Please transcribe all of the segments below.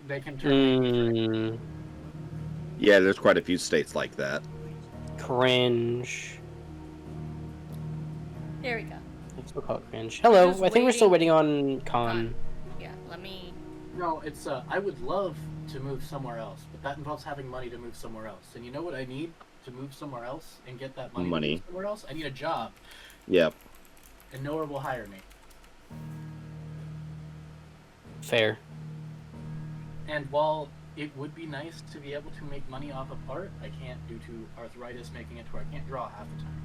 They can turn. Yeah, there's quite a few states like that. Cringe. There we go. Let's call it cringe. Hello, I think we're still waiting on Con. Yeah, let me... No, it's, I would love to move somewhere else, but that involves having money to move somewhere else. And you know what I need to move somewhere else and get that money to move somewhere else? I need a job. Yep. And nowhere will hire me. Fair. And while it would be nice to be able to make money off of art, I can't due to arthritis making it to where I can't draw half the time.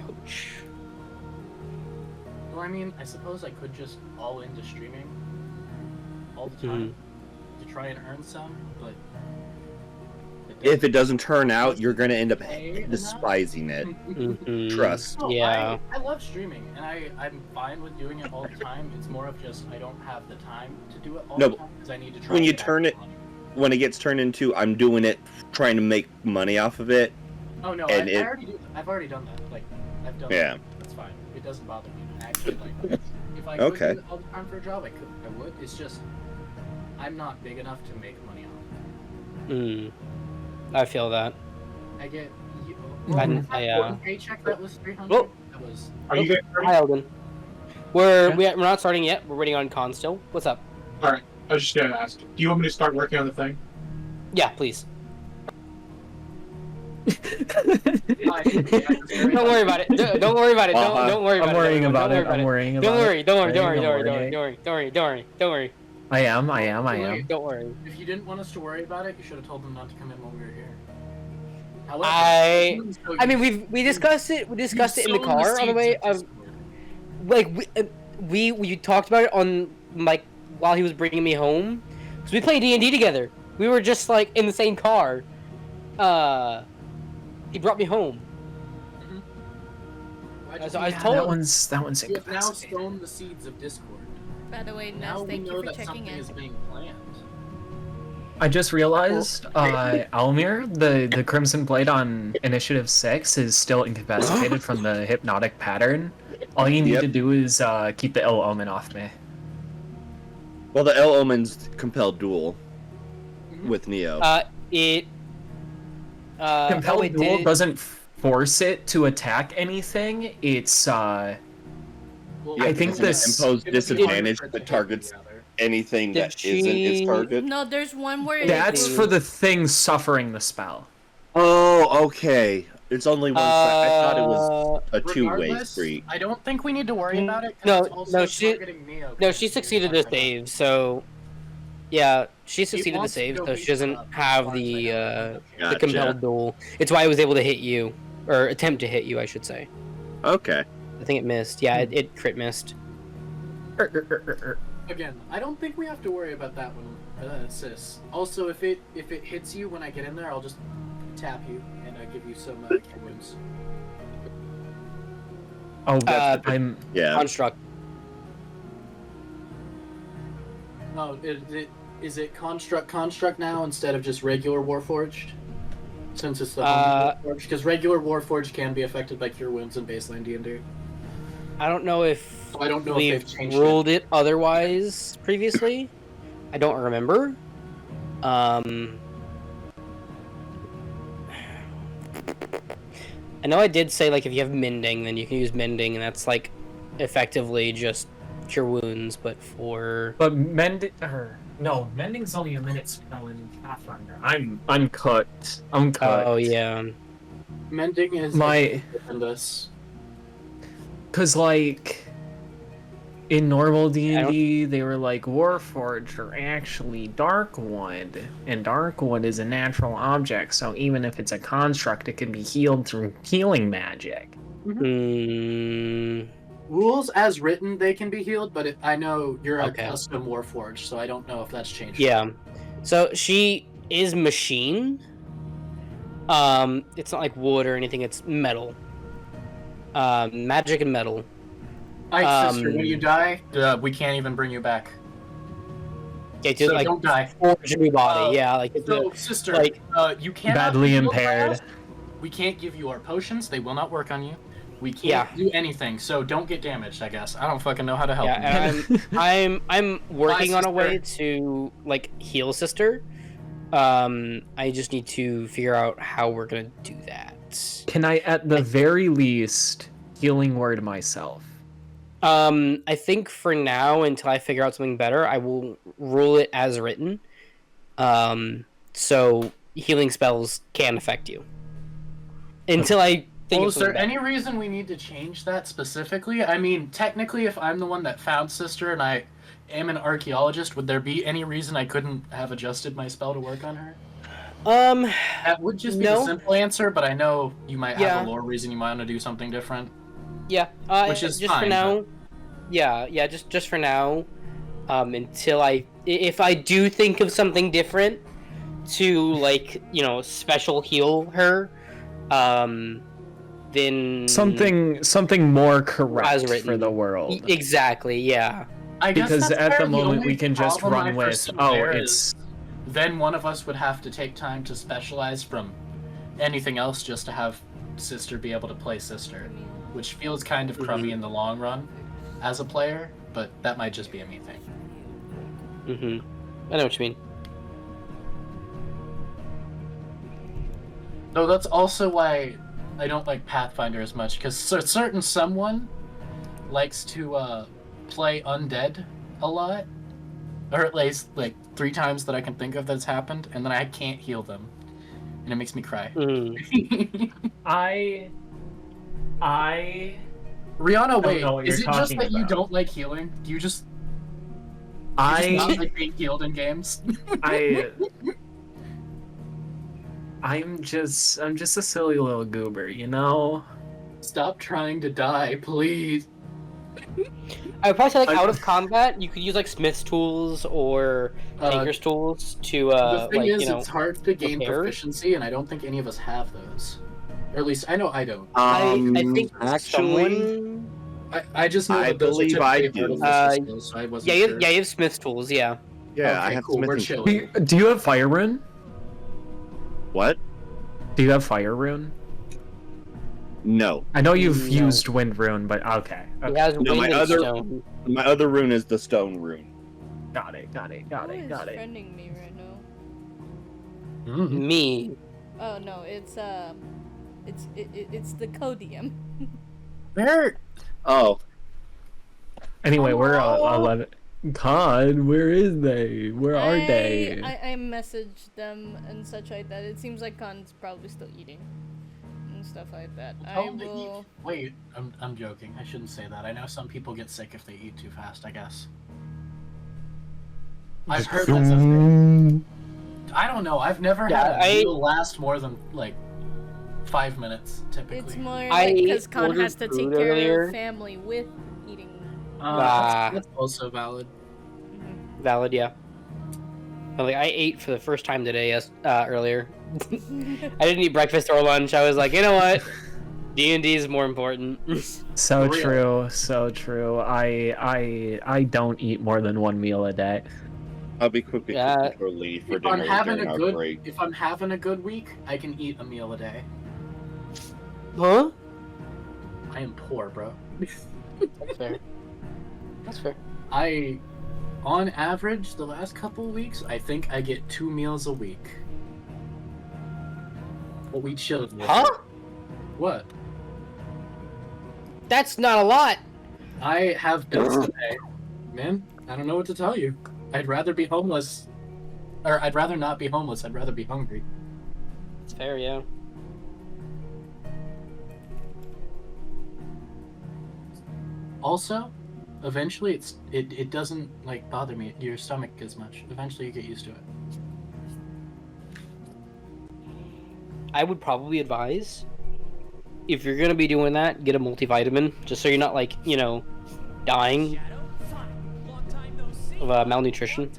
Ouch. Well, I mean, I suppose I could just all into streaming all the time to try and earn some, but... If it doesn't turn out, you're going to end up despising it. Trust. No, yeah. I love streaming, and I'm fine with doing it all the time. It's more of just I don't have the time to do it all the time because I need to try. When you turn it, when it gets turned into I'm doing it, trying to make money off of it. Oh no, I've already done that. Like I've done that. That's fine. It doesn't bother me. I actually like it. If I could do it all the time for a job, I would. It's just I'm not big enough to make money off it. I feel that. I get one paycheck that was 300. That was. Are you guys ready? Hi, Alden. We're not starting yet. We're waiting on Con still. What's up? All right. I was just gonna ask. Do you want me to start working on the thing? Yeah, please. Don't worry about it. Don't worry about it. Don't worry about it. I'm worrying about it. I'm worrying about it. Don't worry. I am. Don't worry. If you didn't want us to worry about it, you should have told them not to come in when we were here. However, I mean, we discussed it. We discussed it in the car on the way. Like we talked about it on like while he was bringing me home. Cause we played D&D together. We were just like in the same car. He brought me home. So I told that one's we have now sown the seeds of discord. By the way, now thank you for checking something in. is being planned. I just realized, Owllmere, the Crimson Blade on Initiative 6 is still incapacitated from the hypnotic pattern. All you need to do is keep the ill omen off me. Well, the ill omen's compelled duel with Neo. Compelled duel doesn't force it to attack anything. It's I think this impose disadvantage that targets anything that isn't its target. No, there's one where that's for the thing suffering the spell. Oh, okay. It's only one side. I thought it was a two-way street. I don't think we need to worry about it. She succeeded the save, so yeah, she succeeded the save, so she doesn't have the compelled duel. It's why I was able to hit you, or attempt to hit you, I should say. Okay. I think it missed. Yeah, it crit missed. Again, I don't think we have to worry about that one, sis. Also, if it hits you when I get in there, I'll just tap you and give you some cure wounds. Oh, I'm construct. Oh, is it construct now instead of just regular Warforged? Since it's the Warforged, because regular Warforged can be affected by cure wounds in baseline D&D. I don't know if we've changed ruled it otherwise previously. I don't remember. I know I did say like if you have mending, then you can use mending, and that's like effectively just cure wounds, but mending's only a minute spell in Pathfinder. I'm cooked. Oh yeah. Mending is this. Cause like in normal D&D, they were like Warforged are actually Darkwood, and Darkwood is a natural object. So even if it's a construct, it can be healed through healing magic. Rules as written, they can be healed, but I know you're a custom Warforged, so I don't know if that's changed. Yeah. So she is machine. It's not like wood or anything. It's metal. Magic and metal. Alright, sister, when you die, we can't even bring you back. Yeah, so like don't die. Forge your body, yeah. Like sister, like you can't badly impaired. We can't give you our potions; they will not work on you. We can't do anything, so don't get damaged, I guess. I don't fucking know how to help him. And I'm working on a way to like heal sister. I just need to figure out how we're gonna do that. Can I, at the very least, healing word myself? I think for now, until I figure out something better, I will rule it as written. So healing spells can affect you. Until I think is there any reason we need to change that specifically? I mean, technically, if I'm the one that found sister and I am an archaeologist, would there be any reason I couldn't have adjusted my spell to work on her? That would just be the simple answer, but I know you might have a lore reason you might want to do something different. Yeah, which is just fine, for now. But... Yeah, just for now. Until if I do think of something different to like, you know, special heal her, then something more correct for the world. Exactly, yeah. Because at the moment we can just run with, it's... Then one of us would have to take time to specialize from anything else just to have sister be able to play sister, which feels kind of crummy in the long run as a player, but that might just be a me thing. I know what you mean. Though that's also why I don't like Pathfinder as much, because certain someone likes to play undead a lot, or at least like 3 times that I can think of that's happened, and then I can't heal them, and it makes me cry. Riana, wait, is it just that you don't like healing? Do you just not like being healed in games? I'm just a silly little goober, you know? Stop trying to die, please. I would probably say, like, out of combat, you could use, like, smith's tools or tinker's tools to, the thing like, is, you know, it's hard to gain proficiency, and I don't think any of us have those. Or at least, I know I don't. I think actually... I just know I that those believe are I typically do. part of the skills, so I wasn't sure. Yeah, you have smith's tools, yeah. Yeah, okay, I have cool, we're smithing chilling. Do you have Fire Rune? What? Do you have Fire Rune? No. I know you've used Wind Rune, but okay. He has No, wind and stone. my other rune is the stone rune. Got it. Who is friending me right now? Me. Oh no, it's the Codium. Where? Oh. Anyway, we're 11. God, where is they? Where are they? I messaged them and such like that. It seems like Khan's probably still eating and stuff like that. Wait, I'm joking. I shouldn't say that. I know some people get sick if they eat too fast, I guess. I've heard that's a thing. I don't know. I've never had a meal last more than, like, 5 minutes, typically. It's more like because Khan has to take care of family with eating. That's also valid. Valid, yeah. But, like, I ate for the first time today, earlier. I didn't eat breakfast or lunch. I was like, you know what? D&D is more important. So true, so true. I don't eat more than 1 meal a day. I'll be cooking for leave for dinner during our break. If I'm having a good week, I can eat a meal a day. Huh? I am poor, bro. That's fair. That's fair. On average, the last couple of weeks, I think I get 2 meals a week. But we chilled with Huh? it. What? That's not a lot. I have bills to pay. Man, I don't know what to tell you. I'd rather be homeless. Or I'd rather not be homeless, I'd rather be hungry. It's fair, yeah. Also, eventually it doesn't like bother me your stomach as much. Eventually you get used to it. I would probably advise, if you're gonna be doing that, get a multivitamin, just so you're not, like, you know, dying of malnutrition.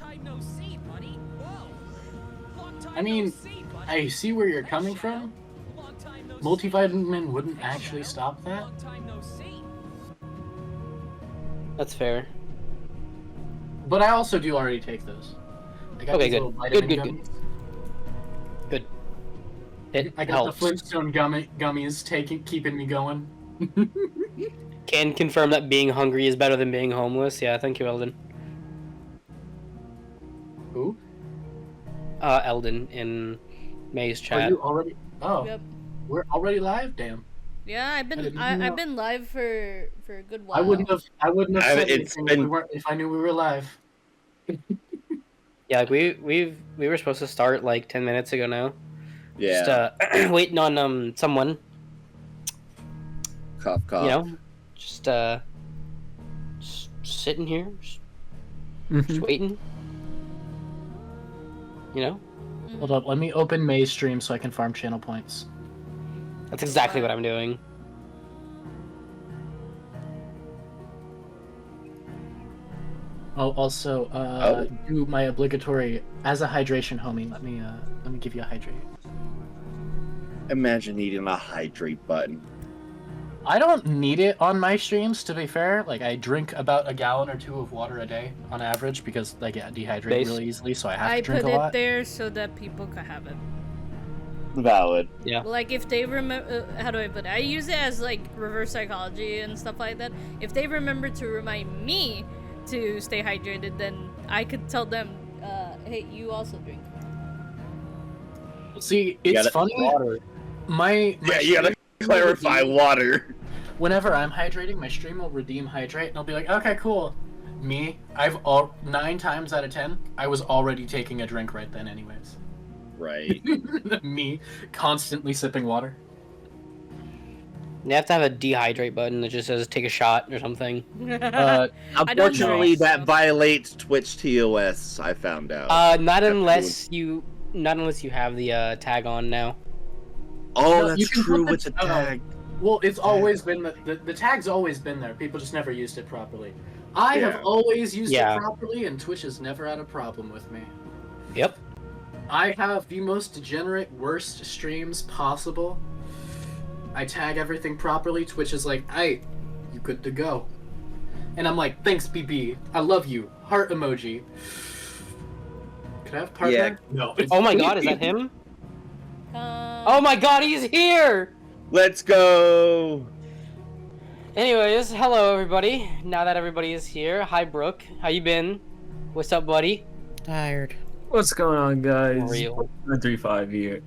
I mean, I see where you're coming from. Multivitamin wouldn't actually stop that. That's fair. But I also do already take those. I got these little vitamin gummies. Good. It I got helps. the Flintstone gummies keeping me going. Can confirm that being hungry is better than being homeless. Yeah, thank you, Eldon. Who? Eldon in May's Are chat. you already? Oh, Yep. we're already live. Damn. Yeah, I've been live for a good while. I wouldn't have said It's anything been- if I knew we were live. Yeah, like we were supposed to start like 10 minutes ago now. Yeah. Just waiting on someone. Cough, cough. You know, just sitting here, just waiting. You know, Hold up, let me open May's stream so I can farm channel points. that's exactly what I'm doing. Oh, also, do my obligatory as a hydration homie. Let me give you a hydrate. Imagine needing a hydrate button. I don't need it on my streams, to be fair. Like, I drink about a gallon or two of water a day on average because I get dehydrated really easily, so I have to drink put a lot. it there so that people can have it. Valid. Yeah. Like if they remember, how do I put it? I use it as like reverse psychology and stuff like that. If they remember to remind me to stay hydrated, then I could tell them, hey, you also drink. See, it's funny. Water. My You gotta clarify water. Whenever I'm hydrating, my stream will redeem hydrate, and I'll be like, okay, cool. Me, 9 times out of 10, I was already taking a drink right then anyways. Right. Me, constantly sipping water. You have to have a dehydrate button that just says take a shot or something. Unfortunately, that violates Twitch TOS. I found out. Not unless you have the tag on now. Oh, No, that's you can true put with the the- tag. Well, it's always been the tag's always been there. People just never used it properly. I Yeah. have always used Yeah. it properly, and Twitch has never had a problem with me. Yep. I have the most degenerate, worst streams possible. I tag everything properly. Twitch is like, "Hey, you good to go," and I'm like, "Thanks, BB. I love you. Heart emoji." Could I have partner? Yeah. No. Oh my god, is that him? Oh my god, he's here! Let's go. Anyways, hello everybody. Now that everybody is here, hi Brooke. How you been? What's up, buddy? Tired. What's going on, guys? Real. 3-5 here.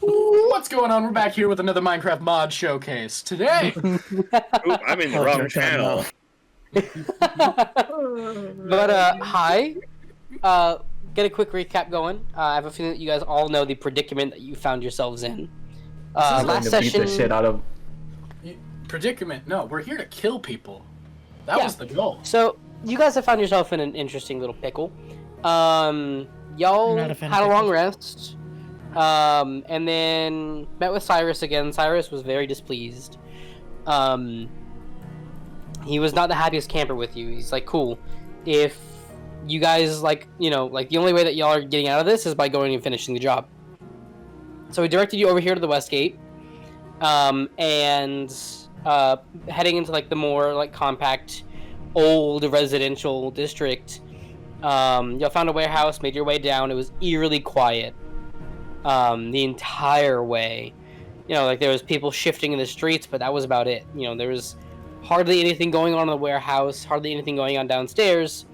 What's going on? We're back here with another Minecraft mod showcase. Today, Oop, I'm in the wrong channel. But hi. Get a quick recap going. I have a feeling that you guys all know the predicament that you found yourselves in. I'm going Last to beat session. the shit out of. predicament. No, we're here to kill people. That was the goal. So you guys have found yourself in an interesting little pickle. Y'all Not a fan had a of long pickles. rest. And then met with Cyrus again. Cyrus was very displeased. He was not the happiest camper with you. He's like, cool. If you guys like the only way that y'all are getting out of this is by going and finishing the job. So he directed you over here to the West Gate. And heading into like the more like compact old residential district. Y'all found a warehouse, made your way down. It was eerily quiet the entire way. Like there was people shifting in the streets, but that was about it. There was hardly anything going on in the warehouse, hardly anything going on downstairs,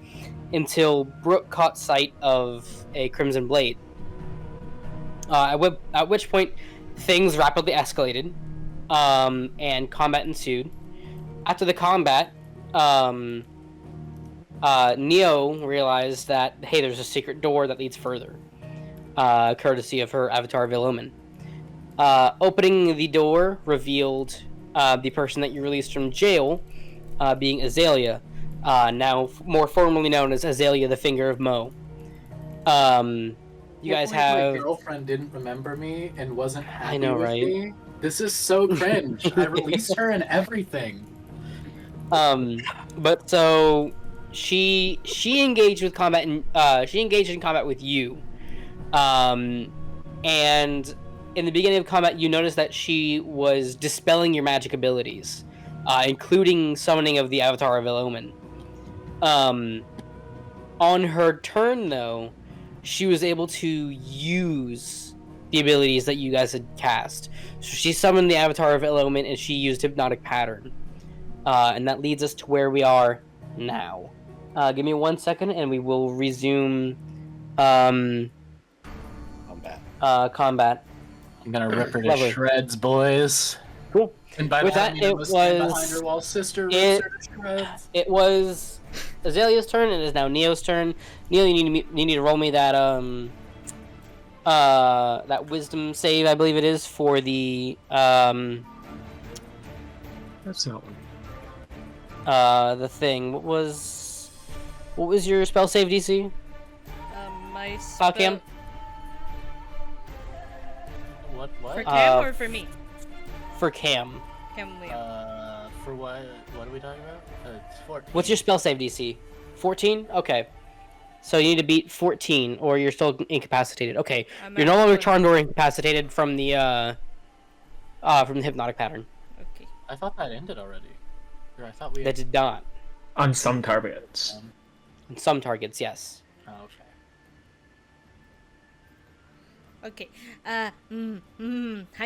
until Brooke caught sight of a Crimson Blade. At which point, things rapidly escalated, and combat ensued. After the combat, Neo realized that, hey, there's a secret door that leads further, courtesy of her avatar Villumen. Opening the door revealed the person that you released from jail, being Azalea, now more formally known as Azalea the Finger of Mo. You guys have... My girlfriend didn't remember me and wasn't happy I know, with right? me. This is so cringe. I released her and everything. But so she engaged with combat and she engaged in combat with you. And in the beginning of combat, you noticed that she was dispelling your magic abilities, including summoning of the Avatar of Allomere. On her turn, though, she was able to use the abilities that you guys had cast. So she summoned the avatar of Allomere, and she used hypnotic pattern. And that leads us to where we are now. Give me 1 second, and we will resume combat. I'm gonna rip her to shreds, boys. Cool. And by With that, it was behind her while sister rips her to shreds. It was Azalea's turn, and it is now Neo's turn. Neo, you need to roll me that that wisdom save, I believe it is, for the That's not one. the thing. What was your spell save DC? My spell... Cam? What? For Cam or for me? For Cam. Cam Leo. For what? What are we talking about? It's 14. What's your spell save DC? 14? Okay. So you need to beat 14, or you're still incapacitated. Okay. You're no longer charmed or incapacitated from the hypnotic pattern. Okay. I thought that ended already. Or I thought we. That did not. On some targets. On some targets, yes. Oh, okay. Okay. I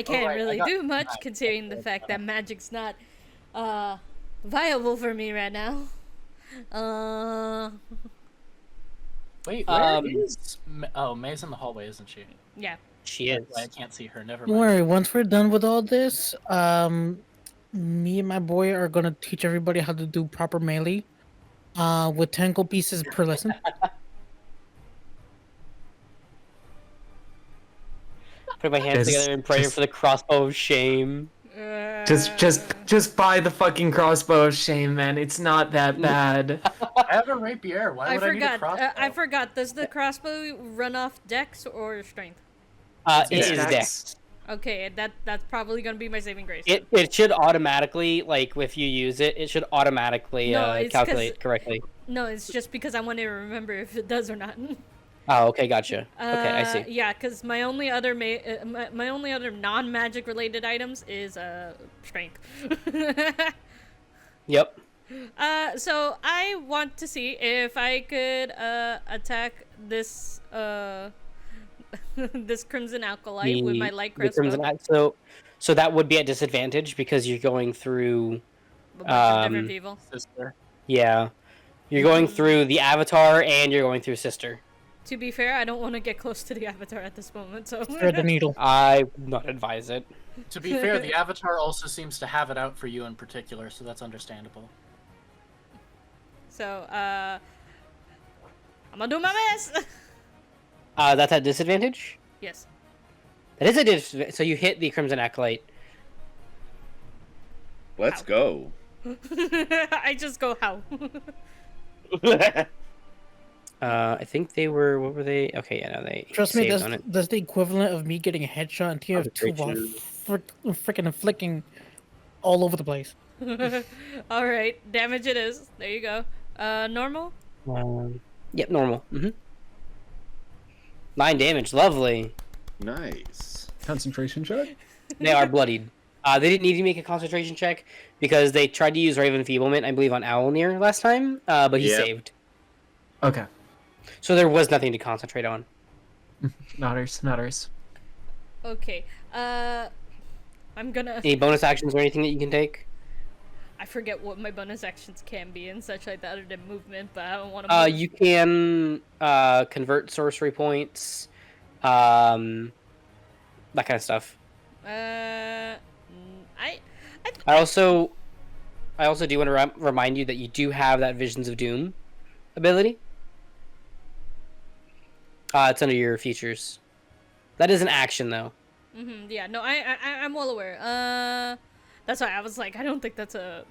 can't really do much considering the fact that magic's not viable for me right now. Wait, where is... Oh, May's in the hallway, isn't she? Yeah. She is. I can't see her. Never Don't mind. worry, once we're done with all this, me and my boy are gonna teach everybody how to do proper melee, with 10 gold pieces per lesson. Put my hands together and pray for the crossbow of shame. Just buy the fucking crossbow of shame, man. It's not that bad. I have a rapier. Why would I need a crossbow? I forgot. Does the crossbow run off dex or strength? It is dex. Okay, that's probably gonna be my saving grace. It should automatically, like, if you use it, it should automatically calculate correctly. No, it's just because I want to remember if it does or not. Oh, okay, gotcha. Okay, I see. Yeah, because my only other my only other non-magic related items is strength. Yep. So I want to see if I could attack this this crimson acolyte with my light crossbow. So that would be at disadvantage because you're going through a bunch of different people. Sister. Yeah. You're going through the avatar and you're going through sister. To be fair, I don't want to get close to the avatar at this moment, so... Thread the needle. I would not advise it. To be fair, the avatar also seems to have it out for you in particular, so that's understandable. So, I'm gonna do my best! That's at disadvantage? Yes. That is a disadvantage. So you hit the Crimson Acolyte. Let's go. I just go, how? I think they were. What were they? Okay, yeah, no, they. Trust me, saved on it. that's the equivalent of me getting a headshot and TF2 while freaking flicking all over the place. Alright, damage it is. There you go. Normal? Yep, normal. 9 damage, lovely. Nice. Concentration check? They are bloodied. They didn't need to make a concentration check because they tried to use Raven Enfeeblement, I believe, on Owllmere last time, but he saved. Okay. So there was nothing to concentrate on. Notters. Okay. I'm gonna... Any bonus actions or anything that you can take? I forget what my bonus actions can be and such like that other than movement, but I don't want to You can convert sorcery points, that kind of stuff. I also do want to remind you that you do have that Visions of Doom ability. It's under your features. That is an action, though. Yeah, no, I'm well aware. That's why I was like, I don't think that's a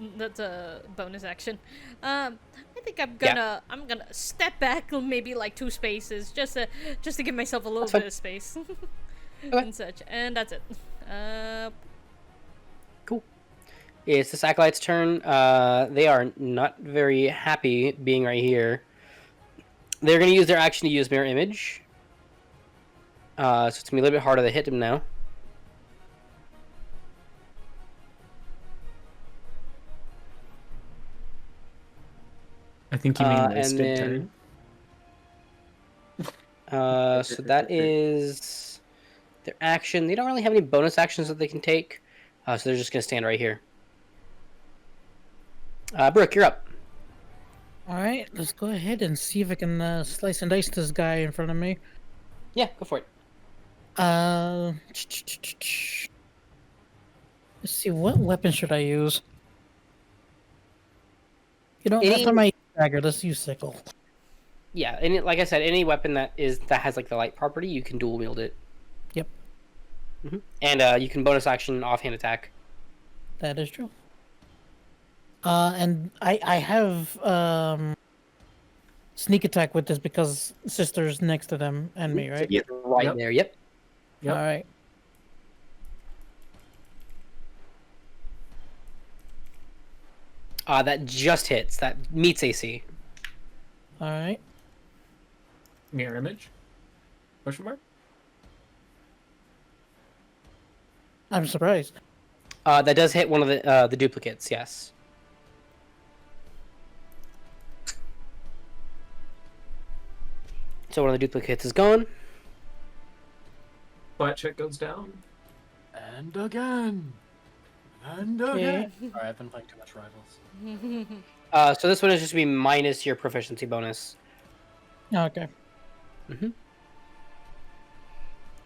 bonus action. I think I'm gonna step back maybe like 2 spaces just to give myself a little bit of space and such, and that's it. Cool. It's the Acolyte's turn. They are not very happy being right here. They're going to use their action to use Mirror Image. So it's going to be a little bit harder to hit them now. I think you mean wasted turn. So that is Their action, they don't really have any bonus actions that they can take, so they're just gonna stand right here. Brooke, you're up. All right, let's go ahead and see if I can slice and dice this guy in front of me. Yeah, go for it. Let's see, what weapon should I use? You know, Any- last time I used dagger, let's use sickle. Yeah, and like I said, any weapon that has like the light property, you can dual wield it. Yep, And you can bonus action offhand attack. that is true. And I have sneak attack with this because sister's next to them and me, right? Yep, right Yep. there. Yep. Yep. All right. That just hits. That meets AC. All right. Mirror image? Question mark? I'm surprised. That does hit one of the duplicates. Yes. So one of the duplicates is gone. Flat check goes down. And again. And again. Sorry, I've been playing too much Rivals. So this one is just gonna be minus your proficiency bonus. Okay.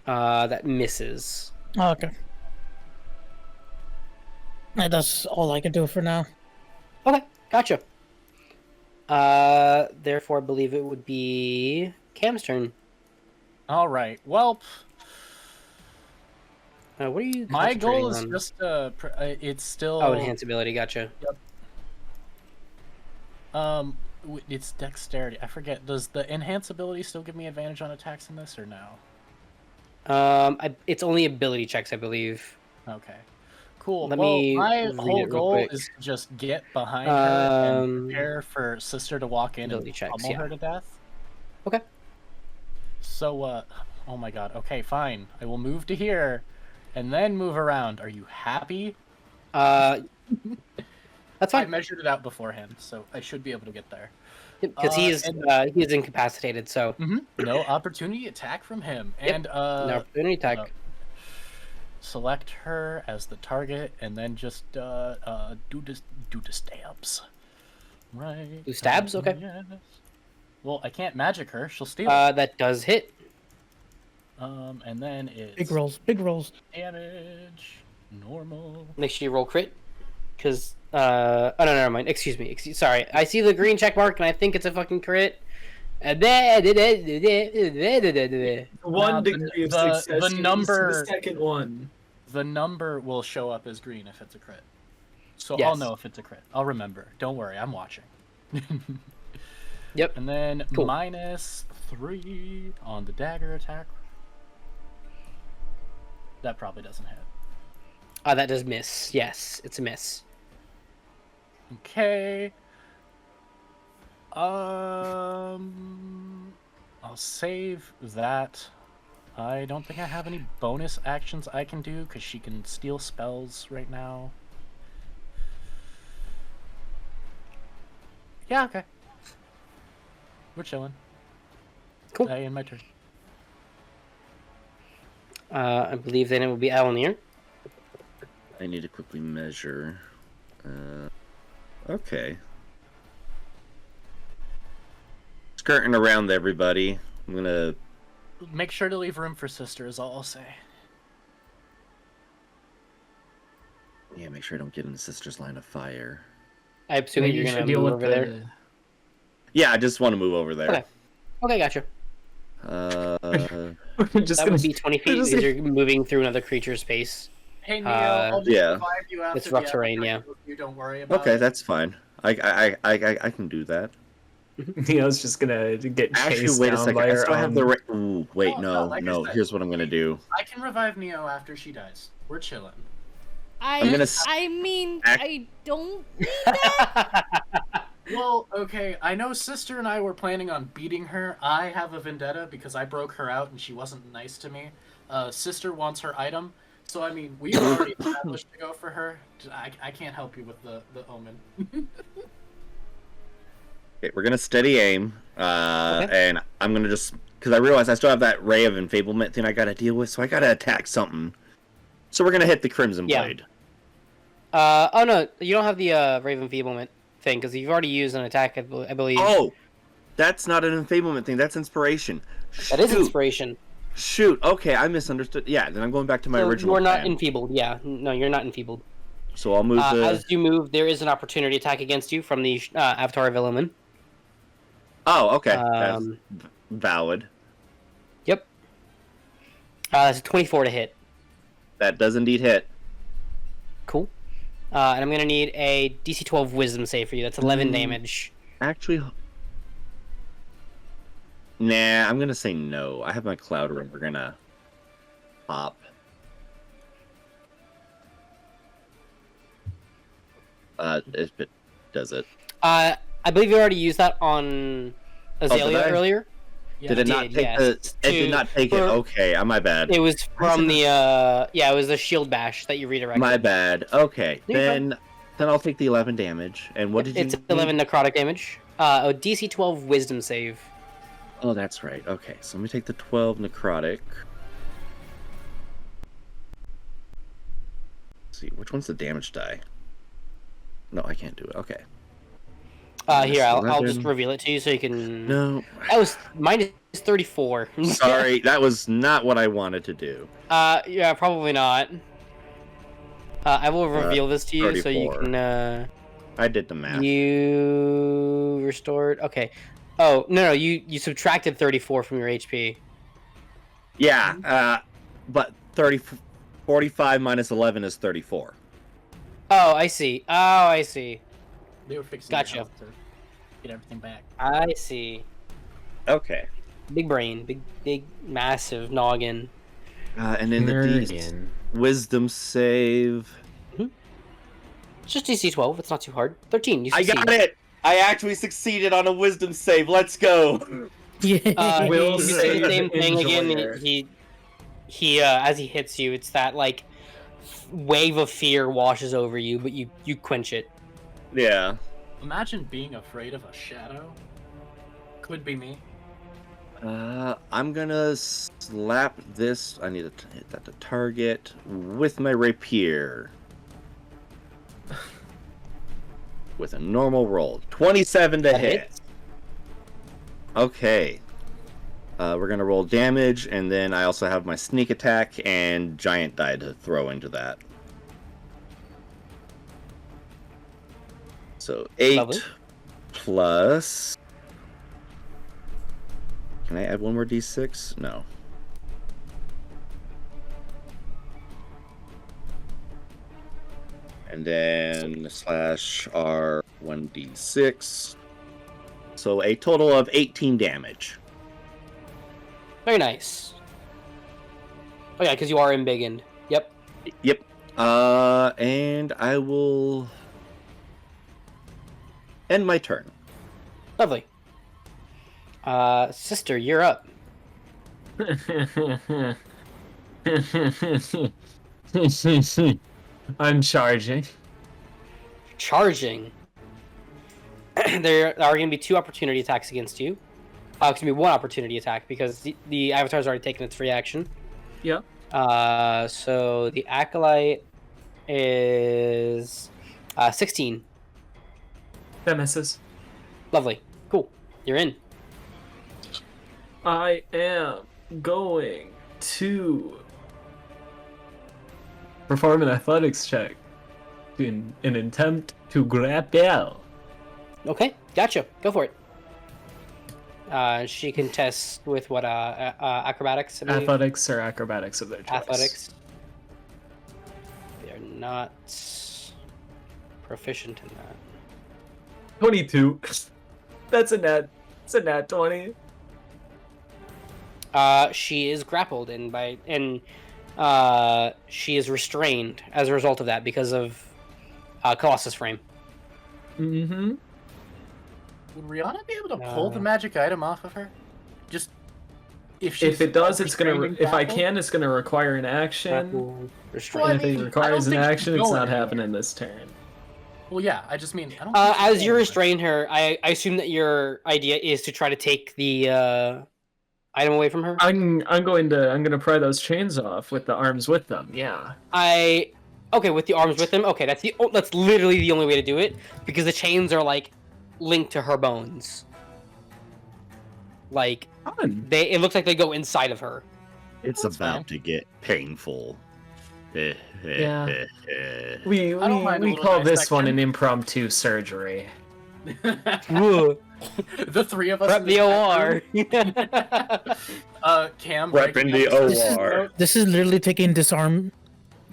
That misses. Okay. That's all I can do for now. Okay, gotcha. Therefore, I believe it would be Cam's turn. All right. Well, What are you? my goal is concentrating on? just it's still. Oh, enhance ability. Gotcha. It's dexterity. I forget. Does the enhance ability still give me advantage on attacks in this or no? It's only ability checks, I believe. Okay. Cool. Let Well, me my read whole it real goal quick. is to just get behind her and Um, prepare for sister to walk in ability and checks, pummel yeah. her to death. Okay. So, oh my god. Okay, fine. I will move to here, and then move around. Are you happy? That's I fine. measured it out beforehand, so I should be able to get there. Because he is incapacitated, so No opportunity attack from him. Yep. And no opportunity attack. select her as the target, and then just do the stabs. Right. Do stabs? Okay. Yes. Well, I can't magic her. She'll steal. That does hit. And then it's Big rolls. Big rolls. damage. Normal. Make sure you roll crit. Because, oh no, never mind. Excuse me. Sorry. I see the green check mark, and I think it's a fucking crit. One Now, degree of the success. you number- use the second one. The number will show up as green if it's a crit. So I'll Yes. know if it's a crit. I'll remember. Don't worry, I'm watching. Yep. And then Cool. -3 on the dagger attack. That probably doesn't hit. That does miss. Yes, it's a miss. Okay. I'll save that. I don't think I have any bonus actions I can do because she can steal spells right now. Yeah, okay. We're chilling. Cool. In my turn. I believe then it will be Allomere. I need to quickly measure. Okay. Skirting around everybody. I'm gonna. Make sure to leave room for sister is all I'll say. Yeah, make sure I don't get in the sister's line of fire. I assume Maybe you're you gonna should deal move with over there. Yeah, I just want to move over there. Okay. Okay, gotcha. Just That gonna would be 20 feet just- because you're moving through another creature's space. Hey Neo, I'll just yeah. revive you after It's rough the terrain, episode. yeah. You don't worry about Okay, it. that's fine. I can do that. Neo's just gonna get chased Actually, wait a down second. by I her still have the. own- Ooh, wait, Oh, no, like I no. said. Here's what I'm gonna do. I can revive Neo after she dies. We're chilling. I'm gonna I mean, act- I don't need that. Well, okay, I know sister and I were planning on beating her. I have a vendetta because I broke her out and she wasn't nice to me. Sister wants her item. So, I mean, we've already established to go for her. I can't help you with the omen. Okay, we're gonna steady aim, and I'm gonna just because I realized I still have that Ray of Enfablement thing I gotta deal with, so I gotta attack something. So we're gonna hit the Crimson Blade. Oh no, you don't have the Ray of Enfablement thing, because you've already used an attack, I believe. Oh! That's not an Enfablement thing, that's Inspiration. That is Inspiration. Shoot, okay, I misunderstood. Yeah, then I'm going back to my original You're not plan. enfeebled, yeah. No, you're not enfeebled. So I'll move As you move, there is an opportunity attack against you from the Avatar of Illumin. Oh, okay. That's valid. Yep. That's a 24 to hit. That does indeed hit. Cool. And I'm going to need a DC 12 Wisdom save for you. That's 11 damage. Actually... Nah, I'm gonna say no. I have my Cloud Room. We're gonna pop. If it does it. I believe you already used that on Azalea earlier. Yeah, did it not take the? It did not take it. Okay, my bad. It was from the it was the shield bash that you redirected. My bad. Okay, then I'll take the 11 damage. And what did you? It's 11 necrotic damage. A DC 12 Wisdom save. Oh, that's right. Okay, so let me take the 12 necrotic. Let's see, which one's the damage die? No, I can't do it. Okay. Here, I'll just reveal it to you so you can... No. That was minus 34. Sorry, that was not what I wanted to do. Yeah, probably not. I will reveal this to you 34. so you can... I did the math. You restored... Okay. Oh, no, you subtracted 34 from your HP. Yeah, but 45 minus 11 is 34. Oh, I see. They were fixing Gotcha. the health to get everything back. I see. Okay. Big brain. Big, massive noggin. And then the Wisdom save. It's just DC 12. It's not too hard. 13. You I succeed. got it! I actually succeeded on a Wisdom save. Let's go! Yeah. He say the same thing again. He as he hits you, it's that like wave of fear washes over you, but you quench it. Yeah. Imagine being afraid of a shadow. Could be me. I'm gonna slap this. I need to hit that to target with my rapier. With a normal roll. 27 to hit. Okay. We're gonna roll damage, and then I also have my sneak attack and giant die to throw into that. So 8 Lovely. plus... Can I add one more d6? No. And then slash R 1d6. So a total of 18 damage. Very nice. Oh yeah, because you are embiggened. Yep. Yep. And I will end my turn. Lovely. Sister, you're up. I'm charging. Charging. There are going to be 2 opportunity attacks against you. Excuse me, 1 opportunity attack because the Avatar's already taken its free action. Yep. So the Acolyte is 16. That misses. Lovely. Cool. You're in. I am going to perform an athletics check in an attempt to grapple. Okay, gotcha. Go for it. She can test with what, acrobatics? I believe? Athletics or acrobatics of their choice. Athletics. They're not proficient in that. 22. That's a net. It's a nat 20. She is grappled and she is restrained as a result of that because of Colossus frame. Mm-hmm. Would Rihanna be able to pull the magic item off of her? Just if it does, it's gonna. If I can, it's gonna require an action. Restrained. And if it requires an action, it's not happening this turn. Well, yeah. I just mean I don't. As you restrain her, I assume that your idea is to try to take the item away from her? I'm gonna pry those chains off with the arms with them. Yeah. Okay, with the arms with them. Okay, that's literally the only way to do it because the chains are like linked to her bones. Like it looks like they go inside of her. It's about to get painful. Yeah. We call this one an impromptu surgery. Whoa. The three of us. Prep the OR. Cam. Prep in the OR. This is literally taking disarm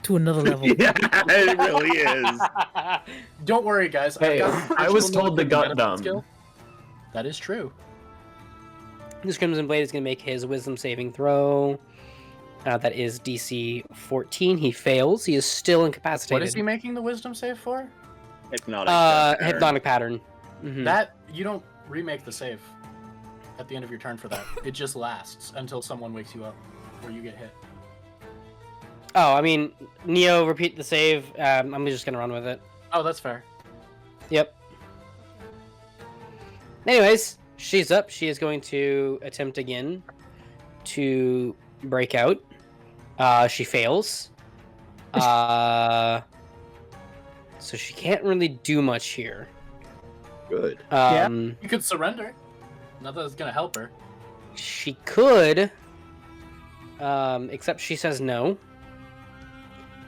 to another level. Yeah, it really is. Don't worry, guys. Hey, I was told the gut dumb. Skill. That is true. This Crimson Blade is going to make his Wisdom saving throw. That is DC 14. He fails. He is still incapacitated. What is he making the Wisdom save for? Hypnotic pattern. Mm-hmm. That you don't remake the save at the end of your turn for that. It just lasts until someone wakes you up or you get hit. Oh, I mean, Neo, repeat the save. I'm just gonna run with it. Oh, that's fair. Yep. Anyways, she's up. She is going to attempt again to break out. She fails. So she can't really do much here. Good. You could surrender. Not that it's gonna help her. She could. Except she says no.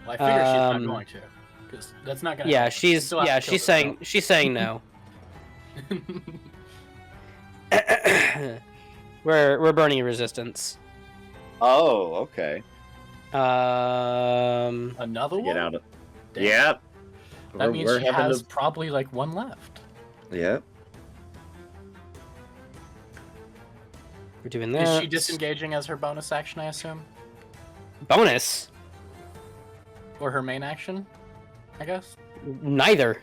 Well, I figure she's not going to, because that's not gonna. Yeah, help. she's saying no. We're burning resistance. Oh, okay. Another one. Get out of. Damn. Yep. That means she has probably like one left. Yep. We're doing that. Is she disengaging as her bonus action? I assume. Bonus. Or her main action, I guess. Neither.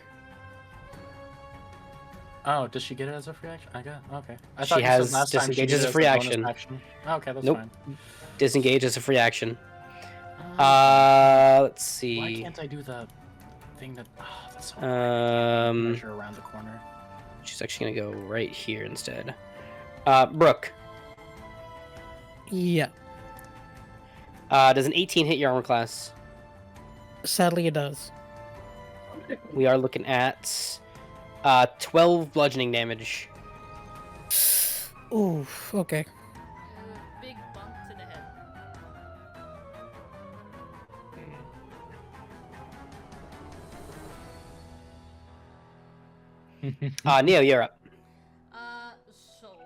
Oh, does she get it as a free action? I guess. Okay. I She has disengage as a free action. Oh, okay, that's Nope. fine. Disengage as a free action. Let's see. Why can't I do the thing that? Oh, that's so measure around the corner. She's actually gonna go right here instead. Brooke. Yeah. Does an 18 hit your armor class? Sadly, it does. We are looking at 12 bludgeoning damage. Ooh, okay. Big bump to the head. Neo, you're up. So,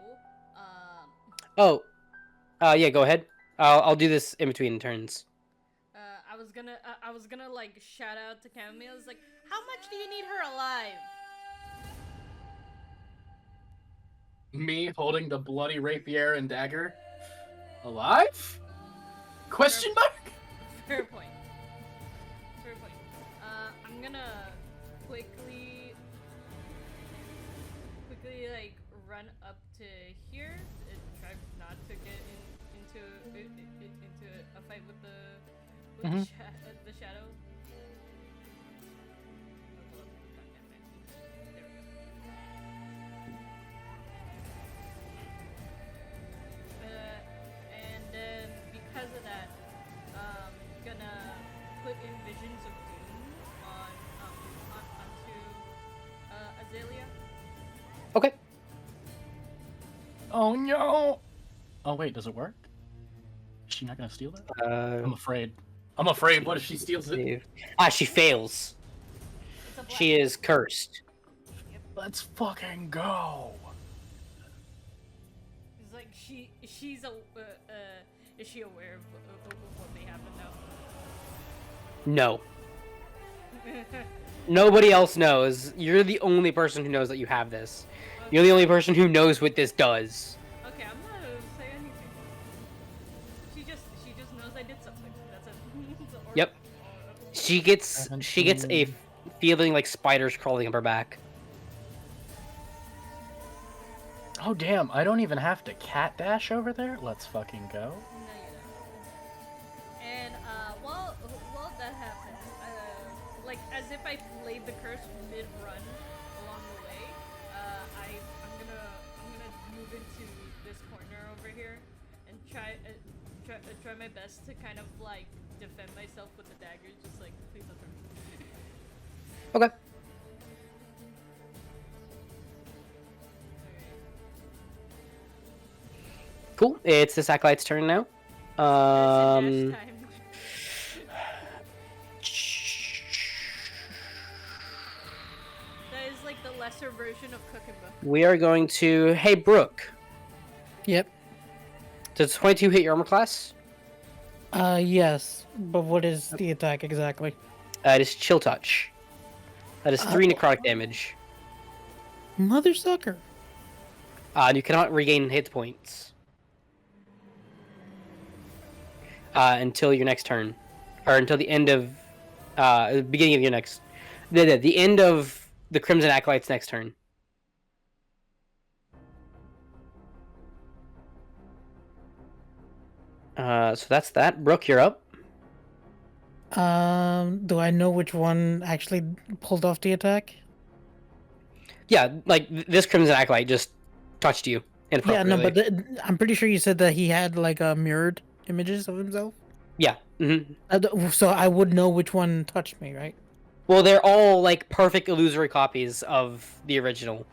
Oh, yeah, go ahead. I'll do this in between turns. I was gonna like shout out to Chammomile. It's like, how much do you need her alive? Me holding the bloody rapier and dagger, alive? Question mark? Fair point. Fair point. I'm gonna quickly like run up to here and try not to get into a fight with the the shadow. There we go. And then because of that, gonna put in visions of doom onto Azalea. Okay. Oh no! Oh wait, does it work? Is she not gonna steal it? I'm afraid. What if she steals it? She fails. She is cursed. Let's fucking go. It's like she's is she aware of what may happen now? No. Nobody else knows. You're the only person who knows that you have this. You're the only person who knows what this does. Okay, I'm not gonna say anything. She just knows I did something. That's it. Yep. She gets a feeling like spiders crawling up her back. Oh damn! I don't even have to cat dash over there. Let's fucking go. No, you don't. And while that happens, like as if I laid the curse mid-run along the way, I'm gonna move into this corner over here and try my best to kind of like defend myself with the dagger. Just like, please don't hurt me. Okay. Cool. It's this acolyte's turn now. Dash time. That is like the lesser version of Cook and Book. We are going to. Hey, Brooke. Yep. Does 22 hit your armor class? Yes. But what is the attack exactly? It is Chill Touch. That is 3 necrotic damage. Mother sucker. You cannot regain hit points until your next turn, or until the end of the beginning of your next, the end of the Crimson Acolyte's next turn. So that's that. Brooke, you're up. Do I know which one actually pulled off the attack? Yeah, like this Crimson Acolyte just touched you. Yeah, no, but I'm pretty sure you said that he had like mirrored images of himself. Yeah. So I would know which one touched me, right? Well, they're all like perfect illusory copies of the original.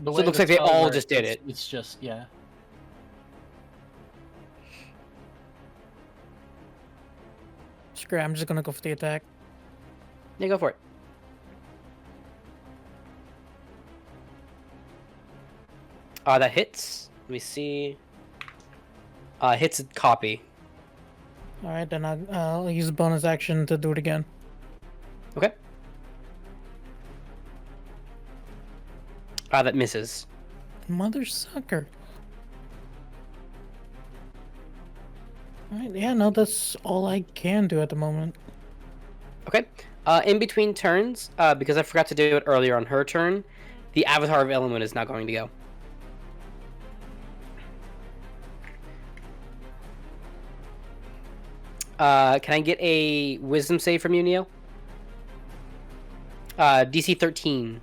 So it looks like they all just did it. It's just, yeah. Screw it, I'm just gonna go for the attack. Yeah, go for it. That hits. Let me see. Hits a copy. Alright, then I'll use a bonus action to do it again. Okay. That misses. Mother sucker. Alright, yeah, no, that's all I can do at the moment. Okay. In between turns, because I forgot to do it earlier on her turn, the Avatar of Allomere is now going to go. Can I get a wisdom save from you, Neo? DC 13.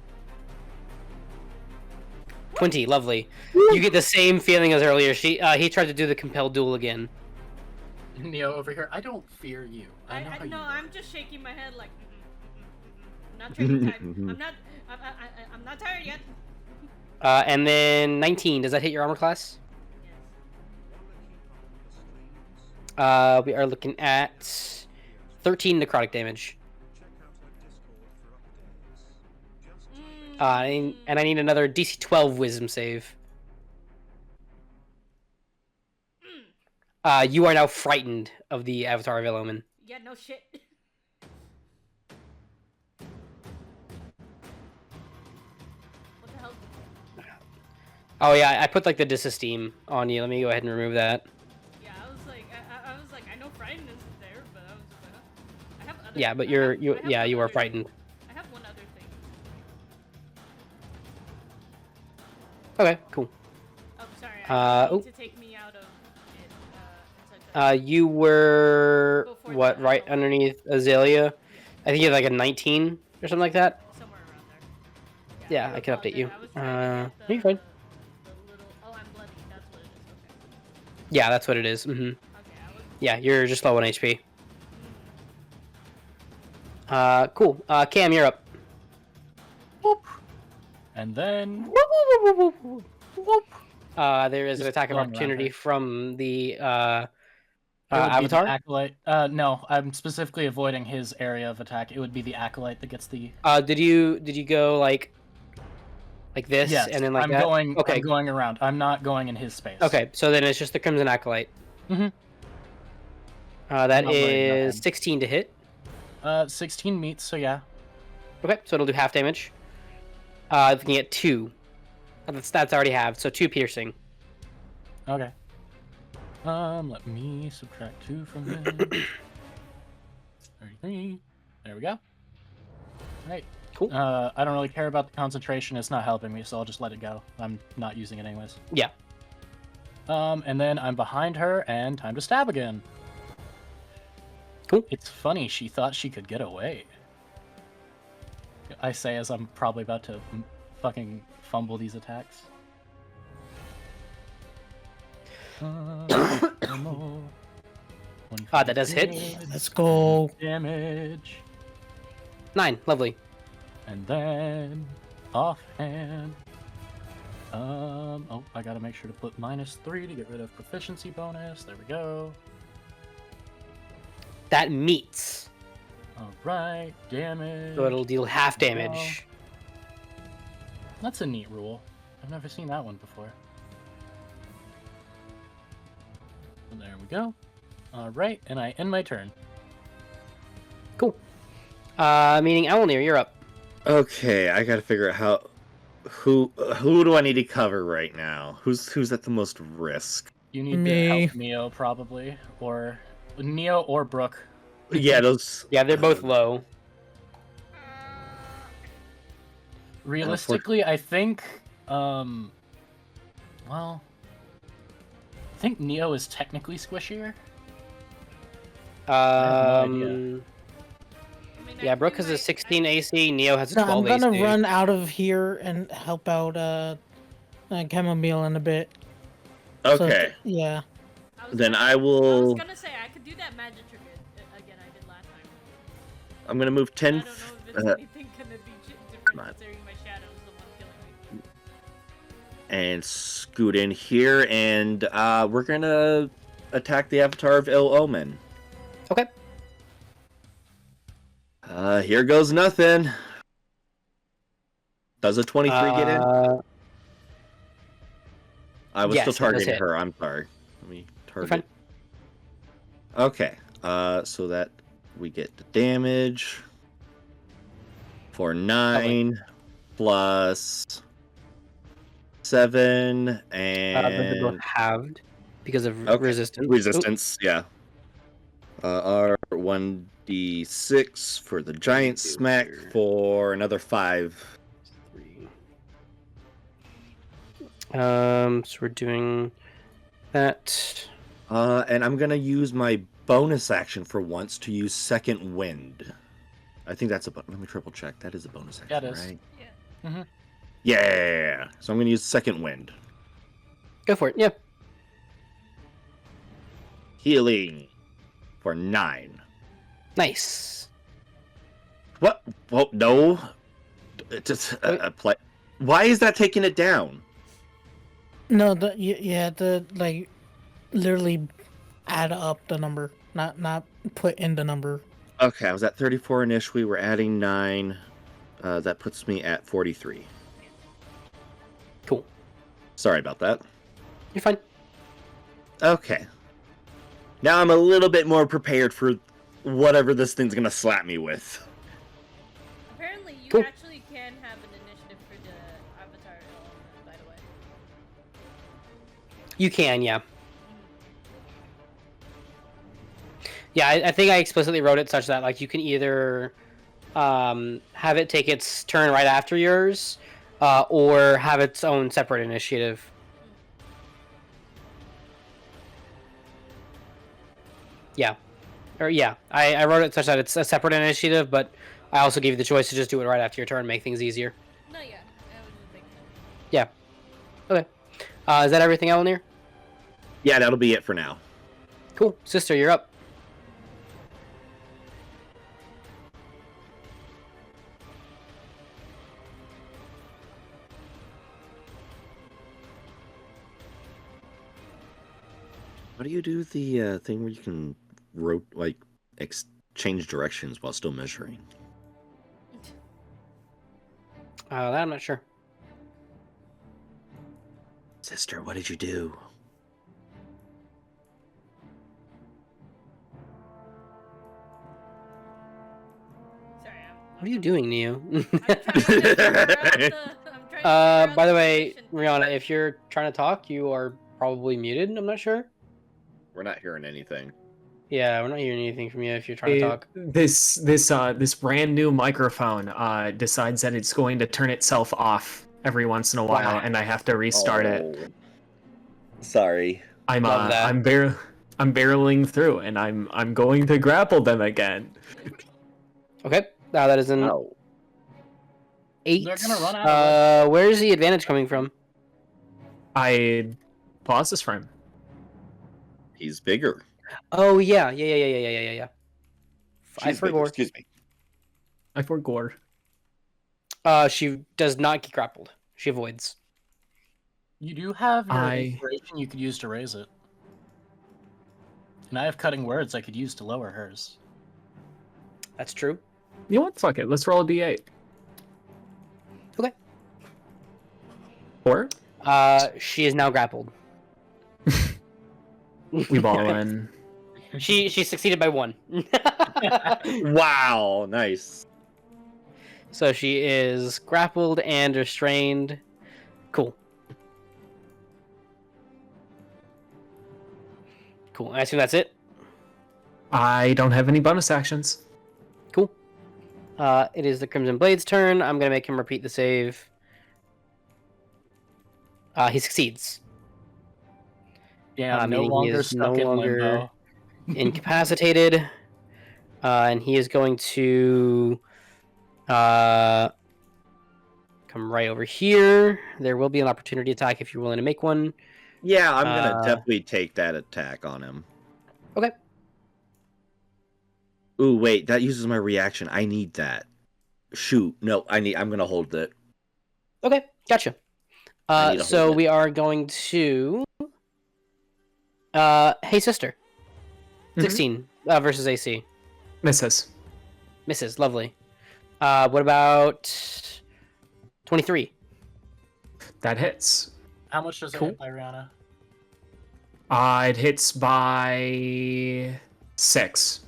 20, lovely. You get the same feeling as earlier. He tried to do the compelled duel again. Neo over here, I don't fear you. I know how you I'm just shaking my head like, not training time. I'm not tired yet. And then 19, does that hit your armor class? We are looking at 13 necrotic damage. And I need another DC 12 wisdom save. You are now frightened of the Avatar of Allomere. Yeah, no shit. What the hell? Oh yeah, I put like the disesteem on you. Let me go ahead and remove that. Yeah, I was like, I know frightened isn't there, but I was I have other. Yeah, but you are frightened. I have one other thing. Okay, cool. Oh, sorry. I need to take me out of it. You were Before what? the Right underneath Azalea. I think you had like a 19 or something like that. Somewhere around there. Yeah, I can update you. I was trying to get You're fine. the little. Oh, I'm bloody. That's what it is. Okay. Yeah, that's what it is. Mm-hmm. Okay, I was. Yeah, you're just low on HP. Cool. Cam, you're up. Whoop. And then There is an Just attack of going around opportunity her. from the it would be the Avatar. acolyte. No, I'm specifically avoiding his area of attack. It would be the acolyte that gets the. Did you go like this Yes, and then like I'm that? going. Okay. I'm going around. I'm not going in his space. Okay, so then it's just the Crimson Acolyte. Mhm. That I'm not worried about is him. 16 to hit. 16 meets. So yeah. Okay, so it'll do half damage. Looking at 2. That's already halved, so 2 piercing. Okay. Let me subtract 2 from him. 33. There we go. Right. Cool. I don't really care about the concentration. It's not helping me, so I'll just let it go. I'm not using it anyways. Yeah. And then I'm behind her, and time to stab again. Cool. It's funny, she thought she could get away. I say as I'm probably about to fucking fumble these attacks. That does hit. Let's go. Damage. 9. Lovely. And then offhand. Oh, I gotta make sure to put -3 to get rid of proficiency bonus. There we go. That meets. Alright, damage. So it'll deal half damage. That's a neat rule. I've never seen that one before. And there we go. Alright, and I end my turn. Cool. Meaning Owllmere, you're up. Okay, I gotta figure out how. Who do I need to cover right now? Who's at the most risk? You need to help Neo, probably. Or Neo or Brook. Yeah, those. Yeah, they're both low. Realistically, I think, well, I think Neo is technically squishier. I have no idea. Yeah, Brook has a 16 AC, Neo has a No, 12 I'm gonna AC. run out of here and help out Chammomile in a bit. Okay. So, yeah. Then I I will. was gonna say I could do that magic trick again. I did last time. I'm gonna move I 10. don't know if it's anything gonna be different considering my shadow's the one killing me. And scoot in here, and we're gonna attack the avatar of Owllmere. Okay. Here goes nothing. Does a 23 get in? I was yes, still that does targeting hit. her. I'm sorry. Let me You're target. Okay. So that we get the damage for 9 plus 7 But they're both and halved because of Okay. resistance. resistance. Yeah. Our 1d6 for the giant smack for another 5. So we're doing that. And I'm gonna use my bonus action for once to use second wind. I think that's a. Let me triple check. That is a bonus action, Yeah, it is. right? Yeah. Mm-hmm. Yeah. So I'm gonna use second wind. Go for it. Yeah. Healing for 9. Nice. What? Well, no. It's just a play. Why is that taking it down? No, the like literally add up the number, not put in the number. Okay, I was at 34 initially. We're adding 9. That puts me at 43. Cool. Sorry about that. You're fine. Okay. Now I'm a little bit more prepared for whatever this thing's gonna slap me with. Apparently, you Cool. actually can have an initiative for the avatar element, by the way. You can, yeah. Yeah, I think I explicitly wrote it such that like you can either have it take its turn right after yours, or have its own separate initiative. Yeah. Or yeah, I wrote it such that it's a separate initiative, but I also gave you the choice to just do it right after your turn, make things easier. No, yeah, I was just thinking. Yeah. Okay. Is that everything, Owllmere? Yeah, that'll be it for now. Cool. Sister, you're up. How do you do the thing where you can change directions while still measuring? That I'm not sure. Sister, what did you do? Sorry, What are you doing, Neo? I'm trying to figure out By the the way, position. Rihanna, if you're trying to talk, you are probably muted. I'm not sure. We're not hearing anything. Yeah, we're not hearing anything from you if you're trying to talk. This brand new microphone decides that it's going to turn itself off every once in a while, Wow. and I have to restart it. Sorry. I'm Love that. I'm barreling through, and I'm going to grapple them again. Okay, that is an Oh. 8. They're gonna run out of Where's the advantage coming from? I pause this frame. He's bigger. Oh yeah. I She's bigger, forgot. excuse me. I forgot. She does not get grappled. She avoids. You do have your I- inspiration you could use to raise it. And I have cutting words I could use to lower hers. That's true. You know what? Fuck it. Let's roll a d8. Okay. 4? She is now grappled. We ball in. She succeeded by 1. Wow, nice. So she is grappled and restrained. Cool. Cool. I assume that's it. I don't have any bonus actions. Cool. It is the Crimson Blade's turn. I'm gonna make him repeat the save. He succeeds. Yeah, I'm no meaning he longer is stuck no in longer limbo. incapacitated. And he is going to come right over here. There will be an opportunity attack if you're willing to make one. Yeah, I'm gonna definitely take that attack on him. Okay. Ooh, wait, that uses my reaction. I need that. Shoot, no, I'm gonna hold it. Okay, gotcha. I need to So hold it. we are going to hey sister. 16 versus AC. Misses. Misses, lovely. What about 23? That hits. How much does it Cool. hit by Rihanna? It hits by 6.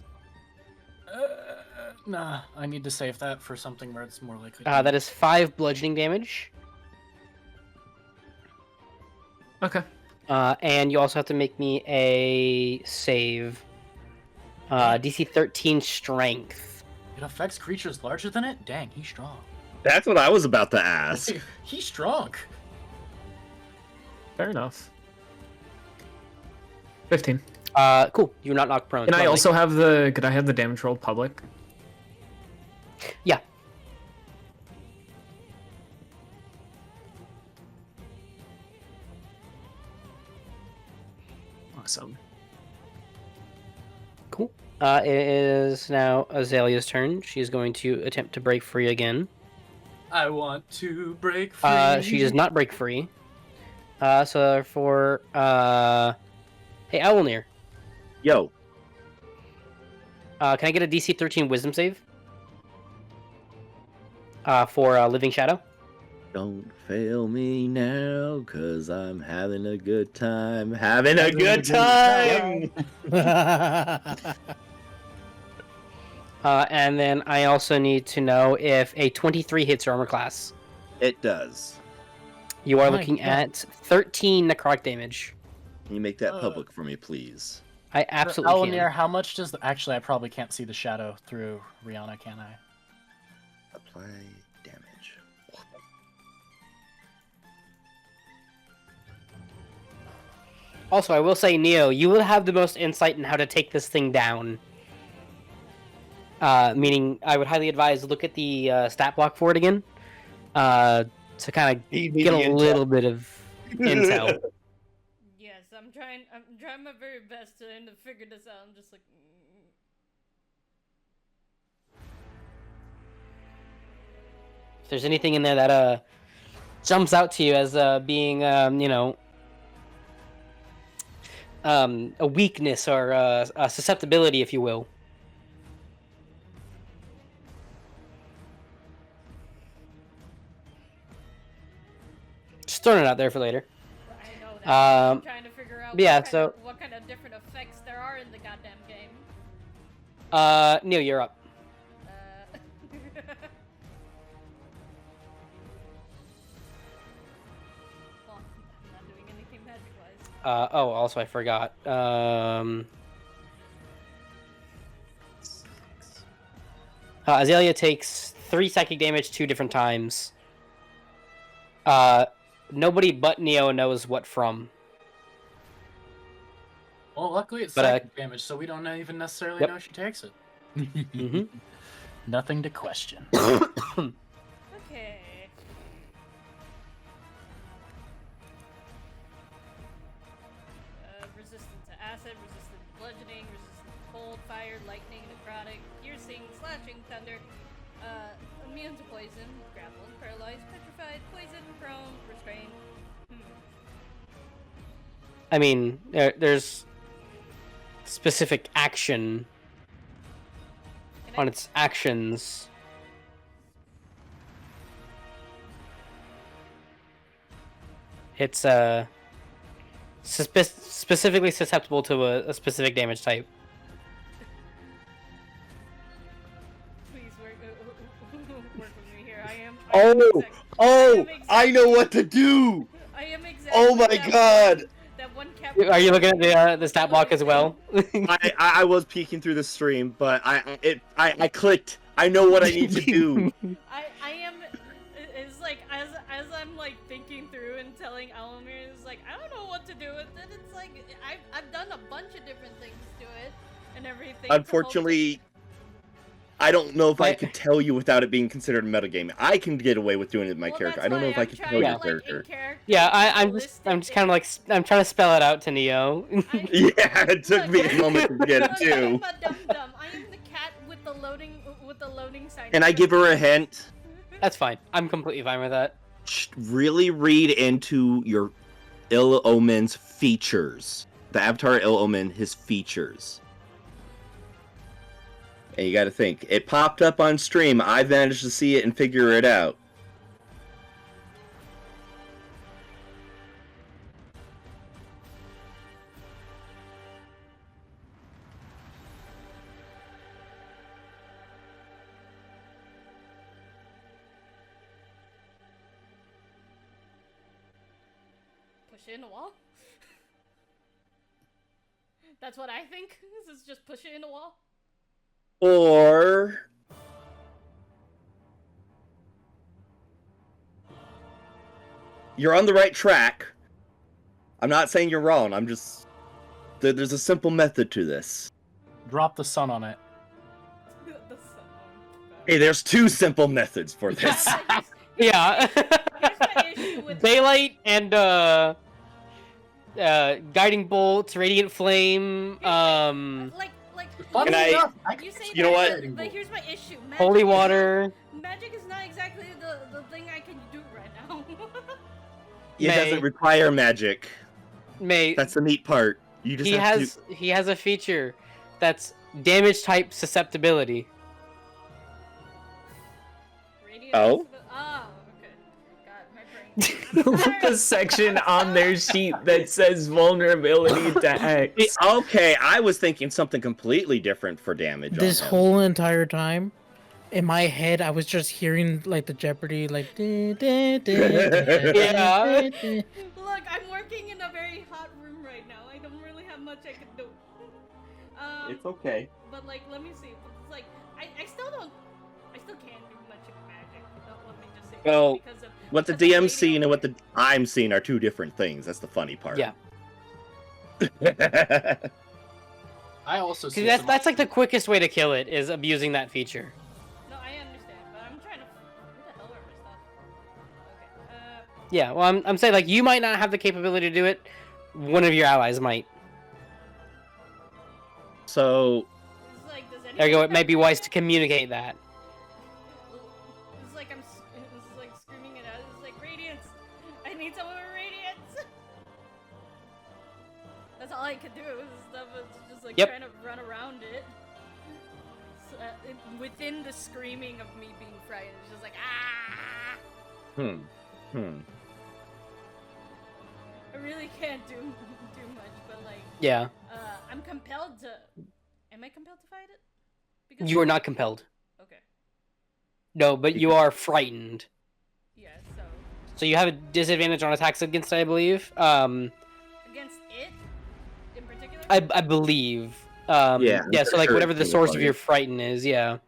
Nah, I need to save that for something where it's more likely. That is 5 bludgeoning damage. Okay. And you also have to make me a save. DC 13 strength. It affects creatures larger than it? Dang, he's strong. That's what I was about to ask. He's strong. Fair enough. 15. Cool. You're not knocked prone. Can I Lovely. also have the... Could I have the damage rolled public? Yeah. Awesome. Cool. It is now Azalea's turn. She's going to attempt to break free again. I want to break free. She does not break free. So therefore, hey, Owllmere. Yo, Can I get a DC 13 Wisdom save? For Living Shadow. don't fail me now, cause I'm having a good time. Having a good time! And then I also need to know if a 23 hits your armor class. It does. You are My looking God. at 13 necrotic damage. Can you make that public for me, please? I absolutely Allomere, can. how much does the... Actually, I probably can't see the shadow through Rihanna, can I? Apply damage. Also, I will say, Neo, you will have the most insight in how to take this thing down. Meaning, I would highly advise look at the stat block for it again. To kind of get a little bit of intel. Yes, I'm trying my very best to figure this out. I'm just like. If there's anything in there that jumps out to you as being you know, a weakness or a susceptibility, if you will. Just throwing it out there for later. I know that. I'm Um, trying to figure out yeah, what kind of different effects there are in the goddamn game. Neil, you're up. Well, I'm not doing anything magic-wise. Oh, also I forgot. Azalea takes 3 psychic damage 2 different times. Nobody but Neo knows what from. Well, luckily it's But, psychic damage, so we don't even necessarily Yep. know she takes it. Mhm. Nothing to question. Okay. Resistant to acid, lightning, necrotic, piercing, slashing, thunder, immune to poison, grappled, paralyzed, petrified, poison, prone, restrained. I mean, there's specific action on its actions. It's specifically susceptible to a specific damage type. Please work with me here. I am I know what to do! I am exactly Oh my god! That one cap. Are you looking at the stat block as well? I was peeking through the stream, but I clicked. I know what I need to do. I am. It's like as I'm like thinking through and telling Allomere, it's like I don't know what to do with it. It's like I've done a bunch of different things to it and everything. Unfortunately, I don't know if I could tell you without it being considered a metagame. I can get away with doing it with my character. I don't know if I can tell your character. Yeah, I'm just kind of like I'm trying to spell it out to Neo. Yeah, it took me a moment to get it too. I am the cat with the loading sign. Can I give her a hint? That's fine. I'm completely fine with that. Really read into your Owllmere's features. The avatar Owllmere, his features. And you gotta think. It popped up on stream. I managed to see it and figure it out. Push it in the wall? That's what I think. This is just push it in the wall. Or you're on the right track. I'm not saying you're wrong. I'm just there's a simple method to this. Drop the sun on it. Hey, there's two simple methods for this. Yeah. Daylight and guiding bolts, radiant flame, You know what? Like, here's my issue. Holy water. Magic is not exactly the thing I can do right now. It doesn't require magic. May That's the neat part. You just he has a feature that's damage type susceptibility. Oh? Oh, okay. God, my brain. The section on their sheet that says vulnerability to X. Okay, I was thinking something completely different for damage. This whole entire time, in my head, I was just hearing like the Jeopardy, like. Yeah. Look, I'm working in a very hot room right now. I don't really have much I can do. It's okay. But like, let me see. It's like I still can't do much of magic. Let me just say. Well, because of, what the DM's seeing and what I'm seeing are two different things. That's the funny part. Yeah. I also see that's like the quickest way to kill it is abusing that feature. No, I understand, but I'm trying to. Where the hell are my stuff? Okay. Yeah, well, I'm saying like you might not have the capability to do it. One of your allies might. So. It's like, does There you go. It may be wise to communicate that. It's like it's like screaming it out. It's like radiance. I need someone with radiance. That's all I could do. It's just like trying to run around it. So, within the screaming of me being frightened, it's just like I really can't do much, but like. Yeah. I'm compelled to. Am I compelled to fight it? Because You are not compelled. Okay. No, but you are frightened. Yeah. So. So you have a disadvantage on attacks against it, I believe. Against it, in particular. I believe. Yeah. Yeah. So like whatever the source of your frighten is, yeah.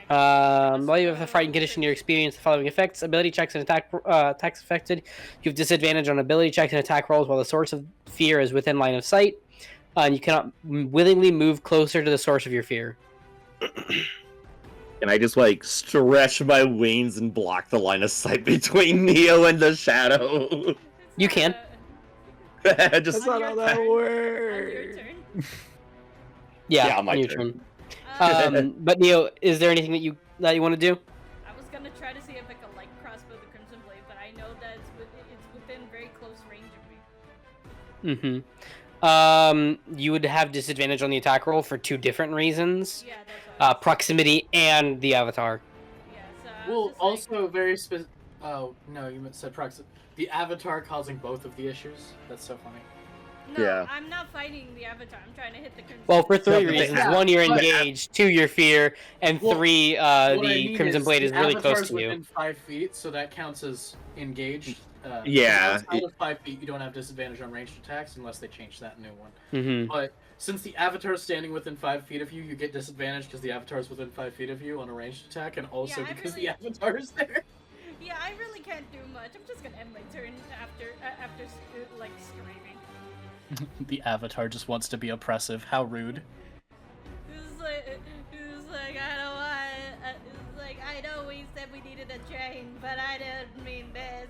While you have a frightened condition, you experience the following effects: ability checks and attacks affected. You have disadvantage on ability checks and attack rolls while the source of fear is within line of sight. And you cannot willingly move closer to the source of your fear. And I just like stretch my wings and block the line of sight between Neo and the shadow. You can. Just That's not how that works. Your turn. Yeah, my on your turn. turn. But Neo, is there anything that you want to do? I was gonna try to see if I could like crossbow the Crimson Blade, but I know that it's within very close range of me. You would have disadvantage on the attack roll for 2 different reasons. Yeah, that's what Proximity and the avatar. Yeah, so Well, also very specific. Oh no, you said proximity. The avatar causing both of the issues. That's so funny. No, Yeah. I'm not fighting the avatar. I'm trying to hit the Crimson. Well, for 3 but they reasons: have- 1, you're but- engaged; 2, you're fear; and Well, 3, What I the mean Crimson Blade is the really close avatar's to you. within 5 feet, so that counts as engaged. Yeah, Outside of 5 feet, you don't have disadvantage on ranged attacks unless they change that new one. Mm-hmm. But since the avatar is standing within 5 feet of you, you get disadvantage because the avatar is within 5 feet of you on a ranged attack, and also Yeah, I because really- the avatar is there. Yeah, I really can't do much. I'm just gonna end my turn after like screaming. The avatar just wants to be oppressive. How rude. It's like I don't want. It's like I know we said we needed a train, but I didn't mean this.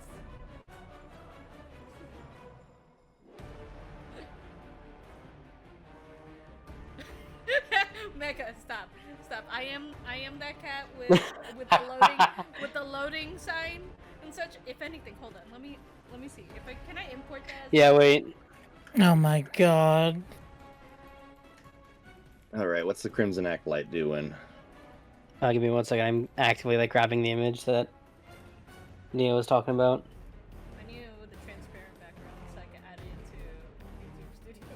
Mecha, stop. I am that cat with the loading sign and such. If anything, hold on. Let me see. Can I import that? Yeah, wait. Oh my god. All right, what's the Crimson Acolyte doing? Give me 1 second. I'm actively like grabbing the image that Neo was talking about. I need it with a transparent background so I can add it into YouTube Studio.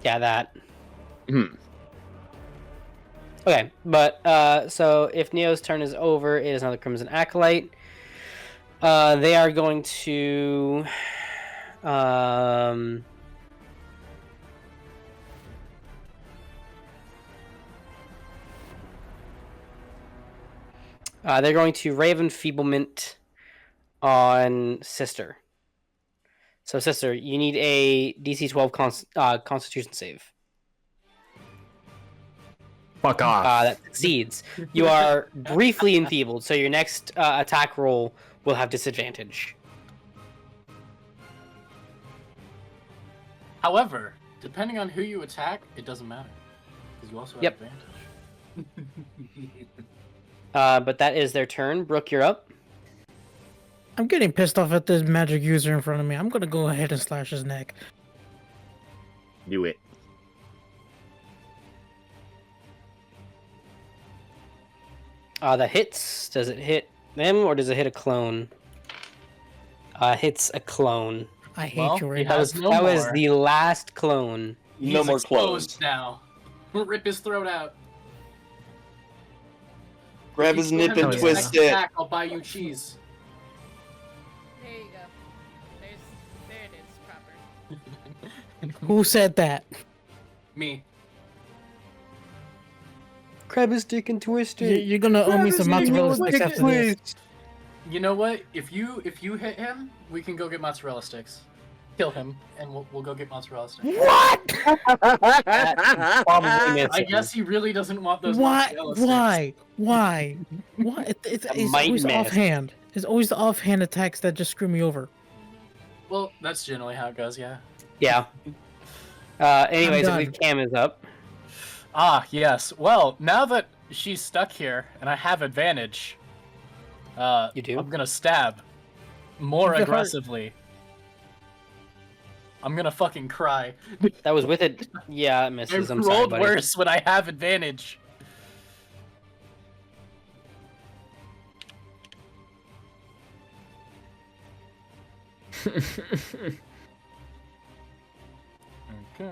Yeah, that. Hmm. Okay, but so if Neo's turn is over, it is now the Crimson Acolyte. They are going to they're going to Ray of Enfeeblement on Sister. So Sister, you need a DC 12 Constitution save. Fuck off. That succeeds. You are briefly enfeebled, so your next attack roll will have disadvantage. However, depending on who you attack, it doesn't matter because you also have Yep. advantage. But that is their turn. Brooke, you're up. I'm getting pissed off at this magic user in front of me. I'm gonna go ahead and slash his neck. Do it. That hits. Does it hit them or does it hit a clone? Hits a clone. I hate Well, you right he now. has no that was more. the last clone. No He's more exposed clones. now. Rip his throat out. Grab If you his still nip have and his twist next it. attack, I'll buy you cheese. There you go. There it is, proper. Who said that? Me. Grab his dick and twist it. You're gonna owe me some mozzarella sticks after this. You know what? If you hit him, we can go get mozzarella sticks. Kill him, and we'll go get mozzarella sticks. What? Probably I guess he really doesn't want those Why? mozzarella sticks. Why? What? It's might always the miss. offhand. It's always the offhand attacks that just screw me over. Well, that's generally how it goes, yeah. Yeah. Anyways, I done. believe Cam is up. Ah, yes. Well, now that she's stuck here and I have advantage, You do? I'm gonna stab more You're hurt. aggressively. I'm gonna fucking cry. That was with it. Yeah, it misses. I I'm sorry, rolled buddy. worse when I have advantage. Okay.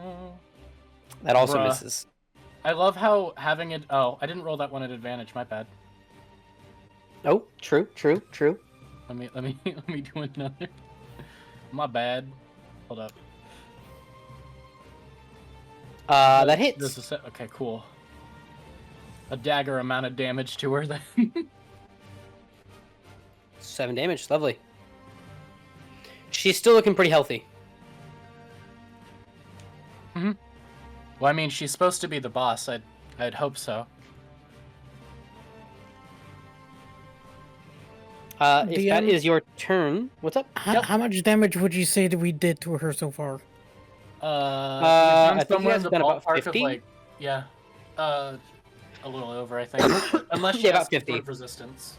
That also Bruh. misses. I love how having it. Oh, I didn't roll that one at advantage. My bad. Oh, true. Let me let me do another. My bad. Hold up. That hits. This is okay. Cool. A dagger amount of damage to her then. 7 damage. Lovely. She's still looking pretty healthy. Well, I mean, she's supposed to be the boss. I'd hope so. If that DM? is your turn, what's up? How much damage would you say that we did to her so far? I think you guys have done about 50. Like, yeah, a little over, I think. Unless she Yeah, has about 50. sort of resistance.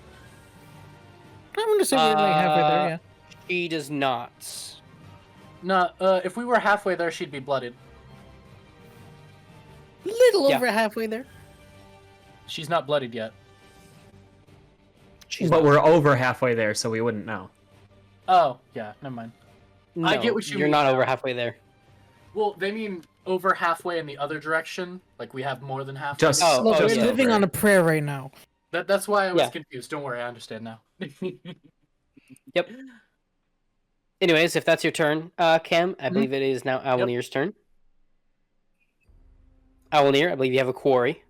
I'm gonna say we're like halfway there. Yeah. She does not. No, if we were halfway there, she'd be blooded. Little over halfway there. She's not blooded yet. But we're over halfway there, so we wouldn't know. Oh, yeah, never mind. No, I get what you mean. You're not over halfway there. Well, they mean over halfway in the other direction. Like we have more than halfway. Just, Look, just we're living on a prayer right now. That's why I was confused. Don't worry, I understand now. Yep. Anyways, if that's your turn, Cam, I believe it is now Owlmere's turn. Owllmere, I believe you have a quarry.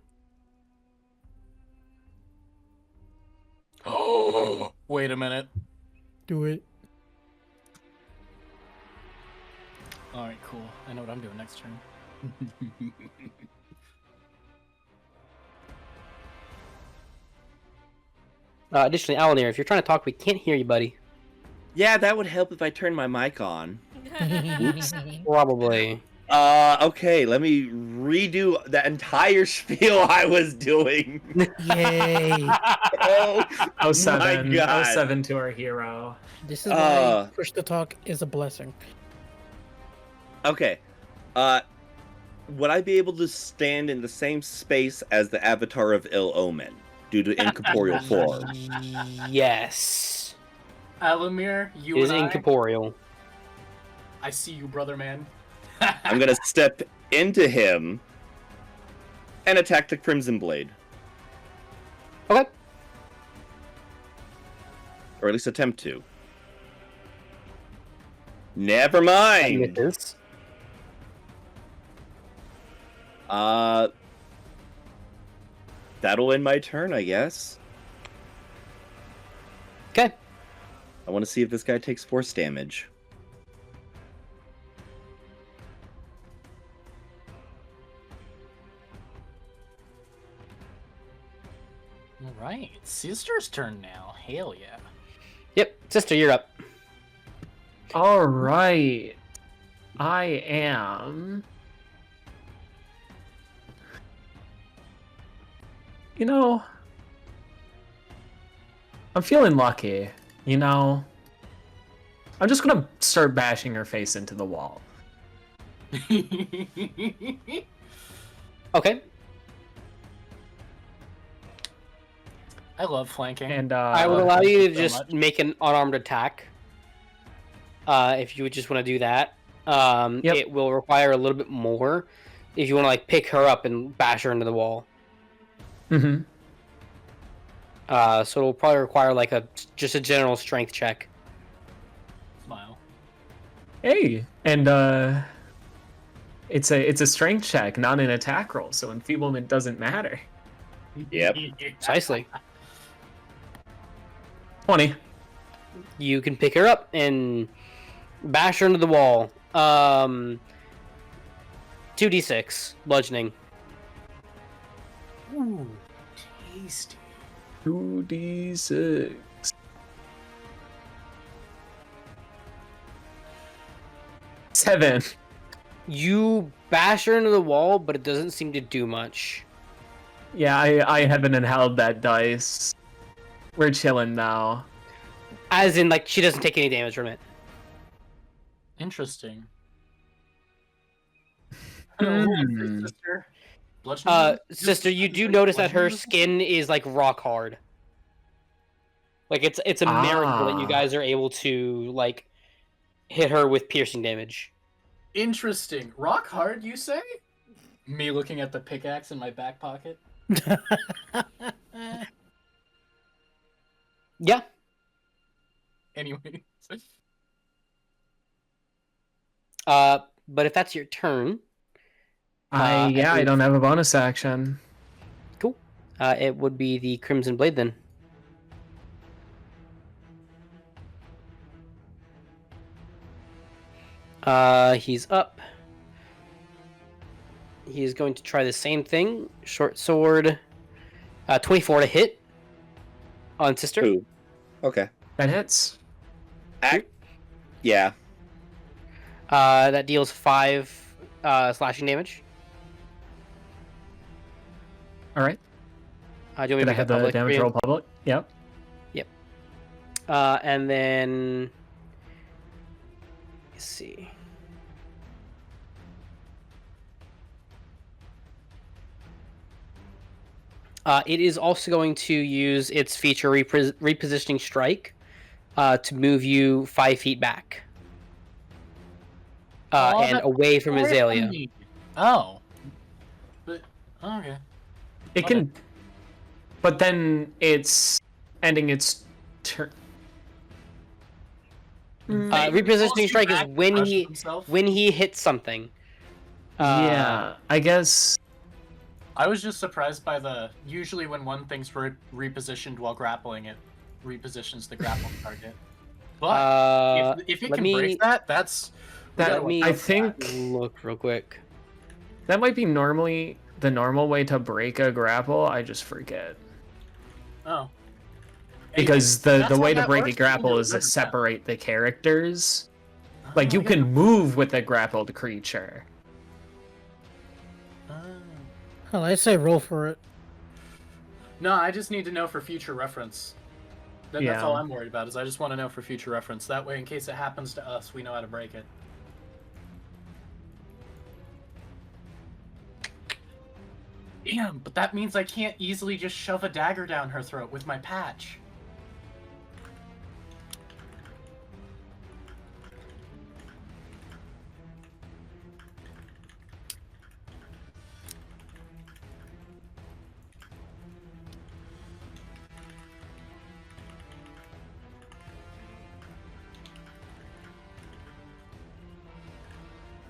Oh, wait a minute. Do it. Alright, cool. I know what I'm doing next turn. Additionally, Owllmere, if you're trying to talk, we can't hear you, buddy. Yeah, that would help if I turned my mic on. Oops. Probably. Okay, let me redo that entire spiel I was doing. Yay. Oh, Oh, 7. my God. Oh, 7 to our hero. This is why push to talk is a blessing. Okay. Would I be able to stand in the same space as the avatar of Allomere due to incorporeal form? Yes. Allomere, you It is and incorporeal. I see you, brother man. I'm gonna step into him and attack the Crimson Blade. Okay. Or at least attempt to. Never mind! That'll end my turn, I guess. Okay. I want to see if this guy takes force damage. Alright, sister's turn now. Hell yeah. Yep, sister, you're up. All right. I am. You know, I'm feeling lucky. You know, I'm just gonna start bashing her face into the wall. Okay. I love flanking. And I would allow you to so just much. make an unarmed attack. If you would just want to do that. It will require a little bit more if you want to like pick her up and bash her into the wall. Mm-hmm. So it'll probably require like just a general strength check. Smile. Hey, and it's a strength check, not an attack roll, so enfeeblement doesn't matter. Yep. Precisely. 20. You can pick her up and bash her into the wall. 2d6 bludgeoning. Ooh, tasty. 2d6. 7. You bash her into the wall, but it doesn't seem to do much. Yeah, I haven't inhaled that dice. We're chilling now. As in, like, she doesn't take any damage from it. Interesting. Hmm. Sister. Bludgeoning? Sister, you do notice that her skin is like rock hard. Like it's a miracle that you guys are able to like hit her with piercing damage. Interesting. Rock hard, you say? Me looking at the pickaxe in my back pocket. Yeah. Anyway. But if that's your turn, I don't have a bonus action. cool. It would be the Crimson Blade then. He's up. He is going to try the same thing. Short sword. 24 to hit. On sister. Ooh. Okay. That hits. Yeah. That deals 5 slashing damage. All right. Do you want me Did to I make have that the public? damage roll public? Yep. Yep. And then let's see. It is also going to use its feature repositioning strike to move you 5 feet back and away from Azalea. Oh. But okay. It can, but then it's ending its turn. Repositioning strike is when he hits something. Yeah, I guess. I was just surprised by the. Usually, when one thing's repositioned while grappling, it repositions the grapple target. But if it can break that, that's. I think. Look real quick. That might be normally the normal way to break a grapple. I just forget. Oh. Because the way to break a grapple is to separate the characters. Like, you can move with a grappled creature. Hell, I say roll for it. No, I just need to know for future reference. That's all I'm worried about, is I just want to know for future reference. That way, in case it happens to us, we know how to break it. Damn, but that means I can't easily just shove a dagger down her throat with my patch.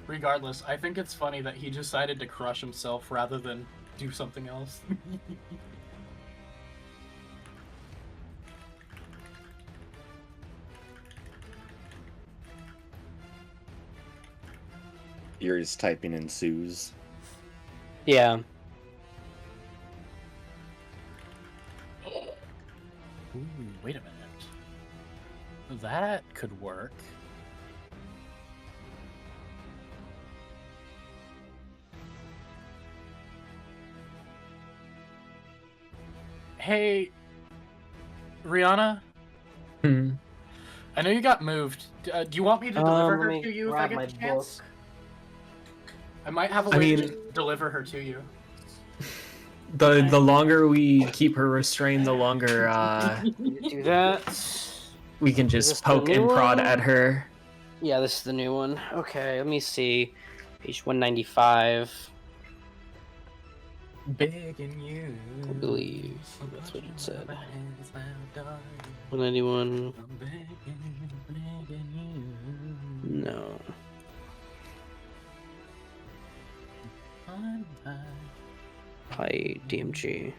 Regardless, I think it's funny that he decided to crush himself rather than do something else. Yuri's typing in Sue's. Yeah. Ooh, wait a minute. That could work. Hey, Riana? Hmm. I know you got moved. Do you want me to deliver her to you if I get the chance? I might have a way to deliver her to you. The longer we keep her restrained, the longer Do that. we can just poke and prod at her. Yeah, this is the new one. Okay, let me see. Page 195. Begging you. I believe that's what it said. 191. No. Hi, DMG.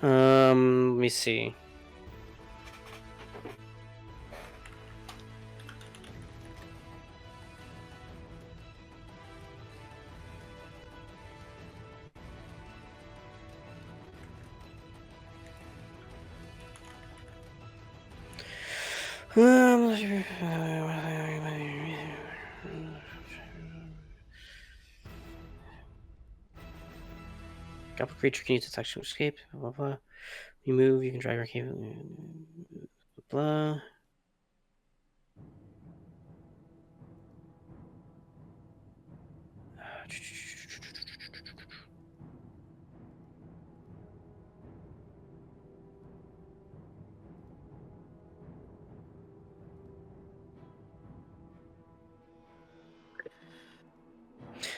Let me see. Grapple creature can use its action to escape. Blah, blah, blah. You move, you can drag your cable. Blah.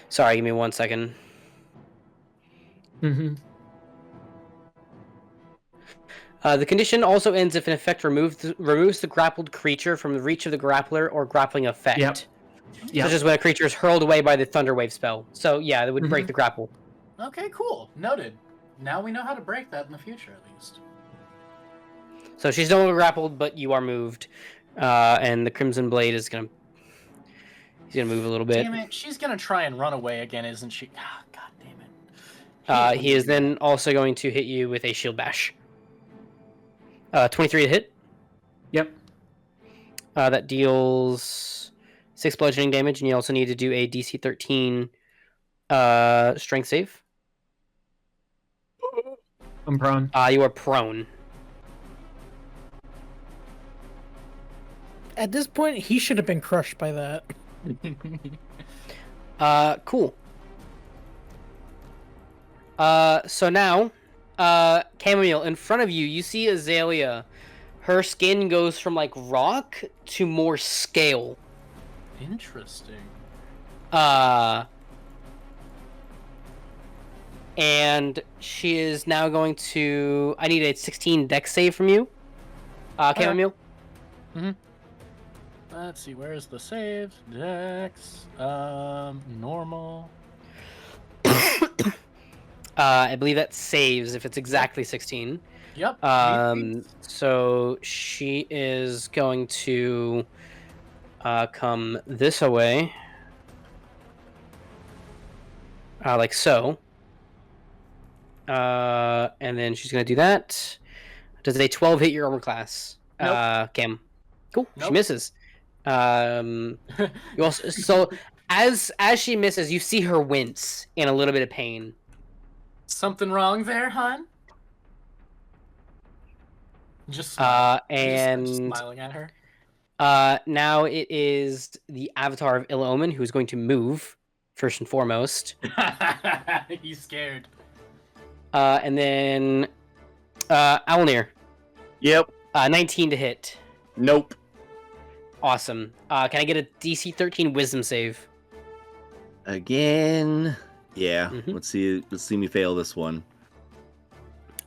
Sorry, give me 1 second. Mm-hmm. The condition also ends if an effect removes the grappled creature from the reach of the grappler or grappling effect. Yep. Such as when a creature is hurled away by the Thunderwave spell. So, yeah, that would break the grapple. Okay, cool. Noted. Now we know how to break that in the future, at least. So she's no longer grappled, but you are moved. And the Crimson Blade is gonna... He's gonna move a little bit. Damn it, she's gonna try and run away again, isn't she? Ah, God damn it. He is then also going to hit you with a Shield Bash. 23 to hit. Yep. That deals 6 bludgeoning damage, and you also need to do a DC 13 strength save. I'm prone. You are prone. At this point, he should have been crushed by that. Cool. So now, Chammomile, in front of you, you see Azalea. Her skin goes from, like, rock to more scale. Interesting. And she is now going to... I need a 16 dex save from you. Chammomile. Mm-hmm. Let's see, where's the save? Dex. Normal. I believe that saves if it's exactly 16. Yep. So she is going to come this way. Like so. And then she's going to do that. Does a 12 hit your armor class? Nope. Cam. Cool. Nope. She misses. You also, so as she misses, you see her wince in a little bit of pain. Something wrong there, hon? Just and just smiling at her. Now it is the avatar of Owllmere who's going to move first and foremost. He's scared. And then Owllmere. Yep. 19 to hit. Nope. Awesome. Can I get a DC 13 Wisdom save? Again. Yeah. Mhm. Let's see me fail this one.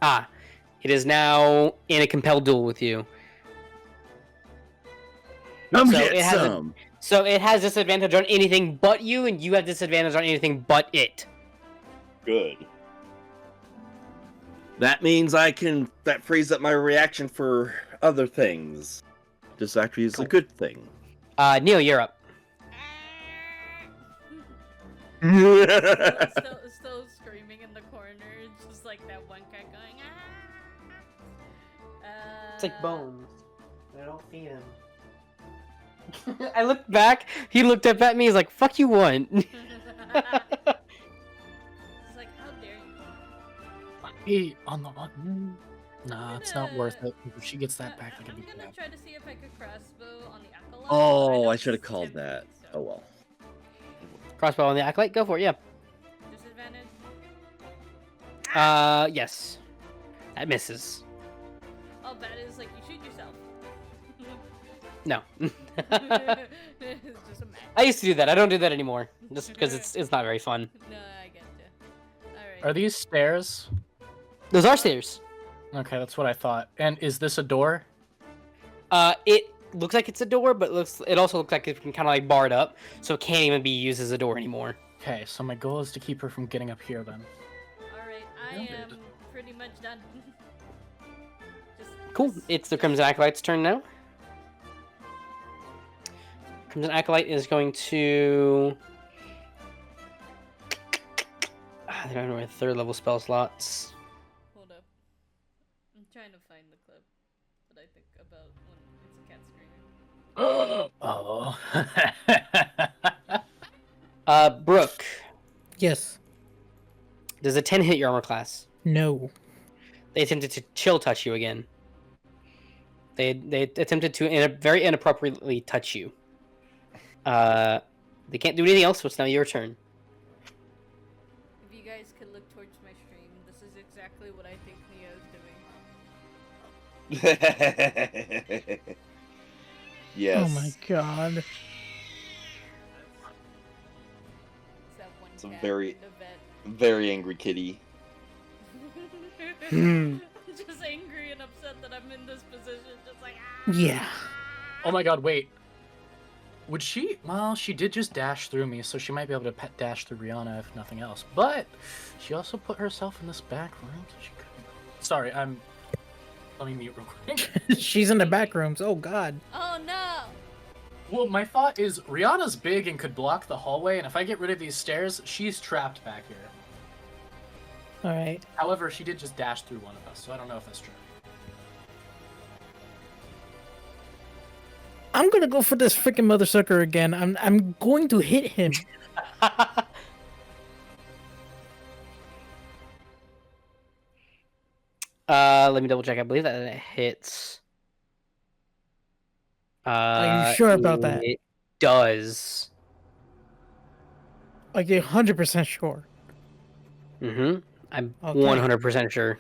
It is now in a compelled duel with you. Come So get it has some. So it has disadvantage on anything but you, and you have disadvantage on anything but it. Good. That means that frees up my reaction for other things. This actually is a good thing. Neil, you're up. still screaming in the corner, just like that one guy going. It's like Bones. I don't feed him. I looked back. He looked up at me. He's like, "Fuck you, what?" It's like, how dare you? Hey, on the button. Nah, it's not worth it. If she gets that back, I'm it'll be gonna bad. try to see if I could crossbow on the acolyte. Oh, know I should have it's called 10 that. feet, so- Oh well. Crossbow on the acolyte. Go for it. Yeah. Disadvantage. Yes. That misses. Oh, that is like you shoot yourself. No. It's just a match. I used to do that. I don't do that anymore, just because it's not very fun. No, I get you. Alright. Are these stairs? Those are stairs. Okay, that's what I thought. And is this a door? It looks like it's a door, but it also looks like it can kind of like barred up, so it can't even be used as a door anymore. Okay, so my goal is to keep her from getting up here then. Alright, I am pretty much done. Cool. It's the Crimson Acolyte's turn now. Crimson Acolyte is going to... I don't know where 3rd level spell slots. Hold up. I'm trying to find the clip that I think about when it's a cat screaming. Oh. Brooke, Yes. does a 10 hit your armor class? No. They attempted to chill touch you again. They attempted to very inappropriately touch you. They can't do anything else, so it's now your turn. If you guys could look towards my stream, this is exactly what I think Neo's doing. Yes. Oh my god. It's that one It's a cat very- in the vet. Very angry kitty. Just angry and upset that I'm in this position, just like Yeah. Oh my god, wait. Would she? Well, she did just dash through me, so she might be able to dash through Riana if nothing else. But she also put herself in this back room, so she couldn't. Sorry, let me mute real quick. She's in the back rooms. Oh god. Oh no! Well, my thought is Rihanna's big and could block the hallway, and if I get rid of these stairs, she's trapped back here. Alright. However, she did just dash through one of us, so I don't know if that's true. I'm gonna go for this freaking mother sucker again. I'm going to hit him. Let me double check. I believe that it hits. Are you sure about that? It does. Like you're 100% sure. Mm-hmm. I'm Okay. 100% sure.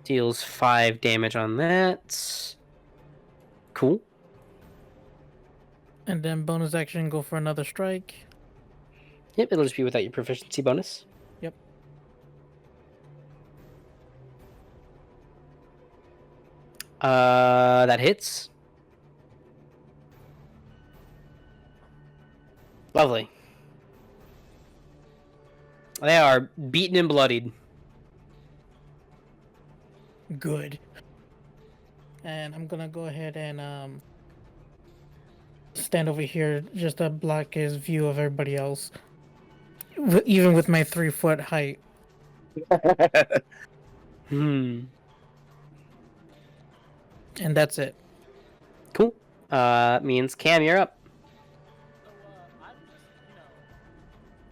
Deals 5 damage on that. Cool. And then bonus action, go for another strike. Yep, it'll just be without your proficiency bonus. Yep. That hits. Lovely. They are beaten and bloodied. Good. And I'm gonna go ahead and stand over here just to block his view of everybody else. Even with my 3-foot height. Hmm. And that's it. Cool. Means Cam, you're up.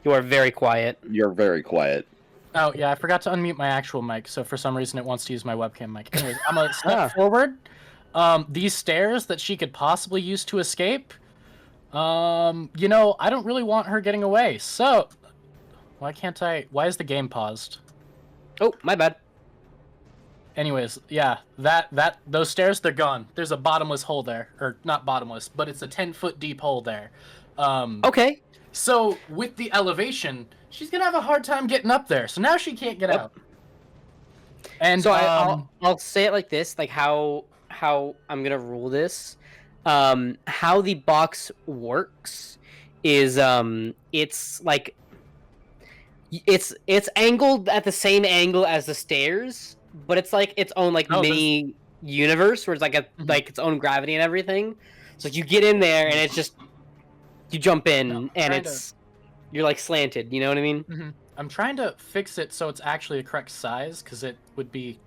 You are very quiet. You're very quiet. Oh, yeah, I forgot to unmute my actual mic, so for some reason it wants to use my webcam mic. Anyways, I'm gonna step forward. These stairs that she could possibly use to escape, you know, I don't really want her getting away, so... Why can't I... Why is the game paused? Oh, my bad. Anyways, yeah, those stairs, they're gone. There's a bottomless hole there. Or, not bottomless, but it's a 10-foot deep hole there. Okay. So, with the elevation, she's gonna have a hard time getting up there, so now she can't get out. And so I'll say it like this, like how I'm gonna rule this. How the box works is it's like it's angled at the same angle as the stairs, but it's like its own like mini universe where it's like like its own gravity and everything. So you get in there and it's just you jump in and you're like slanted, you know what I mean? Mm-hmm. I'm trying to fix it so it's actually a correct size because it would be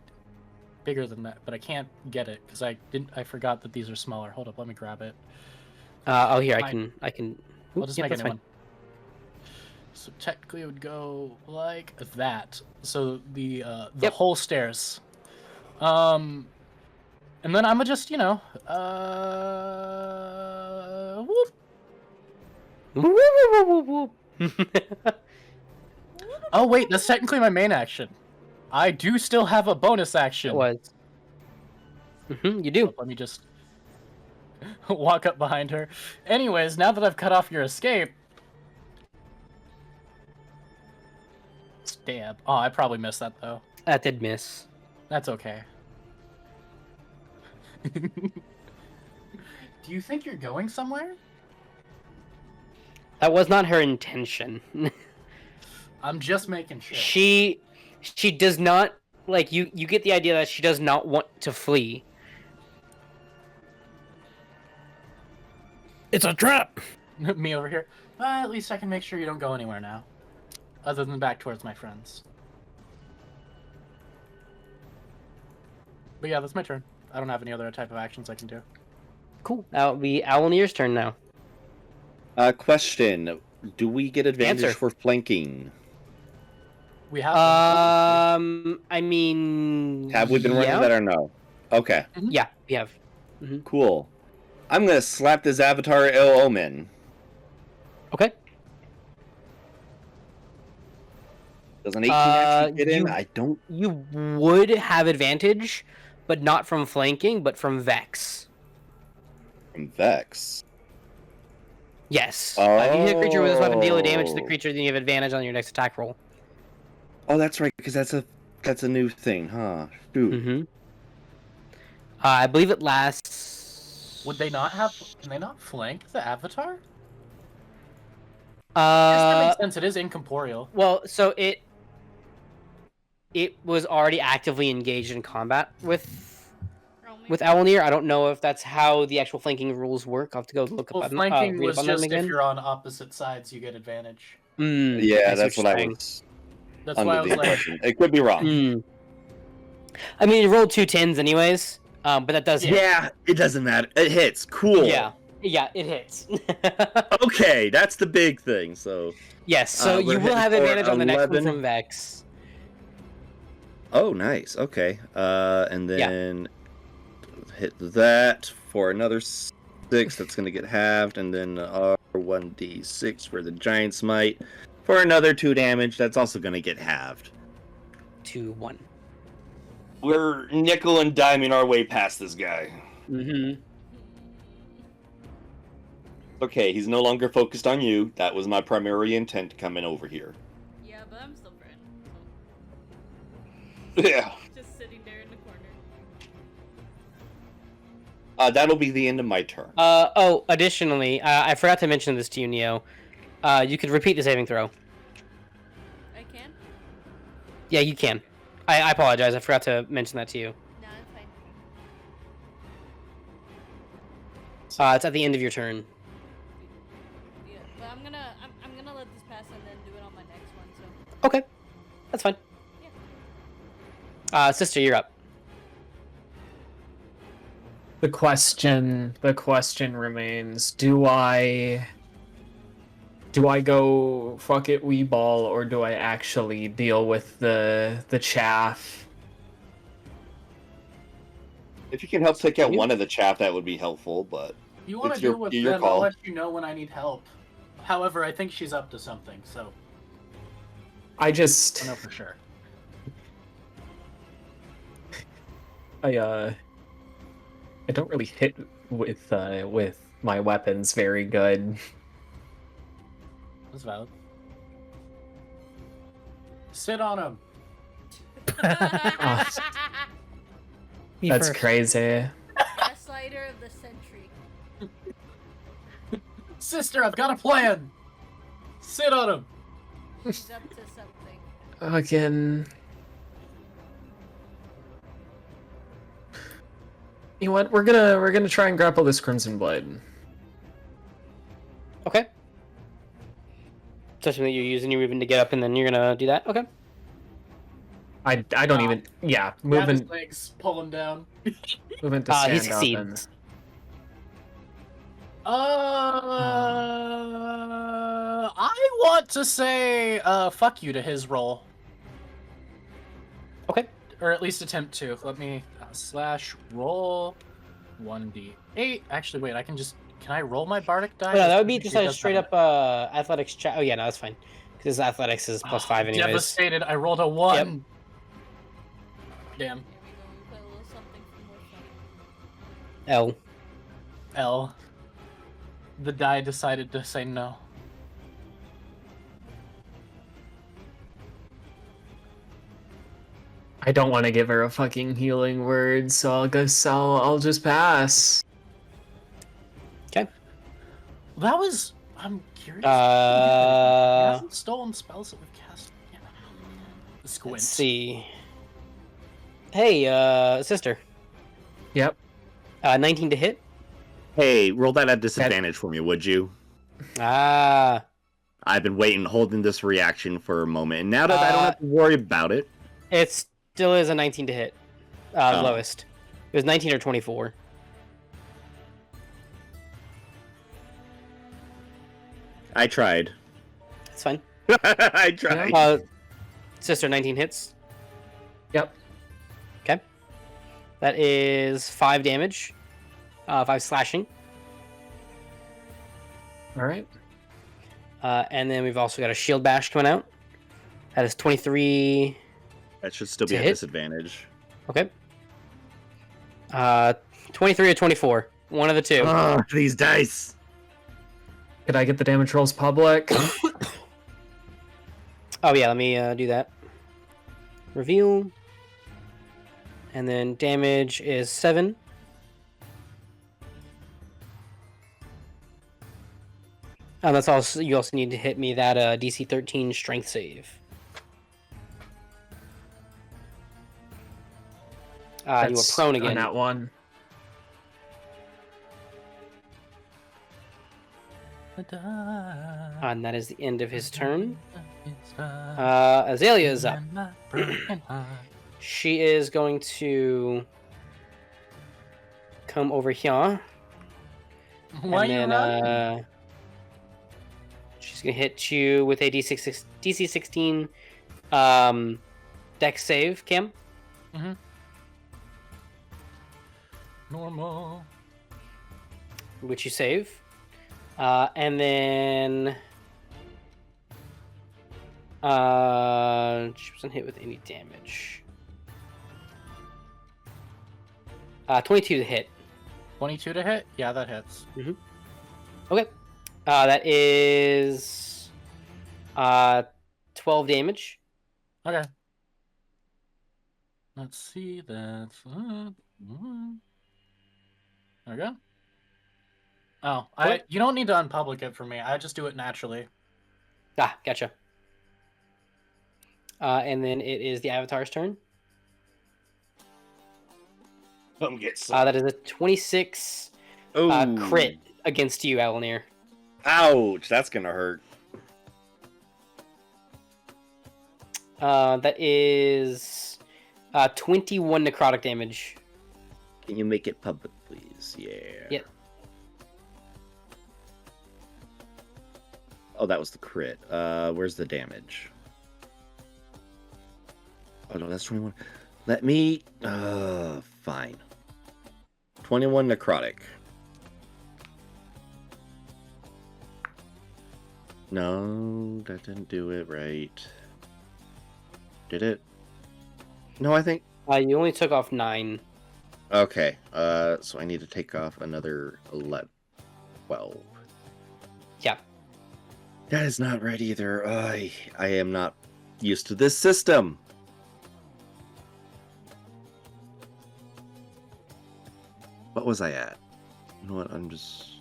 bigger than that, but I can't get it because I forgot that these are smaller. Hold up, let me grab it. Oh, here I can. I'll just make a new one. So technically, it would go like that. So the whole stairs. And then I'm gonna just whoop. Oh wait, that's technically my main action. I do still have a bonus action. It was. You do. Let me just walk up behind her. Anyways, now that I've cut off your escape... Stab. Oh, I probably missed that, though. That did miss. That's okay. Do you think you're going somewhere? That was not her intention. I'm just making sure. She does not, like, you get the idea that she does not want to flee. It's a trap! Me over here. Well, at least I can make sure you don't go anywhere now. Other than back towards my friends. But yeah, that's my turn. I don't have any other type of actions I can do. Cool. That'll be Owlmere's turn now. Question. Do we get advantage for flanking? We have I mean... Have we been running that or no? Okay. Mm-hmm. Yeah, we have. Mm-hmm. Cool. I'm gonna slap this avatar Owllmere. Okay. Does an 18 actually get in? I don't... You would have advantage, but not from flanking, but from Vex. From Vex? Yes. If you hit a creature with this weapon, deal damage to the creature, then you have advantage on your next attack roll. Oh, that's right, because that's a new thing, huh? Shoot. Mm-hmm. I believe it lasts... Would they not have... Can they not flank the avatar? I guess that makes sense. It is incorporeal. Well, so it was already actively engaged in combat with Owllmere. I don't know if that's how the actual flanking rules work. I'll have to go look up. Flanking was just if you're on opposite sides, you get advantage. Yeah, that's what I was. That's why I was like, it could be wrong. I mean, you rolled 2 10s anyways, but that does hit. Yeah, it doesn't matter. It hits. Cool. Yeah, it hits. Okay, that's the big thing. So. Yes, so we're you will hitting have for advantage on the next one 11. from Vex. Oh, nice. Okay. And then hit that for another 6. That's going to get halved. And then R1d6 for the Giant Smite for another 2 damage. That's also going to get halved. 2 1. We're nickel and diming our way past this guy. Mm-hmm. Okay, he's no longer focused on you. That was my primary intent coming over here. Yeah, but I'm still friend. Yeah. Just sitting there in the corner. That'll be the end of my turn. Additionally, I forgot to mention this to you, Neo. You could repeat the saving throw. I can? Yeah, you can. I apologize. I forgot to mention that to you. No, it's fine. It's at the end of your turn. Yeah, but I'm gonna let this pass and then do it on my next one. So. Okay, that's fine. Yeah. Sister, you're up. The question remains: Do I go fuck it, wee ball, or do I actually deal with the chaff? If you can help take out one of the chaff, that would be helpful. But You want to deal with them? I'll let you know when I need help. However, I think she's up to something, so I just know for sure. I don't really hit with my weapons very good. That's valid. Sit on him. Me That's first. crazy. Gaslighter of the century. Sister, I've got a plan. Sit on him. He's up to something. Again. You know what? We're gonna try and grapple this Crimson Blood. Okay. Something that you're using your movement to get up, and then you're gonna do that. Okay. I don't even. Yeah, Grab moving his legs, pull him down. moving to stand He up. succeeds. I want to say fuck you to his roll. Okay. Or at least attempt to. Let me slash roll 1d8. Actually, wait, can I roll my bardic die? Oh, no, that would be just It a does straight have up athletics check. Oh yeah, no, that's fine. Because athletics is +5 anyways. Devastated. I rolled a 1. Yep. Damn. Here we go. We put a little something for more fun. L. L. The die decided to say no. I don't want to give her a fucking healing word, so I'll just pass. Okay. That was. I'm curious. He hasn't stolen spells that we've cast. Yeah. Squint. Let's see. Hey, sister. Yep. 19 to hit. Hey, roll that at disadvantage for me, would you? Ah. I've been holding this reaction for a moment, and now that I don't have to worry about it. It still is a 19 to hit. Lowest. It was 19 or 24. I tried. It's fine. I tried. Sister, 19 hits. Yep. Okay. That is 5 damage. 5 slashing. All right. And then we've also got a shield bash coming out. That is 23. That should still be to a hit? disadvantage. Okay. 23 or 24. One of the two. Oh, these dice. Could I get the damage rolls public? Oh yeah, let me do that. Reveal. And then damage is 7. And that's also, you also need to hit me that DC 13 strength save. You are That's prone on again. that one. And that is the end of his turn. Azalea is up. She is going to come over here. Why and you then, running? She's gonna hit you with a DC 16 dex save, Cam. Mm-hmm. Normal. Which you save. And then she wasn't hit with any damage. 22 to hit. 22 to hit? Yeah, that hits. Mm-hmm. Okay. That is 12 damage. Okay. Let's see. That's there we go. Oh, you don't need to unpublic it for me. I just do it naturally. Ah, gotcha. And then it is the Avatar's turn. Come get some. That is a 26 crit against you, Allomere. Ouch, that's gonna hurt. That is 21 necrotic damage. Can you make it public, please? Yeah. Yep. Oh, that was the crit. Where's the damage? Oh no, that's 21. Let me. Fine. 21 necrotic. No, that didn't do it right. Did it? No, I think. You only took off 9. Okay. So I need to take off another 11, 12. Yeah. That is not right either. I am not used to this system. What was I at? You know what? I'm just.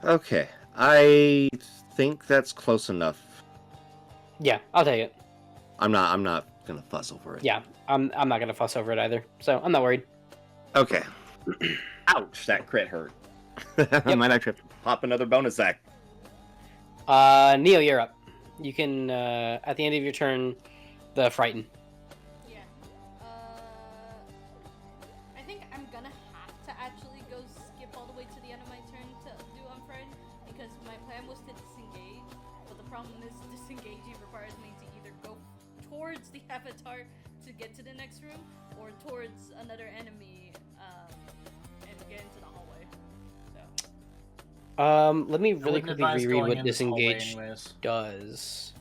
Okay, I think that's close enough. Yeah, I'll take it. I'm not gonna fuss over it. Yeah, I'm not gonna fuss over it either, so I'm not worried. Okay. Ouch, that crit hurt. I might actually have to pop another bonus act. Neo, you're up. You can at the end of your turn, the frighten. Yeah. I think I'm gonna have to actually go skip all the way to the end of my turn to do Unfriend, because my plan was to disengage, but the problem is disengaging requires me to either go towards the avatar to get to the next room, or towards another enemy and get into the hallway. So. Let me really quickly reread what disengage anyways. does.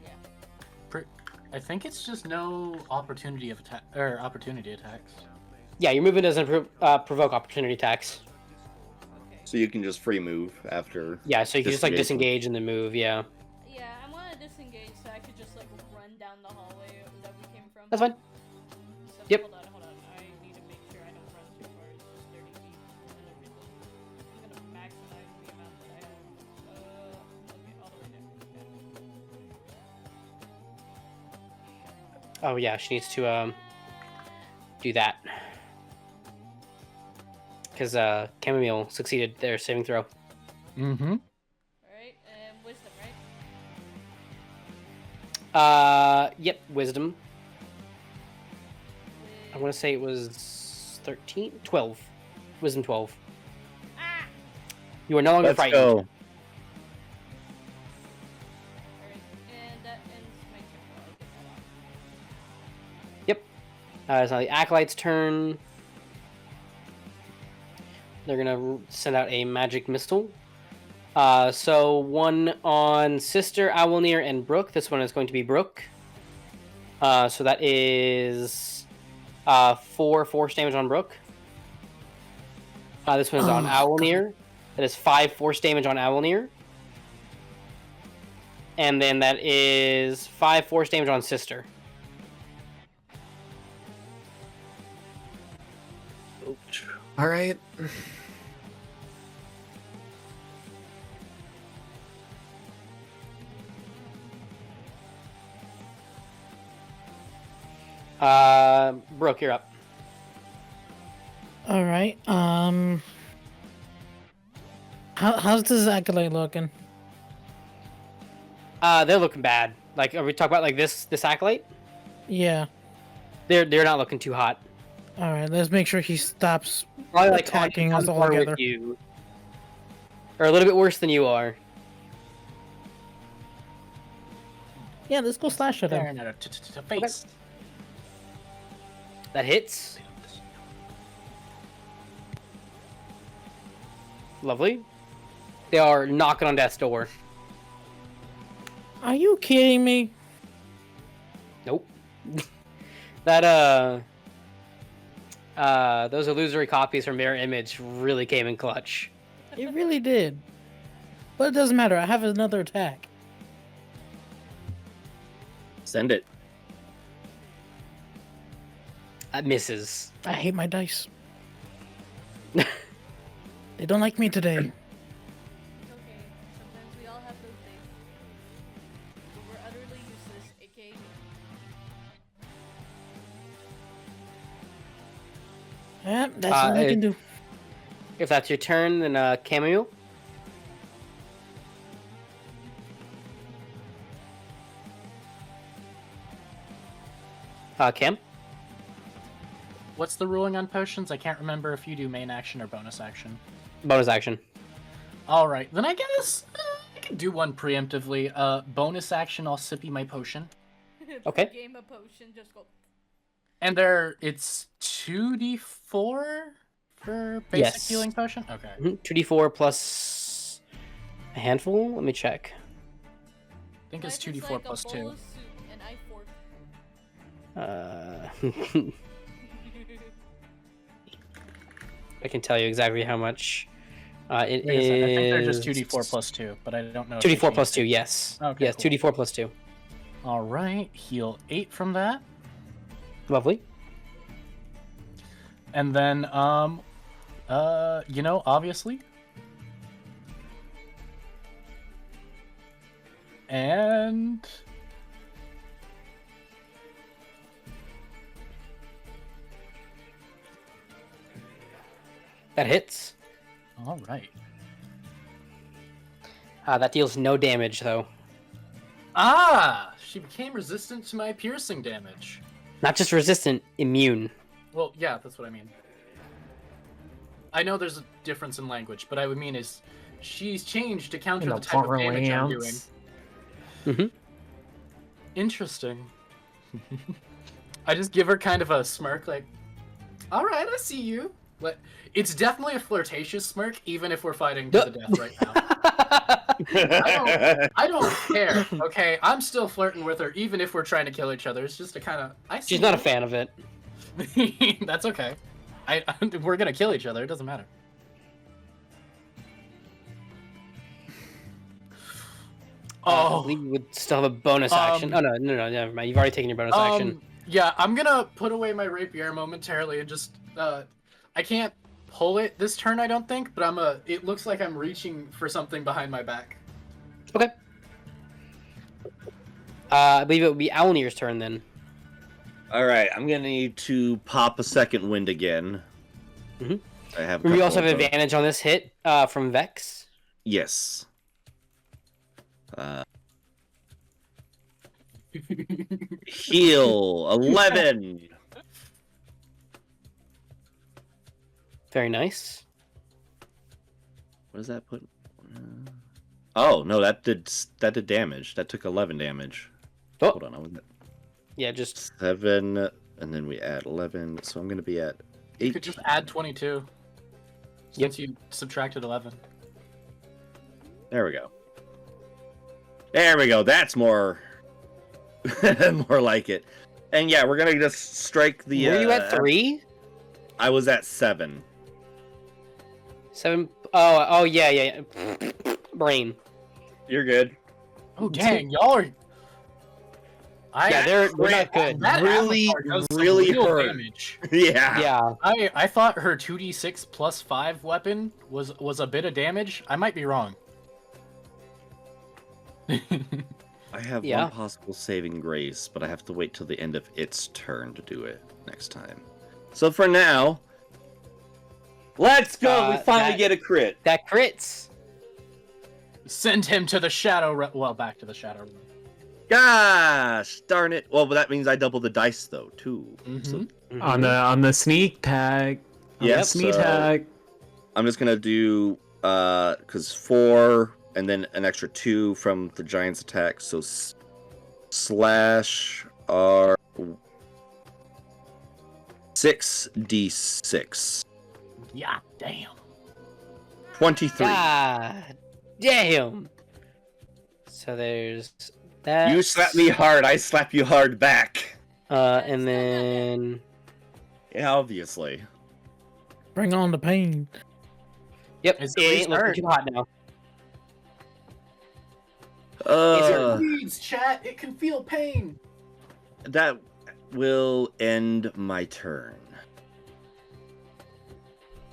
Yeah. I think it's just no opportunity of attack or opportunity attacks. Yeah, your movement doesn't provoke opportunity attacks. Okay. So you can just free move after. Yeah, so you can just like disengage. disengage and then move. Yeah, Yeah, I want to disengage so I could just like run down the hallway that we came from. that's fine. So, Yep. Hold on. I need to make sure I don't run too far. It's just 30 feet and everything. I'm gonna maximize the amount that I have. Okay, all the way there. Oh yeah, she needs to do that because Chammomile succeeded their saving throw. Mm-hmm. Alright, and wisdom, right? Yep, wisdom. I want to say it was 13, 12. Wisdom 12. Ah! You are no longer Let's frightened. go. Alright, and that ends my turn. I'll get that off. It's now the Acolyte's turn. They're gonna send out a magic missile. So one on Sister, Owllmere, and Brook. This one is going to be Brook. So that is 4 force damage on Brook. This one is on Owllmere. That is 5 force damage on Owllmere. And then that is 5 force damage on Sister. All right. Brooke, you're up. All right. How's this acolyte looking? They're looking bad. Like, are we talking about like this acolyte? Yeah. They're not looking too hot. All right, let's make sure he stops Probably like attacking us on all par together. with you, or a little bit worse than you are. Yeah, let's go slash at him. Staring at her face. That hits. Lovely. They are knocking on death's door. Are you kidding me? Nope. That those illusory copies from Mirror Image really came in clutch. It really did. But it doesn't matter. I have another attack. Send it. That misses. I hate my dice. They don't like me today. It's okay. Sometimes we all have those days. But we're utterly useless, aka me. Yeah, that's all I can do. If that's your turn, then Chammomile. Cam? What's the ruling on potions? I can't remember if you do main action or bonus action. Bonus action. All right, then I guess I can do one preemptively. Bonus action, I'll sippy my potion. Okay. Game of potion, just go. And it's 2d4 for basic Yes. healing potion? Okay. 2d4 plus a handful? Let me check. I think it's Life is 2d4 like a plus bowl 2. of soup, and I fork. I can tell you exactly how much it Wait a is. second, I think they're just 2d4 plus 2, but I don't know. if 2d4 they plus changed 2, it. yes. Okay, yes, cool. 2d4 plus 2. All right, heal 8 from that. Lovely. And then, obviously. And That hits. all right. That deals no damage, though. Ah, she became resistant to my piercing damage. Not just resistant, immune. Well, yeah, that's what I mean. I know there's a difference in language, but I would mean is she's changed to counter In the the type of damage I'm doing. parlance. Mm-hmm. Interesting. I just give her kind of a smirk, like, "All right, I see you." But it's definitely a flirtatious smirk, even if we're fighting to the death right now. I don't care. Okay, I'm still flirting with her, even if we're trying to kill each other. It's just a kind of. She's not a fan of it. That's okay. We're gonna kill each other. It doesn't matter. I Oh, believe you would still have a bonus action. Oh, no, never mind. You've already taken your bonus action. yeah. I'm gonna put away my rapier momentarily and just. I can't pull it this turn, I don't think, but it looks like I'm reaching for something behind my back. Okay. I believe it would be Owlmere's turn then. All right, I'm gonna need to pop a second wind again. Mhm. I have. We also have couple of those. advantage on this hit from Vex. Yes. Heal 11. Very nice. What does that put? Oh no, that did damage. That took 11 damage. Oh. Hold on, I was at Yeah, just 7, and then we add 11, so I'm gonna be at 8. You could just add 22. Since you subtracted 11. There we go. There we go. That's more, more like it. And yeah, we're gonna just strike the. were you at 3? I was at 7. 7. Oh yeah. Brain. You're good. Oh dang, y'all are. Yeah, they're not good. That Really, avatar does some really real hurt. damage. Yeah. Yeah. I thought her 2d6 plus 5 weapon was a bit of damage. I might be wrong. I have one possible saving grace, but I have to wait till the end of its turn to do it next time. So for now, let's go. We finally get a crit. That crits. Send him to the shadow realm. Well, back to the shadow realm. Gosh, darn it. Well, but that means I double the dice though too. So, On the sneak tag. yeah, Sneak so tag. I'm just gonna do because 4 and then an extra 2 from the giant's attack. So slash are 6d6. Yeah, damn. 23. God damn. So there's that. You slap me hard, I slap you hard back. And then Yeah, obviously. Bring on the pain. yep, It's it ain't looking too hot now. Uh, Bleeds, chat. It can feel pain. that will end my turn.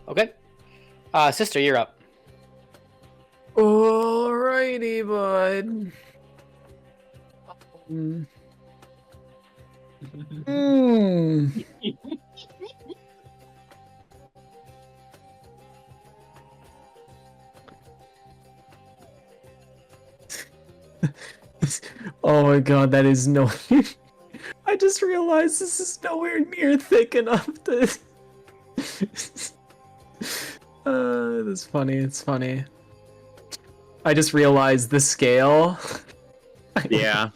Okay. Sister, you're up. Alrighty, bud. Oh my god, that is no. I just realized this is nowhere near thick enough to. That's funny. It's funny. I just realized the scale. Yeah.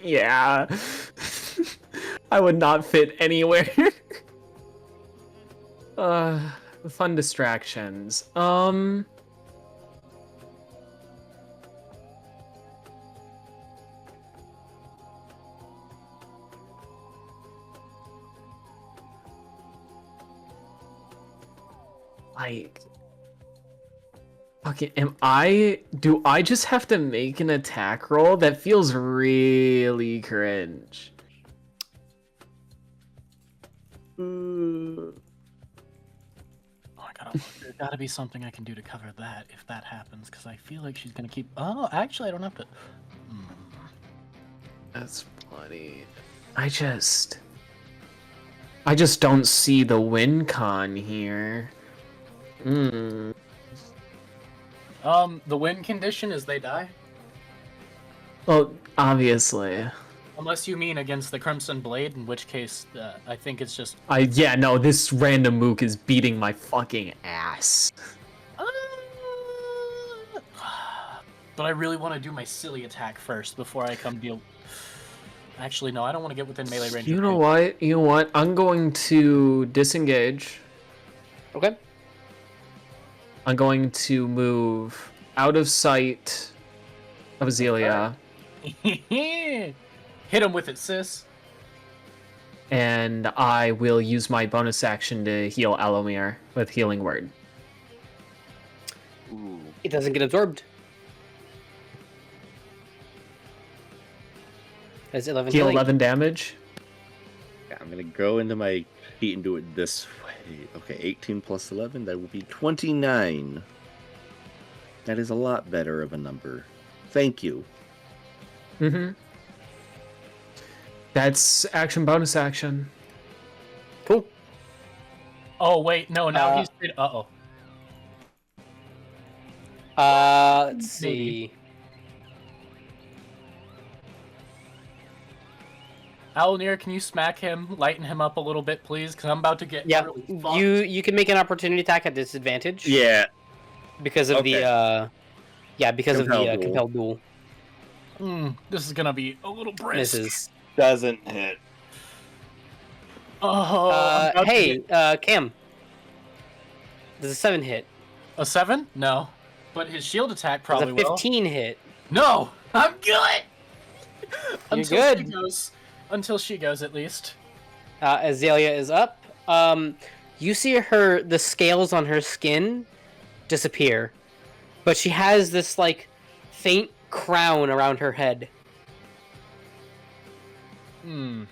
Yeah. I would not fit anywhere. Fun distractions. Like, okay, do I just have to make an attack roll? That feels really cringe. Oh, I gotta. There's gotta be something I can do to cover that if that happens, because I feel like she's gonna keep. Oh, actually, I don't have to. That's funny. I just don't see the win con here. The win condition is they die. Well, obviously. Unless you mean against the Crimson Blade, in which case I think it's just. Yeah, no, this random mook is beating my fucking ass. But I really want to do my silly attack first before I come deal. Actually, no, I don't want to get within melee range. You know what? I'm going to disengage. Okay. I'm going to move out of sight of Azealia. Hit him with it, sis. And I will use my bonus action to heal Allomere with Healing Word. Ooh. It doesn't get absorbed. That's 11 Heal healing. 11 damage. Yeah, I'm gonna go into my sheet and do it this way. Okay, 18 plus 11, that will be 29. That is a lot better of a number. Thank you. Mm-hmm. That's action bonus action. Cool. Oh wait, no, now he's. Uh oh. Let's see. Owllmere, can you smack him, lighten him up a little bit, please? Because I'm about to get Yeah, really fucked. you can make an opportunity attack at disadvantage. Yeah. Because of the because Compel of the duel. compelled duel. This is gonna be a little brisk. Misses. Doesn't hit. Oh. I'm about to Hey, get- Cam. Does a 7 hit? A 7? No. But his shield attack probably Does a will. 15 hit? No, I'm good. You're Until good. she goes. Until she goes, at least. Azalea is up. You see the scales on her skin disappear, but she has this like faint crown around her head. I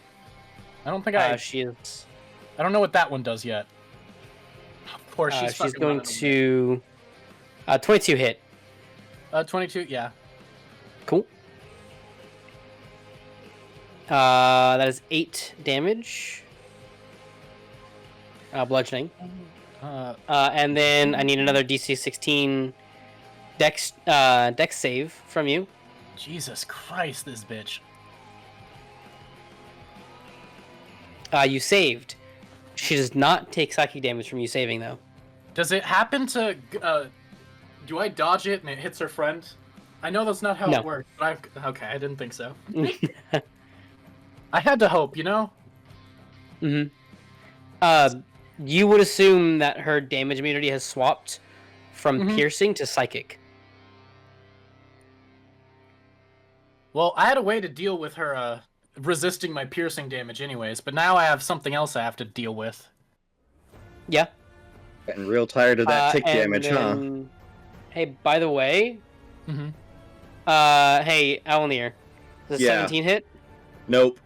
don't think I don't know what that one does yet. Of course, she's fucking going running to 22 hit. away. 22, yeah. Cool. That is 8 damage. Bludgeoning. And then I need another DC 16 Dex save from you. Jesus Christ, this bitch. You saved. She does not take psychic damage from you saving, though. Does it happen to... do I dodge it and it hits her friend? I know that's not how No. it works, but okay, I didn't think so. I had to hope, you know? Mm-hmm. You would assume that her damage immunity has swapped from piercing to psychic. Well, I had a way to deal with her resisting my piercing damage anyways, but now I have something else I have to deal with. Yeah. Getting real tired of that tick and damage, then, Hey, by the way... Mm-hmm. Hey, Owllmere. Does a Yeah. 17 hit? Nope.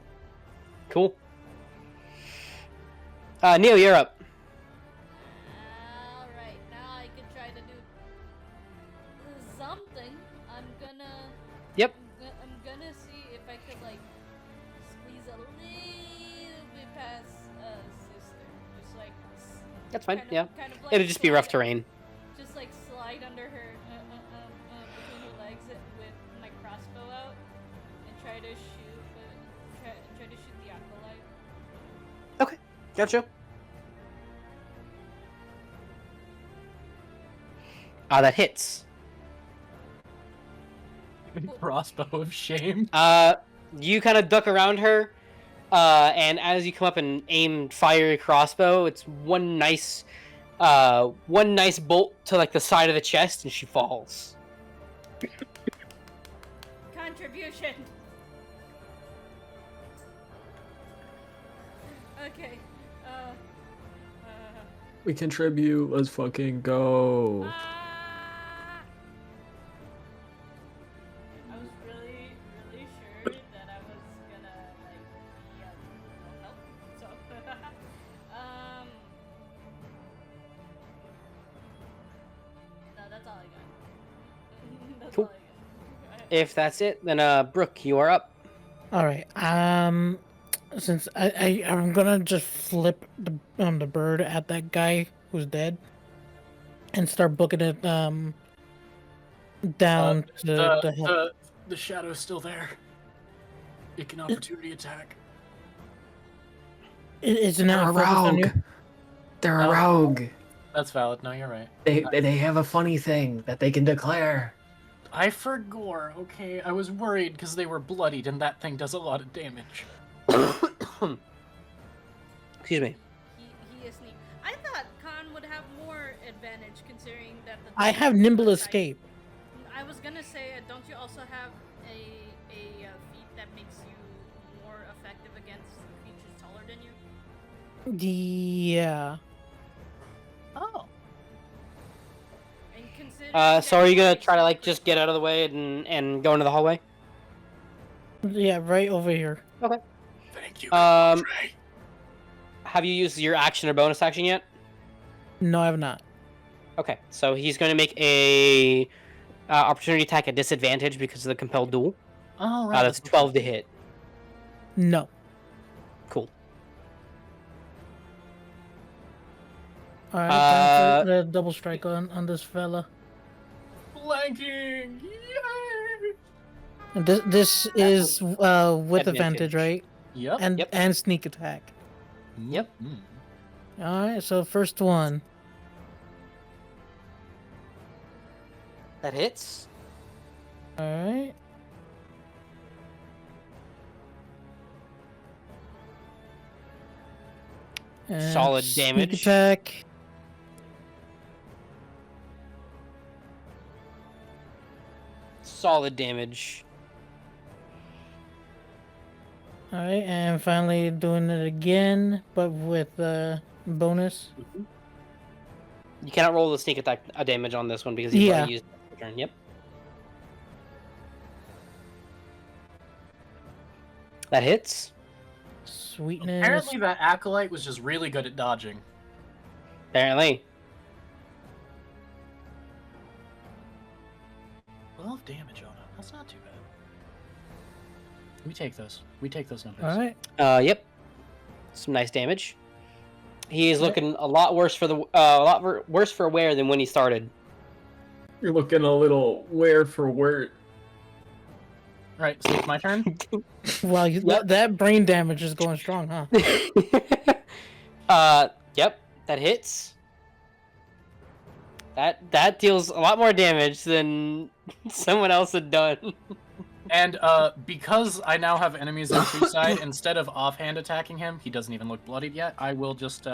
Cool. Neil, you're up. Alright, now I can try to do something. I'm gonna... Yep. I'm gonna see if I could, like, squeeze a little bit past sister. Just like... That's fine, kind of- yeah. kind of, like, It'll just be rough slide- terrain. Just like slide under her, between her legs with my crossbow out, and try to shoot, try to shoot the acolyte. Okay, gotcha. That hits. Crossbow of shame. You kind of duck around her, and as you come up and fire your crossbow, it's one nice bolt to like the side of the chest, and she falls. Contribution. Okay. We contribute. Let's fucking go. I was really sure that I was gonna like be no help. So no, that's all I got. That's Cool. all I got. If that's it, then Brooke, you are up. All right. Since I'm gonna just flip the bird at that guy who's dead, and start booking it down to the The shadow's still there. It can opportunity attack. It's They're now a focused on you. rogue. They're a Oh. rogue. That's valid. No, you're right. They have a funny thing that they can declare. I forgot. Okay, I was worried because they were bloodied, and that thing does a lot of damage. Excuse me. He is neat. I thought Khan would have more advantage considering that the. I have nimble escape. I was gonna say, don't you also have a feat that makes you more effective against creatures taller than you? Yeah. Oh. And considering So are you gonna that try to like just get out of the way and go into the hallway? Yeah, right over here. Okay. Thank you. Have you used your action or bonus action yet? No, I have not. Okay, so he's going to make a opportunity attack at disadvantage because of the compelled duel. Oh, right. That's 12 to hit. No. Cool. All right, time for the double strike on this fella. Flanking! Yay! And this is with advantage, right? Yep. And sneak attack. Yep. All right, so first one. That hits. All right. And Solid sneak damage. attack. Solid damage. All right, and finally doing it again, but with bonus. You cannot roll the sneak attack damage on this one because you've already used it turn. Yep. That hits. Sweetness. Apparently that acolyte was just really good at dodging. Apparently. 12 damage on him. That's not too bad. We take those. We take those numbers. All right. Yep. Some nice damage. He is looking a lot worse for worse for wear than when he started. You're looking a little where for word. Right, so it's my turn. Well, that brain damage is going strong, huh? Yep, that hits. That deals a lot more damage than someone else had done. And because I now have enemies on Seaside, instead of offhand attacking him, he doesn't even look bloodied yet. I will just,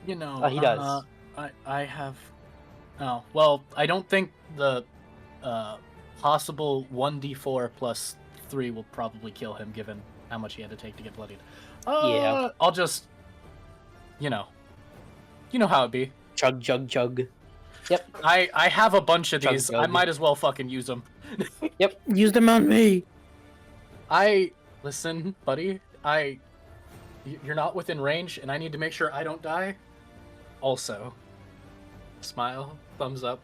you know. Oh, he does. I have. Oh well, I don't think the possible 1d4 plus 3 will probably kill him, given how much he had to take to get bloodied. Yeah. I'll just, you know how it be. Chug, chug, chug. Yep. I have a bunch of Chug, these. chug. I might as well fucking use them. Yep. Use them on me. Listen, buddy. You're not within range, and I need to make sure I don't die. Also, smile, thumbs up.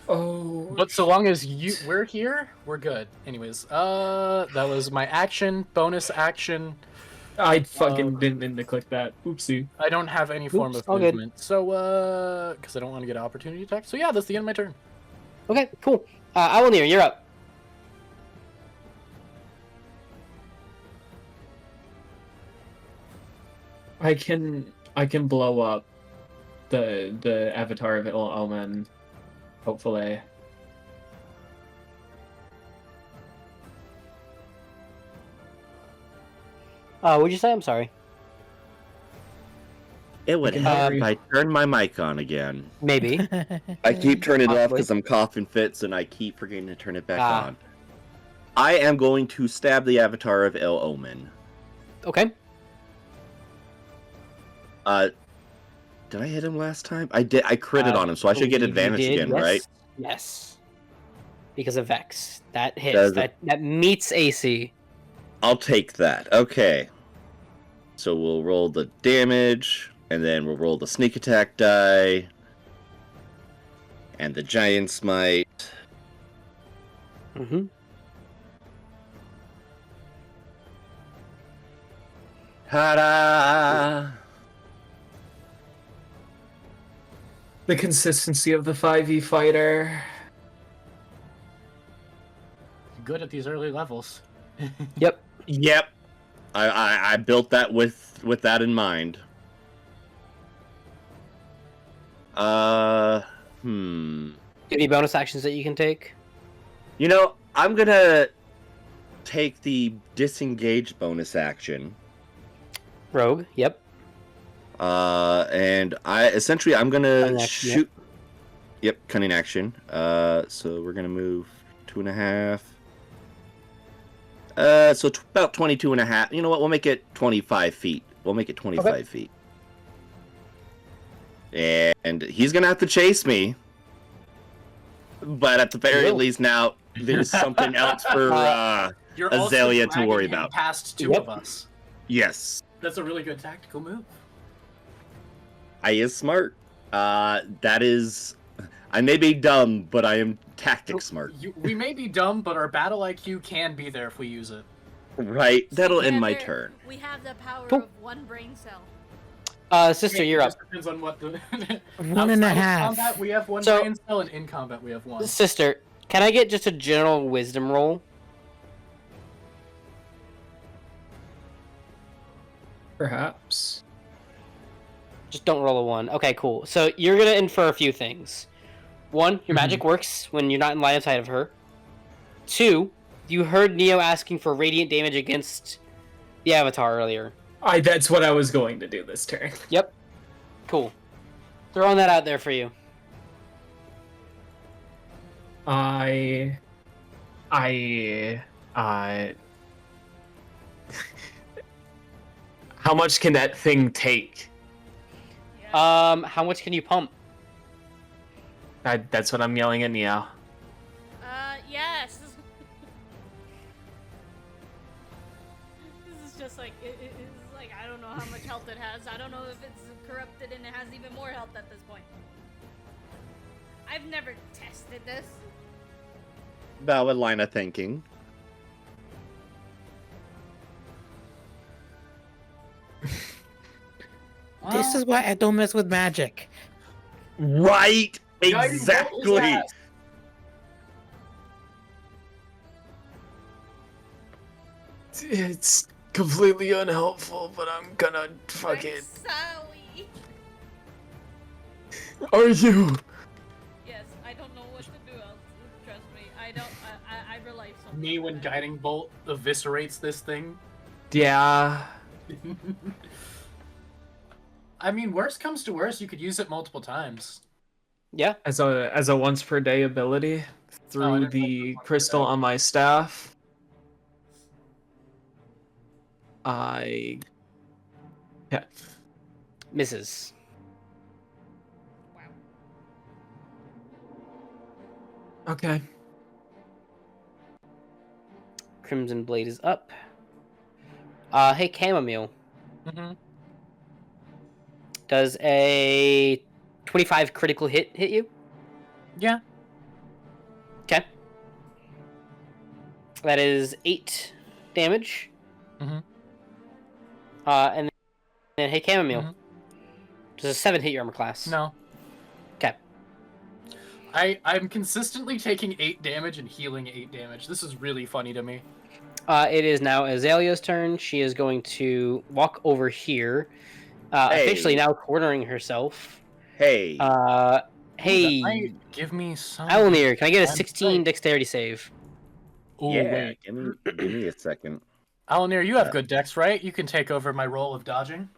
Oh. But so long as we're here, we're good. Anyways, that was my action, bonus action. I fucking didn't mean to click that. Oopsie. I don't have any form of all good. movement, so because I don't want to get an opportunity attack. So yeah, that's the end of my turn. Okay, cool. Owllmere, you're up. I can blow up the avatar of Owllmere, hopefully. What'd you say? I'm sorry. It would help if I turn my mic on again. Maybe. I keep turning it off Possibly. because I'm coughing fits and I keep forgetting to turn it back on. I am going to stab the avatar of Owllmere. Okay. Did I hit him last time? I did. I critted on him, so I should get advantage again, yes. right? Yes. Because of Vex. That hits. That meets AC. I'll take that. Okay. So we'll roll the damage, and then we'll roll the sneak attack die, and the giant smite. Mm-hmm. Ta-da! The consistency of the 5e fighter. Good at these early levels. Yep. Yep. I built that with that in mind. Any bonus actions that you can take? You know, I'm gonna take the disengage bonus action. Rogue. Yep. And I'm gonna Cunning action, shoot. Yep, cunning action. So we're gonna move 2.5. So about 22.5. You know what? We'll make it 25 feet. We'll make it 25 feet. And he's gonna have to chase me. But at the very least now, there's something else for You're Azalea also to worry dragging him about. Past two of us. Yes. That's a really good tactical move. I is smart. That is... I may be dumb, but I am tactic smart. We may be dumb, but our battle IQ can be there if we use it. Right. That'll end my Together, turn. We have the power Cool. of one brain cell. Sister, you're It up. just depends on what the... 1.5. Outside of combat, we have one So- brain cell, and in combat, we have one. Sister, can I get just a general wisdom roll? Perhaps. Just don't roll a 1. Okay, cool. So you're gonna infer a few things. 1, your magic works when you're not in line of sight of her. 2, you heard Neo asking for radiant damage against the Avatar earlier. That's what I was going to do this turn. Yep. Cool. Throwing that out there for you. How much can that thing take? How much can you pump? That's what I'm yelling at Neo. Yes. This is just like it's like I don't know how much health it has. I don't know if it's corrupted and it has even more health at this point. I've never tested this. Valid line of thinking. This is why I don't mess with magic. Right. Guiding bolt his Exactly. ass. It's completely unhelpful, but I'm gonna fucking. Sorry. Are you? Yes, I don't know what to do else. Trust me, I don't. I rely so much. Me when guiding bolt eviscerates this thing. Yeah. I mean, worst comes to worst, you could use it multiple times. Yeah. As a once per day ability through didn't the crystal on my staff. Yeah. Misses. Wow. Okay. Crimson Blade is up. Hey, Chammomile. Mm-hmm. Does a 25 critical hit you? Yeah. Okay. That is 8 damage. Mhm. And then hey, Chammomile. Mhm. Does a 7 hit your armor class? No. Okay. I'm consistently taking 8 damage and healing 8 damage. This is really funny to me. It is now Azalea's turn. She is going to walk over here. Officially now cornering herself. Hey. Hey, That might give me some. Owllmere, can I get a I'm 16 safe. dexterity save? Ooh, Yeah. wait. Give me a second. Allomere, you have good dex, right? You can take over my role of dodging.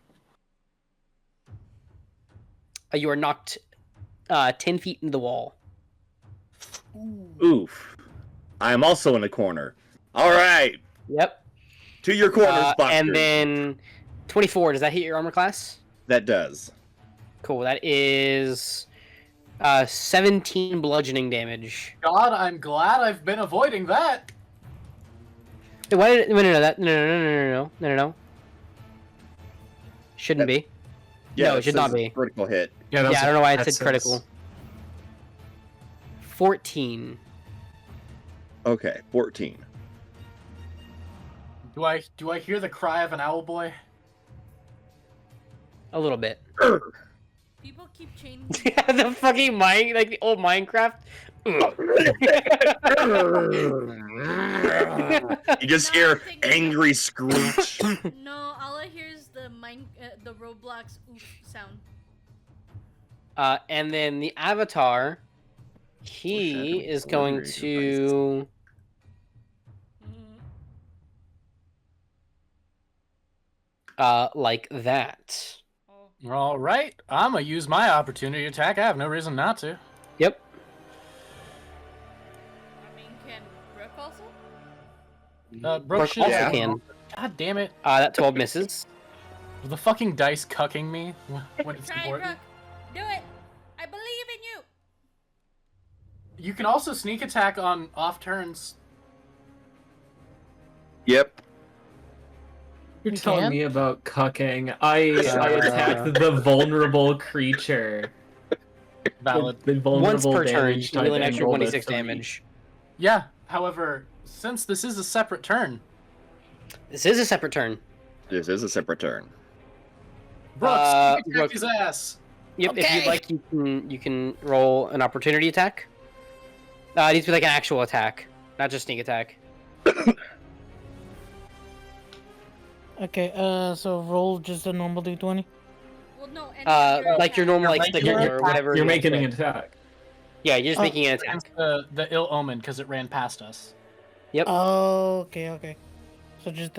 You are knocked 10 feet into the wall. Oof. I am also in a corner. All right. Yep. To your corners, boxers. And then 24, does that hit your armor class? That does. Cool, that is 17 bludgeoning damage. God, I'm glad I've been avoiding that. Wait, why did no. Shouldn't be. Yeah, No, it should not says be. Critical hit. Yeah, Yeah, I don't know why it that said critical. 14. Okay, 14. Do I hear the cry of an owl boy? A little bit. People keep changing. The fucking mine, like the old Minecraft. You just hear angry screech. No, all I hear is the Roblox oof sound. And then the Avatar, he is going to. Like that. All right, I'm gonna use my opportunity attack. I have no reason not to. Yep. I mean, can Brook also? Brooke Brook should. also can. God damn it! That 12 misses. The fucking dice cucking me when it's Try, important. Brook. Do it. I believe in you. You can also sneak attack on off turns. Yep. You're You telling can? me about cucking. I attacked the vulnerable creature. Valid. The Once vulnerable per turn, damage you deal an type extra rolled a 1d6 3. damage. Yeah. However, since this is a separate turn, This is a separate turn. This is a separate turn. Brooks, attack Brooke- his ass. Yep, if Okay. you'd like, you can roll an opportunity attack. It needs to be like an actual attack, not just sneak attack. Okay, so roll just a normal d20. Well, no. any of your Like your attacks. normal like making sticker an or whatever. You're you making an want to attack. put. Yeah, you're just Oh. making an attack. Against the ill omen because it ran past us. Oh, okay. So just Just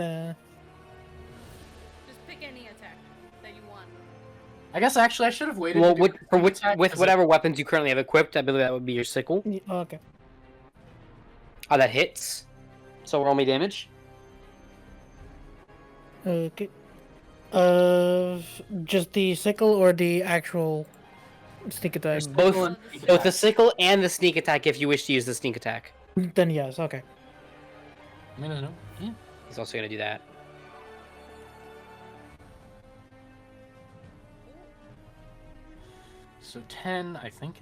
pick any attack that you want. I guess actually I should have waited. Well, to do with, the for sneak with, attack, with 'cause whatever weapons you currently have equipped, I believe that would be your sickle. okay. That hits. So roll me damage. Okay. Just the sickle or the actual sneak attack? Both, Sickle and both sneak both attack. the sickle and the sneak attack if you wish to use the sneak attack. Then yes, okay. I mean, no. Yeah. He's also going to do that. So 10, I think.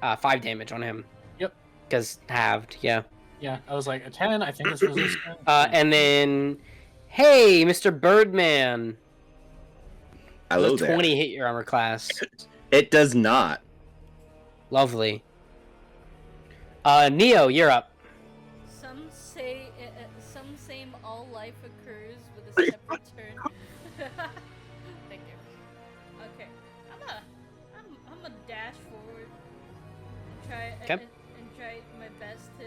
5 damage on him. Yep. Because halved, yeah. Yeah, I was like a 10. I think this was resistant. And then, hey, Mr. Birdman. Hello Does there. 20 hit your armor class? It does not. Lovely. Neo, you're up. Some say all life occurs with a separate turn. Thank you. Okay, I'm a dash forward and try and try my best to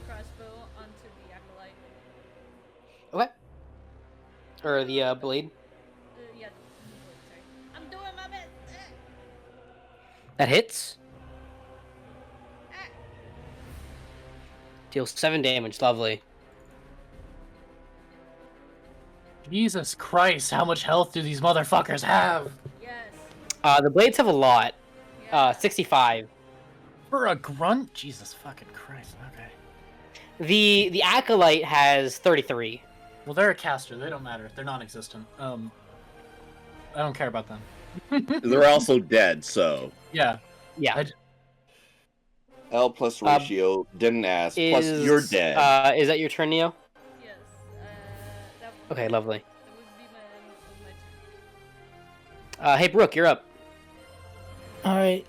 crossbow onto the acolyte. Okay. Or the blade. Yeah, the blade, sorry. I'm doing my best. That hits. Deals 7 damage. Lovely. Jesus Christ, how much health do these motherfuckers have? Yes. The blades have a lot. Yeah. 65. For a grunt? Jesus fucking Christ, okay. The acolyte has 33. Well, they're a caster, they don't matter. They're non-existent. I don't care about them. They're also dead, so. Yeah. Yeah. L plus ratio, didn't ask, plus you're dead. Is that your turn, Neo? Yes. That Okay, lovely. would be my turn. Hey, Brooke, you're up. Alright.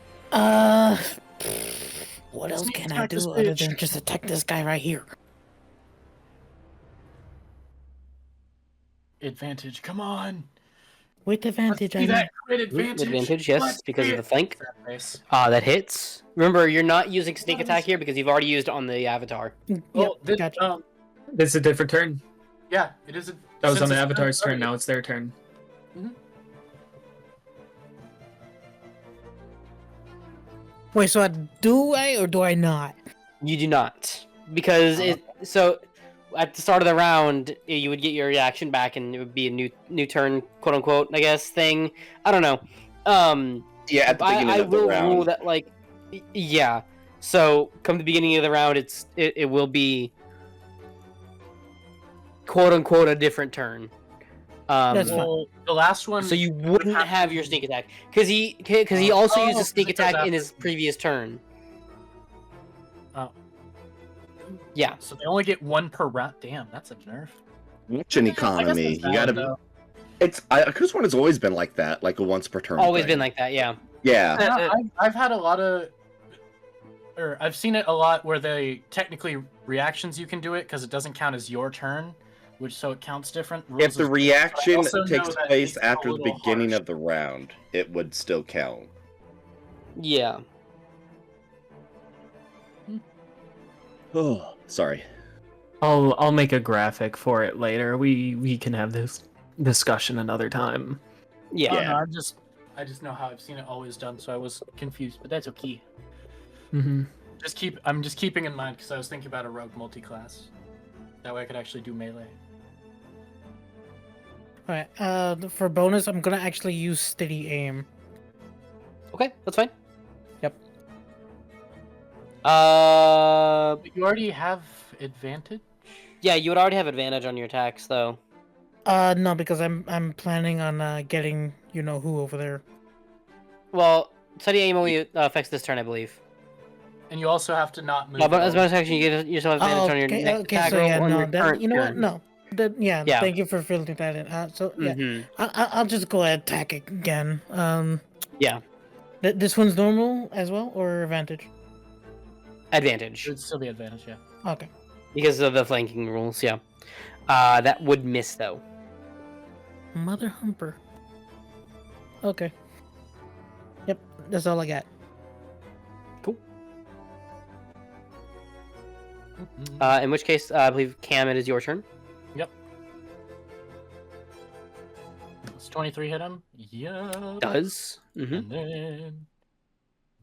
What else can I do other than just attack this guy right here? Advantage, come on! With advantage, I See mean. that crit advantage? Advantage, yes, Let's because see of the it. flank. Nice. That hits. Remember, you're not using sneak attack here because you've already used it on the avatar. Well, Yep, gotcha. It's a different turn. Yeah, it is. That was since on the it's avatar's turn. already- Now it's their turn. Wait, so do I or do I not? You do not. Because so at the start of the round, you would get your reaction back and it would be a new turn, quote unquote, I guess, thing. I don't know. Yeah, at the beginning I of the will round. rule that, like, yeah. So come the beginning of the round, it will be quote unquote a different turn. That's fine. Well, the last one. So you wouldn't have your sneak attack because he also used a sneak it goes attack in after. his previous turn. Oh. Yeah. So they only get one per round. Damn, that's a nerf. Action economy. You gotta be. It's Chris one has always been like that, like a once per turn. Always thing. been like that, yeah. Yeah. I've had a lot of, or I've seen it a lot where they technically reactions you can do it because it doesn't count as your turn, which so it counts different. If the reaction also know takes that place it's a after the little beginning harsh. of the round, it would still count. Yeah. Oh, sorry. I'll make a graphic for it later. We can have this discussion another time. Yeah. Oh, no, I just know how I've seen it always done, so I was confused, but that's okay. Mm-hmm. I'm just keeping in mind because I was thinking about a rogue multi-class. That way I could actually do melee. Alright, for bonus, I'm gonna actually use steady aim. Okay, that's fine. Yep. But you already have advantage? Yeah, you would already have advantage on your attacks, though. No, because I'm planning on getting you know who over there. Well, steady aim only affects this turn, I believe. And you also have to not move. But as bonus action, you get yourself advantage on your okay, next okay, attack so roll yeah, on no, your then, current you know what? turn. No, yeah, Yeah. thank you for filling that in. So yeah, Mhm. I'll just go ahead and attack it again. Yeah. This one's normal as well, or advantage? Advantage. It would still be advantage, yeah. Okay. Because of the flanking rules, yeah. That would miss, though. Mother humper. Okay. Yep, that's all I got. Cool. In which case, I believe, Cam, it is your turn. Yep. Does 23 hit him? Yeah. Does. Mm-hmm. And then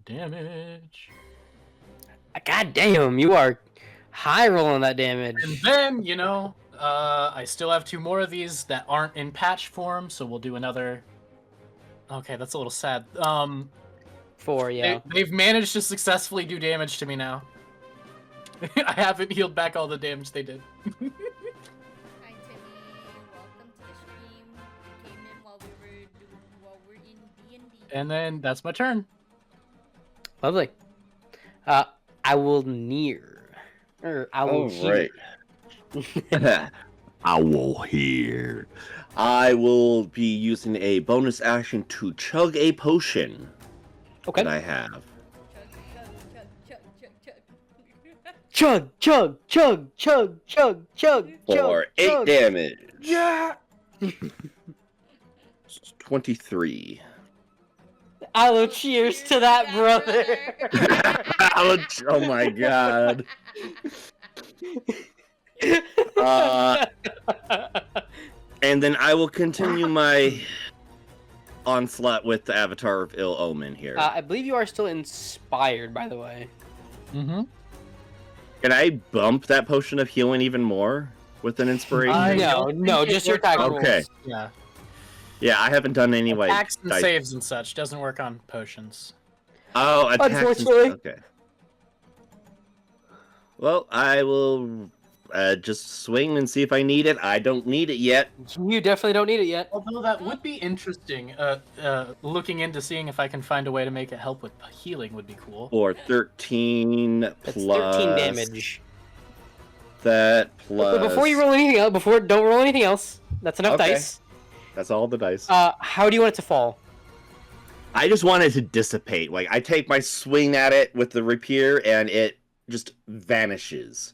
damage. God damn, you are high rolling that damage. And then, I still have 2 more of these that aren't in patch form, so we'll do another. Okay, that's a little sad. 4, yeah. They've managed to successfully do damage to me now. I haven't healed back all the damage they did. Hi Timmy, welcome to the stream. Came in while we're in D&D. And then that's my turn. Lovely. I will near. Or I will hear. Right. Owl here. I will be using a bonus action to chug a potion that I have. Chug, chug, chug, chug, chug, chug, For 8 chug. damage. Yeah. 23. Allo, cheers to that, brother. Oh my god. And then I will continue my onslaught with the Avatar of Ill Omen here. I believe you are still inspired, by the way. Mm-hmm. Can I bump that potion of healing even more with an inspiration? No, just your attack rolls. Okay. Yeah. Yeah, I haven't done any like Attacks and saves and such doesn't work on potions. Oh, attacks. Unfortunately. Okay. Well, I will just swing and see if I need it. I don't need it yet. You definitely don't need it yet. Although that would be interesting. Looking into seeing if I can find a way to make it help with healing would be cool. For 13 That's plus 13 damage. That plus. But before you roll anything else, don't roll anything else. That's enough Okay. dice. That's all the dice. How do you want it to fall? I just want it to dissipate. Like I take my swing at it with the rapier, and it just vanishes.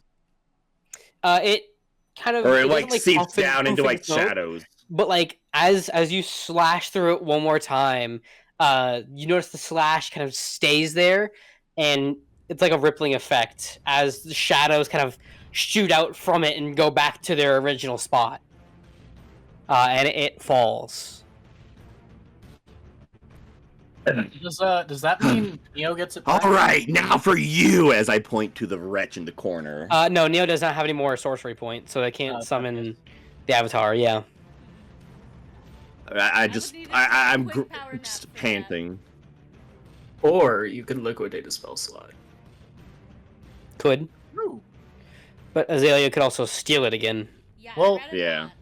It kind of, or it doesn't, like seeps puff and down poof into and like smoke, shadows. But like as you slash through it one more time, you notice the slash kind of stays there, and it's like a rippling effect as the shadows kind of shoot out from it and go back to their original spot. And it falls. Does that mean Neo gets it back? All right, now for you, as I point to the wretch in the corner. No, Neo does not have any more sorcery points, so they can't summon the Avatar. Yeah. I'm Quick power nap just for panting. Or you could liquidate a spell slot. Could. True. But Azalea could also steal it again. Yeah. Well, I'd rather yeah. not.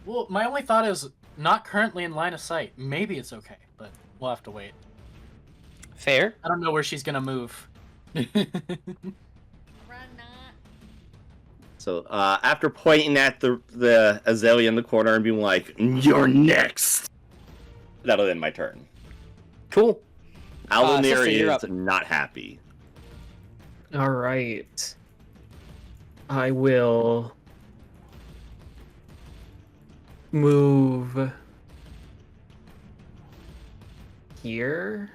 Well, my only thought is not currently in line of sight. Maybe it's okay, but we'll have to wait. Fair. I don't know where she's gonna move. Run not. So after pointing at the Azalea in the corner and being like, "You're next," that'll end my turn. Cool. Allomere Sister, you're is up. not happy. All right. I will move here.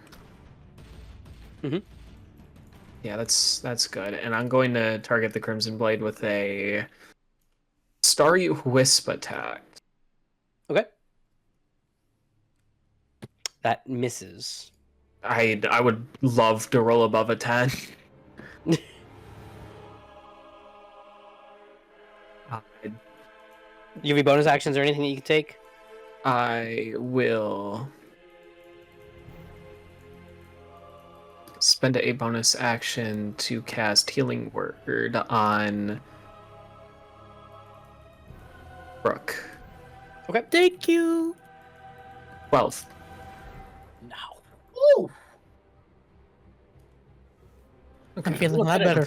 Mhm. Yeah, that's good. And I'm going to target the Crimson Blade with a Starry Wisp attack. Okay. That misses. I would love to roll above a 10. You have any bonus actions or anything that you can take? I will spend a bonus action to cast Healing Word on Brook. Okay. Thank you. 12. No. Ooh. I'm feeling a lot better.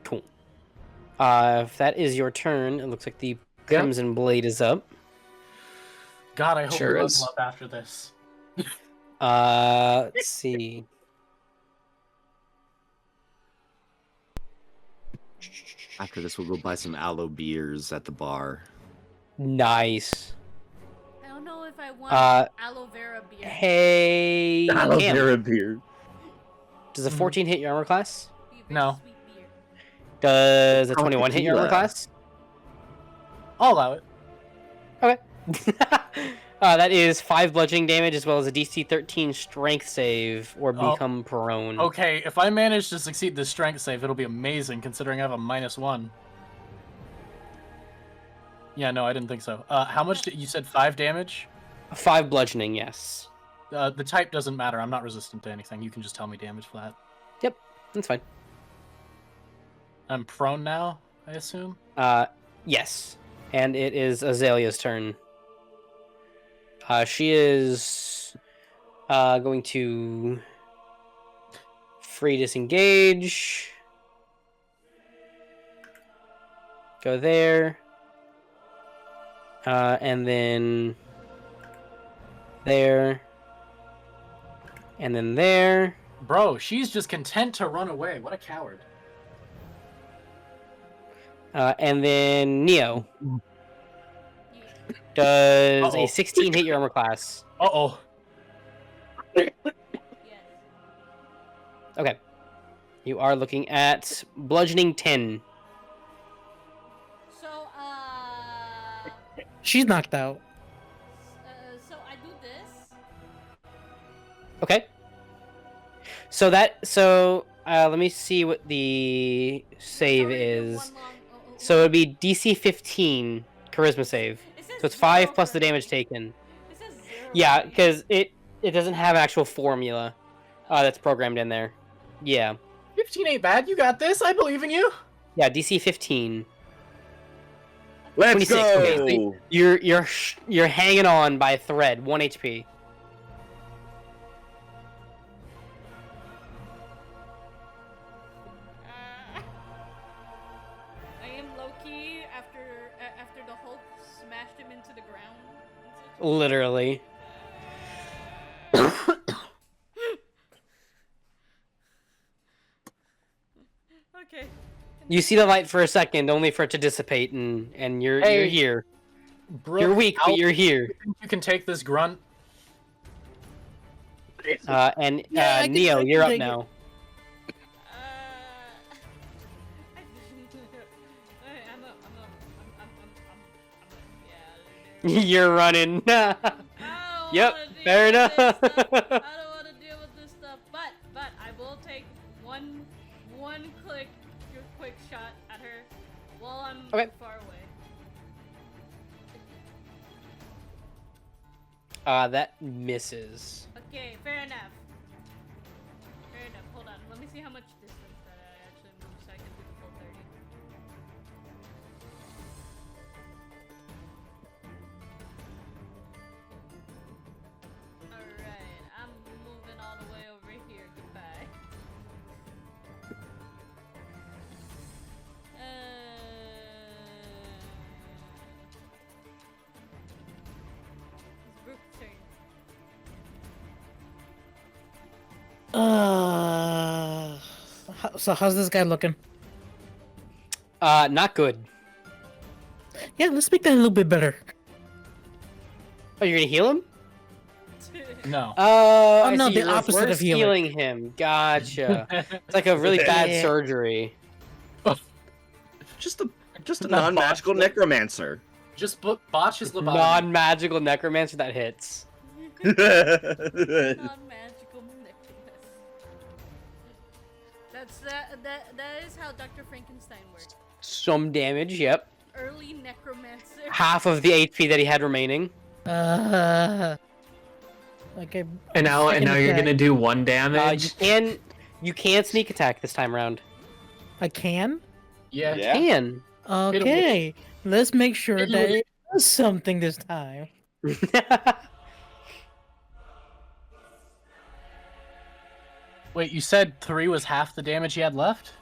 Cool. If that is your turn, it looks like the Crimson Blade is up. God, I hope Sure we is. level up after this. Let's see. After this, we'll go buy some aloe beers at the bar. Nice. I don't know if I want aloe vera beer. Hey, Aloe Cam, vera beer. does a 14 hit your armor class? Be a very No. sweet beer. Does a Oh, 21 hit your armor tequila. class? I'll allow it. Okay. That is 5 bludgeoning damage as well as a DC 13 strength save or Oh. become prone. Okay, if I manage to succeed this strength save, it'll be amazing considering I have a -1. Yeah, no, I didn't think so. How much did you said 5 damage? 5 bludgeoning, yes. The type doesn't matter. I'm not resistant to anything. You can just tell me damage flat. Yep, that's fine. I'm prone now, I assume. Yes. And it is Azalea's turn. She is going to free disengage. Go there. And then there. And then there. Bro, she's just content to run away. What a coward. And then Neo. Does a 16 hit your armor class? Uh-oh. Okay. You are looking at bludgeoning 10. So, She's knocked out. so I do this. Okay. Let me see what the save is. So it'd be DC 15 charisma save. So it's 5 plus the damage taken. It says 0. Yeah, because it doesn't have an actual formula that's programmed in there. Yeah. 15 ain't bad. You got this. I believe in you. Yeah, DC 15. Let's 26. go. Okay, so you're hanging on by a thread. 1 HP. I am low-key after the Hulk smashed him into the ground. Literally. Okay. You see the light for a second, only for it to dissipate, and you're here. Brooke, You're weak, but you're here. You can take this grunt. And Yeah, Neo, I can you're up take it. now. You're running. Yep, fair enough. I don't want to deal with this stuff, but I will take one quick shot at her while I'm Okay. far away. That misses. Okay, fair enough. Fair enough. Hold on. Let me see how much distance that I actually moved so I can do the full 30. Alright, I'm moving all the way over here. Goodbye. It's Brook's turn. So how's this guy looking? Not good. Yeah, let's make that a little bit better. Oh, you're gonna heal him? No. Oh, I no, see, the you're opposite of reverse healing. healing him. Gotcha. It's like a really bad Yeah. surgery. Just a non-magical necromancer. Just botch his lobotomy. Non-magical necromancer that hits. Non-magical necklace. That is how Dr. Frankenstein works. Some damage, yep. Early necromancer. Half of the HP that he had remaining. Okay. And now you're gonna do 1 damage. You can sneak attack this time around. I can. Yeah. Yeah. Can. Okay. Let's make sure that it does something this time. Wait, you said 3 was half the damage he had left?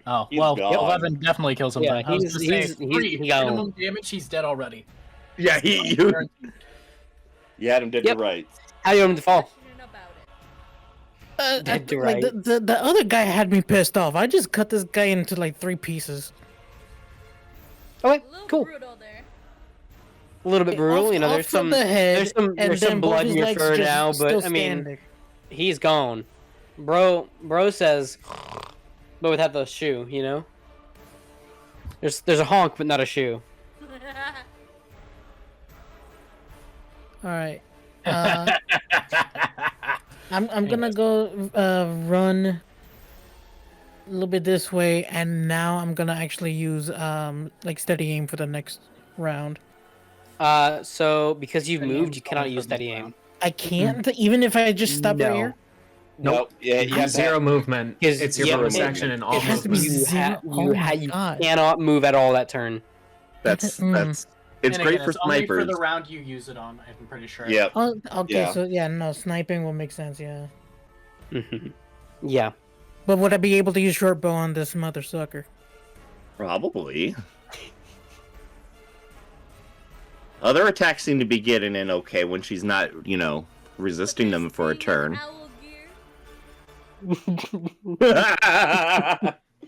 Oh, He's well, gone. 11 definitely kills him. Yeah, then. I was he's- gonna say, he's 3 gone. minimum damage, he's dead already. Yeah, you had him dead Yep. to rights. How do you want him to fall? Passionate about it. Dead to Like right. the other guy had me pissed off. I just cut this guy into like 3 pieces. Okay, A little cool. brutal there. A little bit brutal, you know. Off There's from some the head, there's some and there's then some both blood his in your legs fur just now, still but I mean, standing. he's gone. Bro says, but without the shoe, you know. There's a honk, but not a shoe. All right. I'm gonna go run a little bit this way, and now I'm gonna actually use like steady aim for the next round. So because you've Steady moved, aim's you cannot only use for steady this aim. round. I can't, even if I just stop right No. here. Nope. Yeah, you have Zero movement. Is- It's your yeah, bonus it- action and all it has to be movement. You, zero. Oh my you God. cannot move at all that turn. That's Mm. it's And great again, for it's only for snipers. the round you use it on, I'm pretty sure. Yep. Oh, okay, Yeah. so yeah, no, sniping will make sense. Yeah. Yeah. But would I be able to use short bow on this mother sucker? Probably. Other attacks seem to be getting in okay when she's not, resisting them for a turn.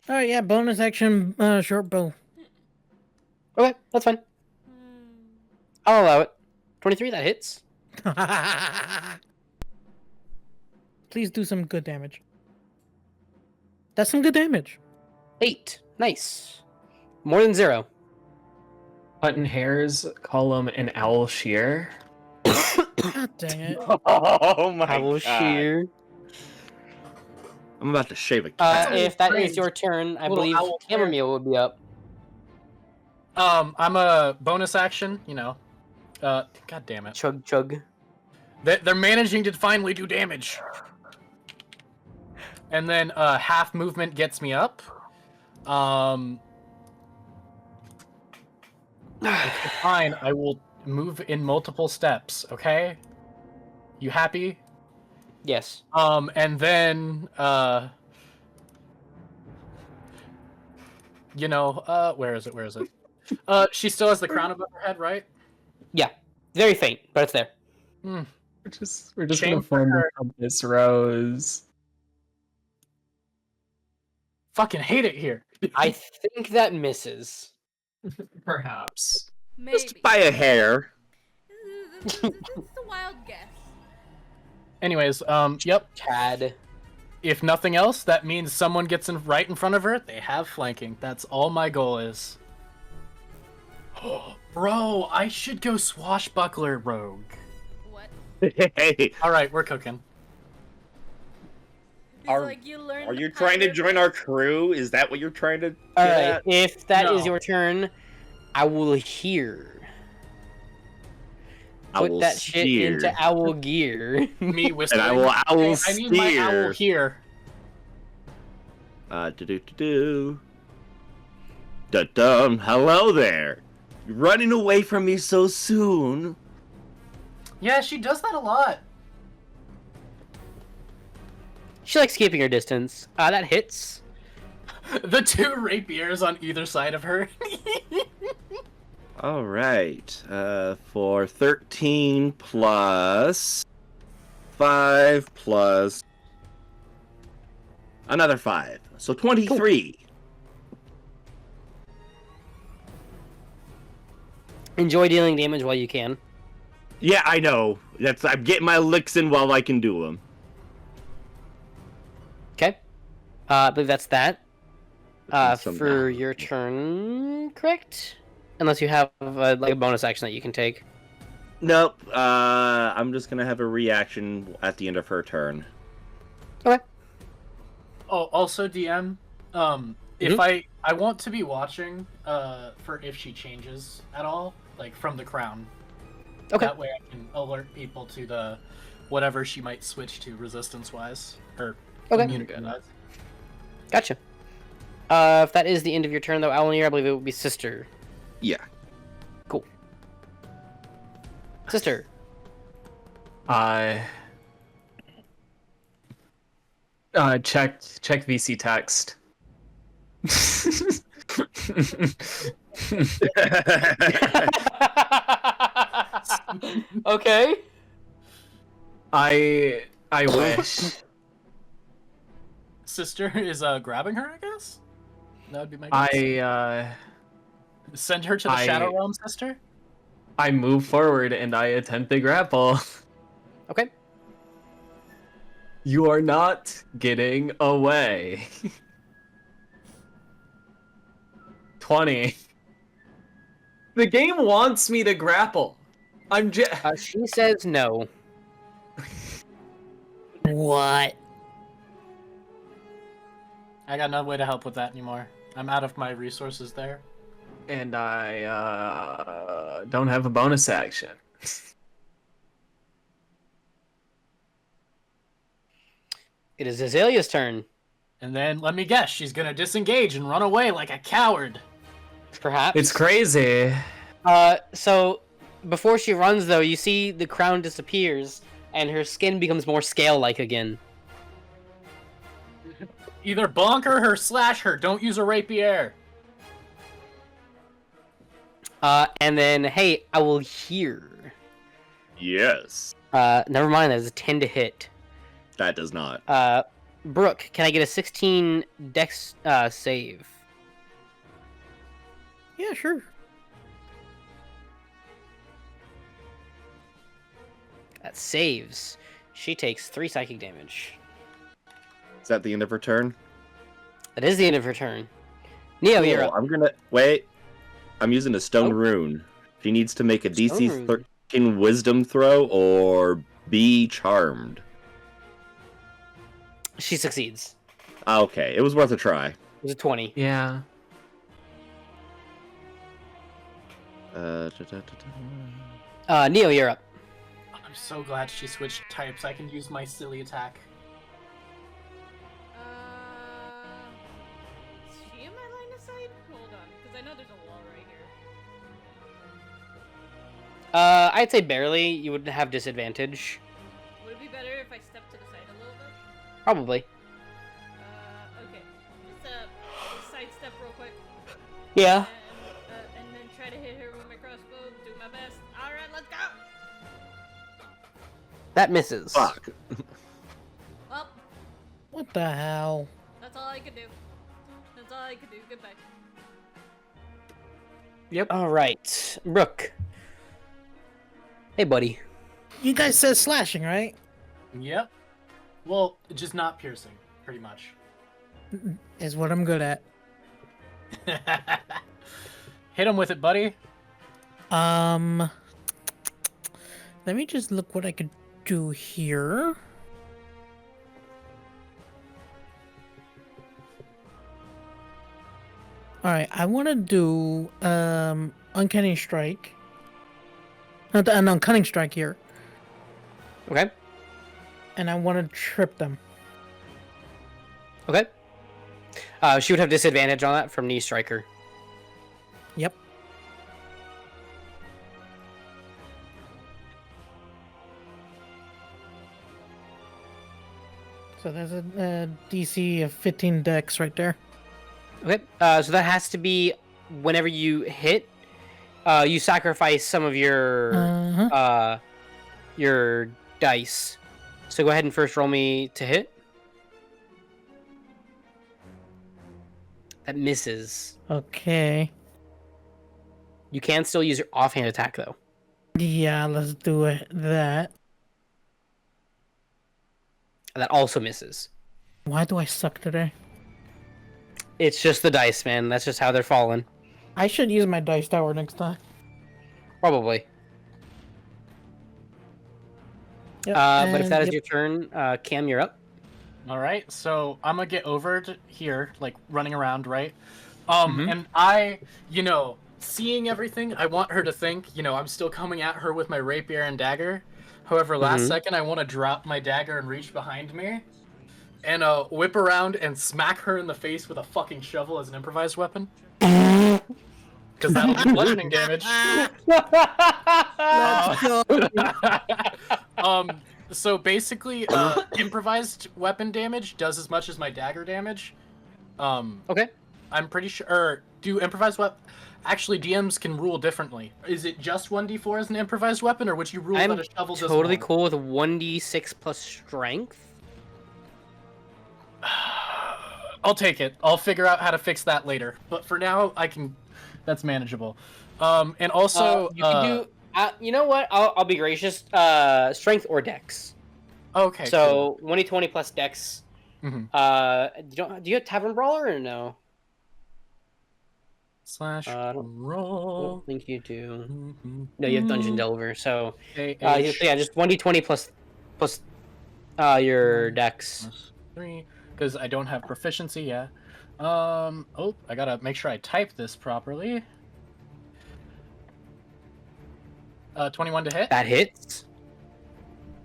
Alright, yeah, bonus action, short bow. Okay, that's fine. I'll allow it. 23, that hits. Please do some good damage. That's some good damage. 8. Nice. More than 0. Button hairs call him an owl shear. God dang it. Oh my Owl god. shear. I'm about to shave a cat. If that is your turn, I believe Chammomile would be up. I'm a bonus action, God damn it. Chug chug. They're managing to finally do damage. And then half movement gets me up. It's fine. I will move in multiple steps, okay? You happy? Yes. And then where is it? She still has the crown above her head, right? Yeah. Very faint, but it's there. We're just gonna Shame form for this rose. Fucking hate it here. I think that misses. Perhaps. Maybe. Just by a hair. This is a wild guess. Anyways, yep. Chad. If nothing else, that means someone gets right in front of her. They have flanking. That's all my goal is. Bro, I should go swashbuckler rogue. What? Hey, All right, we're cooking. It's Are- like you learned are you trying to join our crew? Is that what you're trying to get Alright, at? if that is No. your turn, I will hear. I Put will that shit steer. into owl gear. Me whispering. And I will I need my owl steer. here. Do. Da-dum. Hello there. You're running away from me so soon. Yeah, she does that a lot. She likes keeping her distance. That hits. The two rapiers on either side of her. All right. For 13 plus 5 plus another 5. So 23. Enjoy dealing damage while you can. Yeah, I know. I'm getting my licks in while I can do them. Okay. I believe that's that. Some For now. your turn, correct? Unless you have a bonus action that you can take. Nope. I'm just gonna have a reaction at the end of her turn. Okay. Oh, also DM, if I want to be watching for if she changes at all, like from the crown. Okay. That way I can alert people to the whatever she might switch to resistance wise or Okay. immunity wise. Gotcha. If that is the end of your turn, though, Allomere, I believe it would be Sister. Yeah. Cool. Sister. Check VC text. Okay. I wish. Sister is grabbing her, I guess? That would be my guess. Send her to the Shadow Realm, sister? I move forward and I attempt to grapple. Okay. You are not getting away. 20. The game wants me to grapple. I'm just. She says no. What? I got no way to help with that anymore. I'm out of my resources there. And I don't have a bonus action. It is Azalea's turn. And then, let me guess, she's gonna disengage and run away like a coward. Perhaps. It's crazy. So, before she runs, though, you see the crown disappears, and her skin becomes more scale-like again. Either bonker her, slash her. Don't use a rapier. And then, hey, I will hear. Yes. Never mind, that's a 10 to hit. That does not. Brooke, can I get a 16 dex save? Yeah, sure. That saves. She takes 3 psychic damage. Is that the end of her turn? That is the end of her turn. Neo, you're up. I'm gonna wait. I'm using a stone rune. She needs to make a DC 13 Wisdom throw or be charmed. She succeeds. Okay, it was worth a try. It was a 20. Yeah. Neo, you're up. I'm so glad she switched types. I can use my silly attack. Is she in my line of sight? Hold on, because I know there's a wall right here. I'd say barely. You would have disadvantage. Would it be better if I stepped to the side a little bit? Probably. Okay. Just sidestep real quick. Yeah. And then try to hit her with my crossbow. Do my best. Alright, let's go! That misses. Fuck. Well, What the hell? that's all I could do. That's all I could do. Goodbye. Yep. Alright. Brooke. Hey, buddy. You guys said slashing, right? Yep. Well, just not piercing, pretty much. Is what I'm good at. Hit him with it, buddy. Let me just look what I could do here. Alright, I want to do Uncanny Strike. Not an Cunning Strike here. Okay. And I want to trip them. Okay. She would have disadvantage on that from Knee Striker. Yep. So there's a DC of 15 dex right there. Okay. So that has to be whenever you hit, you sacrifice some of your dice. So go ahead and first roll me to hit. That misses. Okay. You can still use your offhand attack though. Yeah, let's do it. That. That also misses. Why do I suck today? It's just the dice, man. That's just how they're falling. I should use my dice tower next time. Probably. Yep, But if and that is yep. your turn, Cam, you're up. Alright, so I'm gonna get over to here, like, running around, right? And I, seeing everything, I want her to think, I'm still coming at her with my rapier and dagger. However, last second, I want to drop my dagger and reach behind me. And whip around and smack her in the face with a fucking shovel as an improvised weapon. Because that'll do bludgeoning damage. So basically, improvised weapon damage does as much as my dagger damage. Okay. I'm pretty sure. Or do improvised weapon? Actually, DMs can rule differently. Is it just 1d4 as an improvised weapon, or would you rule I'm that a shovel does totally more? cool with 1d6 plus strength. I'll take it. I'll figure out how to fix that later. But for now, I can. That's manageable. And also, you can do. You know what? I'll be gracious. Strength or dex. Okay. So 1d20 plus dex. Mhm. Do you have Tavern Brawler or no? Slash I don't roll. think you do. No, you have Dungeon Delver. So AH yeah, just 1d20 plus your dex. plus 3, because I don't have proficiency. Yeah. Oh, I gotta make sure I type this properly. 21 to hit. That hits.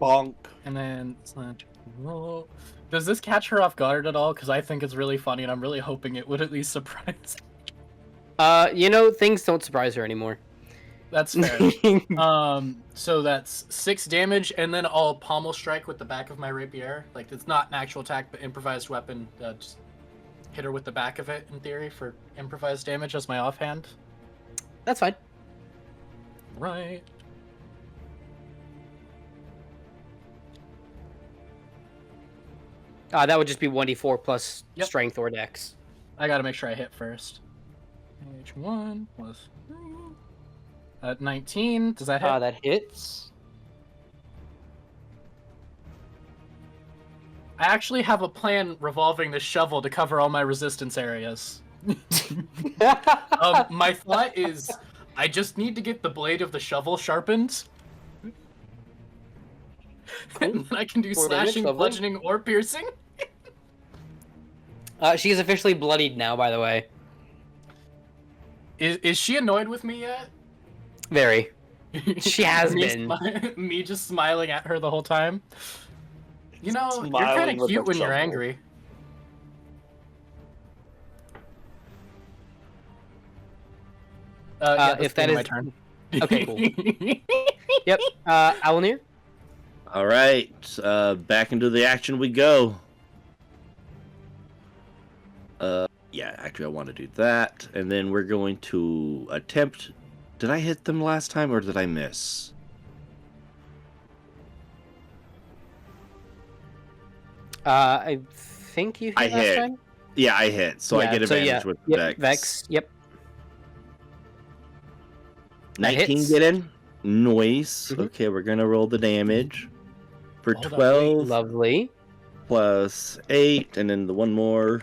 Bonk. And then slash roll. Does this catch her off guard at all? Because I think it's really funny, and I'm really hoping it would at least surprise. Things don't surprise her anymore. That's fair. So that's 6 damage, and then I'll pommel strike with the back of my rapier. Like, it's not an actual attack, but improvised weapon. Just hit her with the back of it in theory for improvised damage as my offhand? That's fine. Right. That would just be 1d4 plus Yep. strength or dex. I gotta make sure I hit first. H1 plus 19. Does that hit? That hits. I actually have a plan revolving this shovel to cover all my resistance areas. My thought is, I just need to get the blade of the shovel sharpened. And then I can do 4 damage, slashing, lovely. bludgeoning, or piercing. She is officially bloodied now, by the way. Is she annoyed with me yet? Very. She has me been. Me just smiling at her the whole time. You know, you're Smiling kind of with cute the when you're shovel. angry. Yeah, if that's that my is- turn. Okay, cool. Yep. Owllmere? All right, back into the action we go. Yeah, actually, I want to do that, and then we're going to attempt. Did I hit them last time, or did I miss? I think you hit I last hit. time? Yeah, I hit, so I Yeah, get advantage with Yep, Vex. Vex. Yep. 19 hits. get in. Noise. Mhm. Okay, we're gonna roll the damage for Hold up, 12 Lovely. plus 8, and then the one more.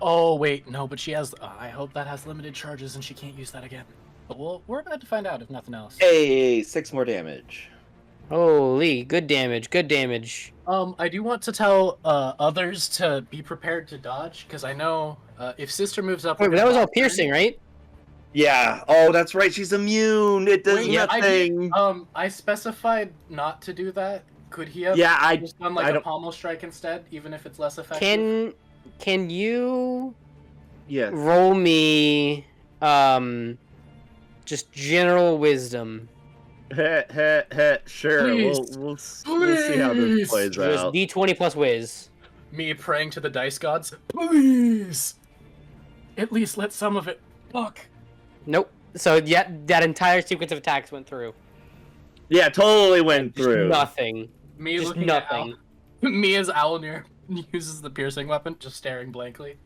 Oh wait, no, but she has. I hope that has limited charges and she can't use that again. But we're about to find out if nothing else. Hey, 6 more damage. Holy, good damage, good damage. I do want to tell others to be prepared to dodge because I know if Sister moves up. Wait, we're but that gonna was all dodge her. piercing, right? Yeah. Oh, that's right. She's immune. It does Wait, nothing. I specified not to do that. Could he have Yeah, I just done I like a don't- pommel strike instead, even if it's less effective? Can you Yes. roll me just general wisdom? Sure. Please. We'll see how this Please. plays Just out. d20 plus whiz. Me praying to the dice gods, please. At least let some of it. Fuck. Nope. So yeah, that entire sequence of attacks went through. Yeah, totally went Just through. nothing. Me Just looking nothing. at me as Owllmere uses the piercing weapon, just staring blankly.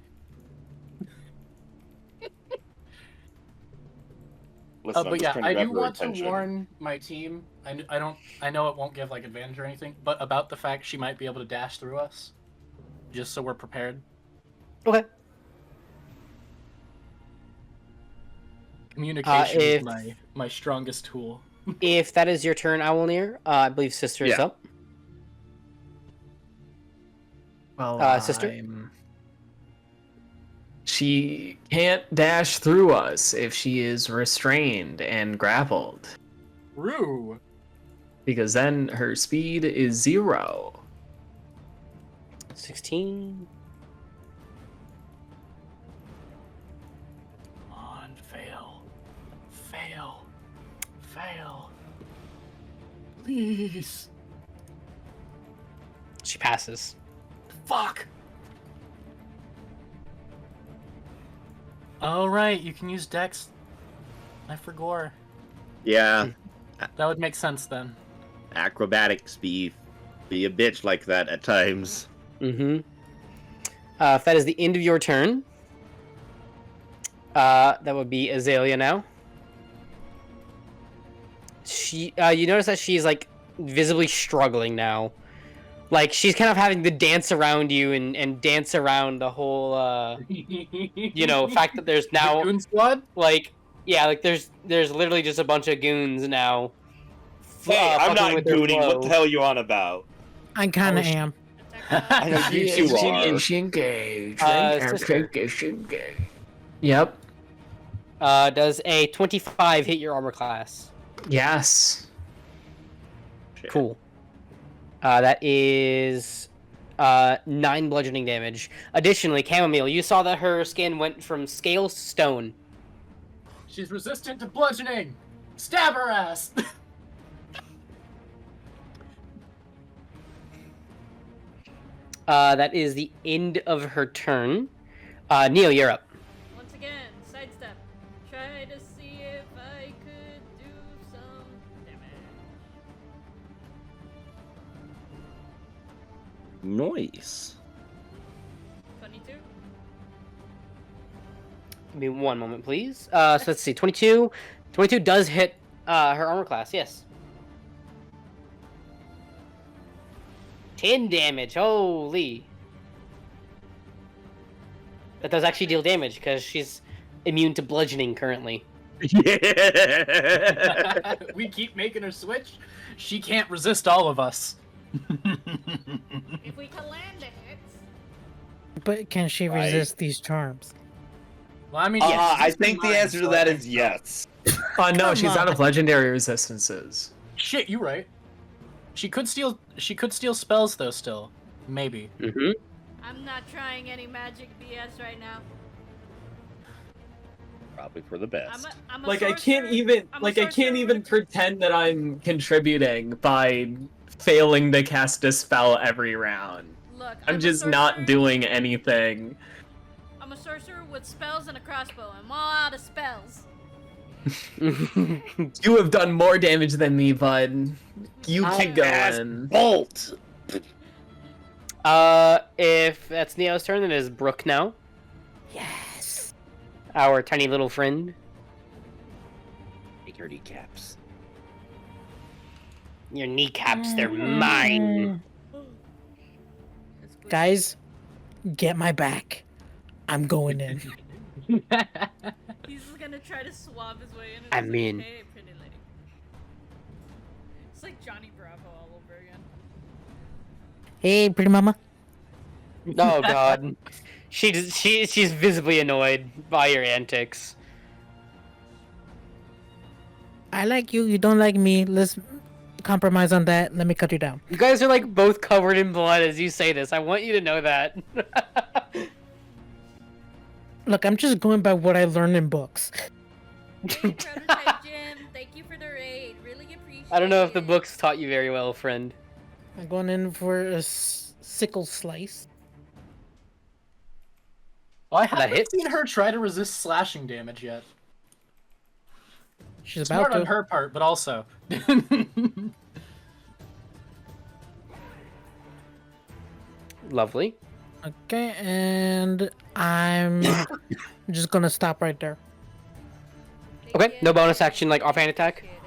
Listen, I'm But just yeah, trying to I grab do her want to attention. warn my team. I know it won't give like advantage or anything, but about the fact she might be able to dash through us, just so we're prepared. Okay. Communication if- is my strongest tool. If that is your turn, Owlmere, I believe Sister is Yeah. up. Well, Sister? She can't dash through us if she is restrained and grappled, Rue. because then her speed is 0. 16. Come on, fail. Fail. Fail. Please. She passes. Fuck. Alright, you can use Dex. I forgot. Yeah, That would make sense then. acrobatics be a bitch like that at times. Mm-hmm. If that is the end of your turn, that would be Azalea now. She, you notice that she's like visibly struggling now. Like she's kind of having to dance around you and dance around the whole, you know, fact that there's now Goon Squad? like, yeah, like there's literally just a bunch of goons now. Hey, I'm fucking not with their gooning. What flow. the hell are you on about? I kind of am. I know you two are. Sister. Yep. Does a 25 hit your armor class? Yes. Shit. Cool. That is 9 bludgeoning damage. Additionally, Chammomile, you saw that her skin went from scales to stone. She's resistant to bludgeoning! Stab her ass! That is the end of her turn. Neo, you're up. Once again, sidestep. Try to see if I could do some damage. Nice. 22. Give me one moment, please. So let's see. 22. 22 does hit her armor class, yes. 10 damage. Holy. That does actually deal damage because she's immune to bludgeoning currently. Yeah. We keep making her switch. She can't resist all of us. If we can land a hit. But can she Right. resist these charms? Well, I mean, yes. I think the answer to that is yes. Oh no, Come she's on. out of legendary resistances. Shit, you right. She could steal. She could steal spells though. Still, maybe. Mm-hmm. I'm not trying any magic BS right now. Probably for the best. I'm a Like I sorcerer. can't even I'm a like I sorcerer can't with even a- pretend that I'm contributing by failing to cast a spell every round. Look, I'm a just not sorcerer- doing anything. I'm a sorcerer with spells and a crossbow. I'm all out of spells. You have done more damage than me, bud. You keep going. Bolt. If that's Neo's turn, then it is Brook now. Yes. Our tiny little friend. Take your kneecaps. Your kneecaps, they're mine. That's good. Guys, get my back. I'm going in. He's gonna try to swab his way in. And I'm he's like, in. Hey, pretty lady. It's like Johnny Bravo all over again. Hey, pretty mama. Oh god. She's visibly annoyed by your antics. I like you. You don't like me. Let's compromise on that. Let me cut you down. You guys are like both covered in blood as you say this. I want you to know that. Look, I'm just going by what I learned in books. Hey, Prototype Jim, thank you for the raid. Really appreciate it. I don't know if the books taught you very well, friend. I'm going in for a sickle slice. Well, I That haven't hits. seen her try to resist slashing damage yet. She's Smart about on to. her part, but also. Lovely. Okay, and I'm just gonna stop right there. Thank Okay, you. no bonus action like offhand attack? Appreciate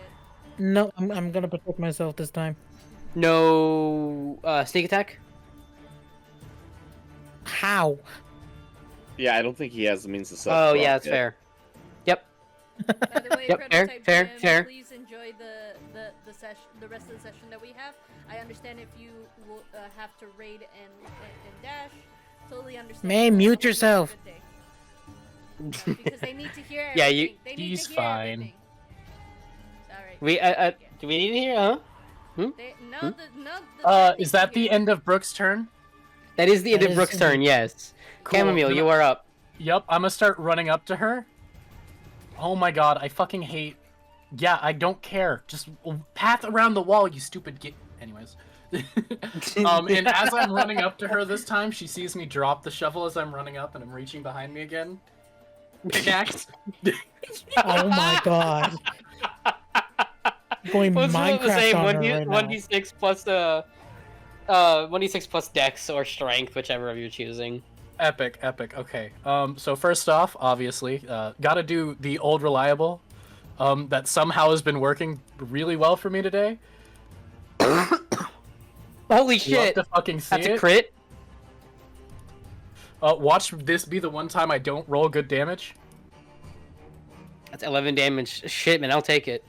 it. No, I'm gonna protect myself this time. No sneak attack? How? Yeah, I don't think he has the means to self. Oh yeah, that's fair. Yep. By the way, Yep, fair, Prototype fair, Jim, fair. please enjoy the session, the rest of the session that we have. I understand if you will have to raid and dash. Totally understand. May I mute hope you have a yourself. good day. Because they need to hear everything. Yeah, you- They need He's to hear fine. everything. Alright. We do we need to hear? Huh? Is that the end of Brooke's turn? That is the end That of is Brook's turn. Yes. Cool. Chammomile, you are up. Yep, I'm gonna start running up to her. Oh my god, I fucking hate. Yeah, I don't care. Just path around the wall, you stupid git. Anyways. And as I'm running up to her this time, she sees me drop the shovel as I'm running up and I'm reaching behind me again. Pickaxe. Oh my god. Going What's the Minecraft same? on her right now. 1d6 plus 1d6 plus Dex or Strength, whichever of you're choosing. Epic, epic. Okay. So first off, obviously, gotta do the old reliable. That somehow has been working really well for me today. Holy Love shit! to fucking see That's a it. crit. Watch this be the one time I don't roll good damage. That's 11 damage. Shit, man, I'll take it.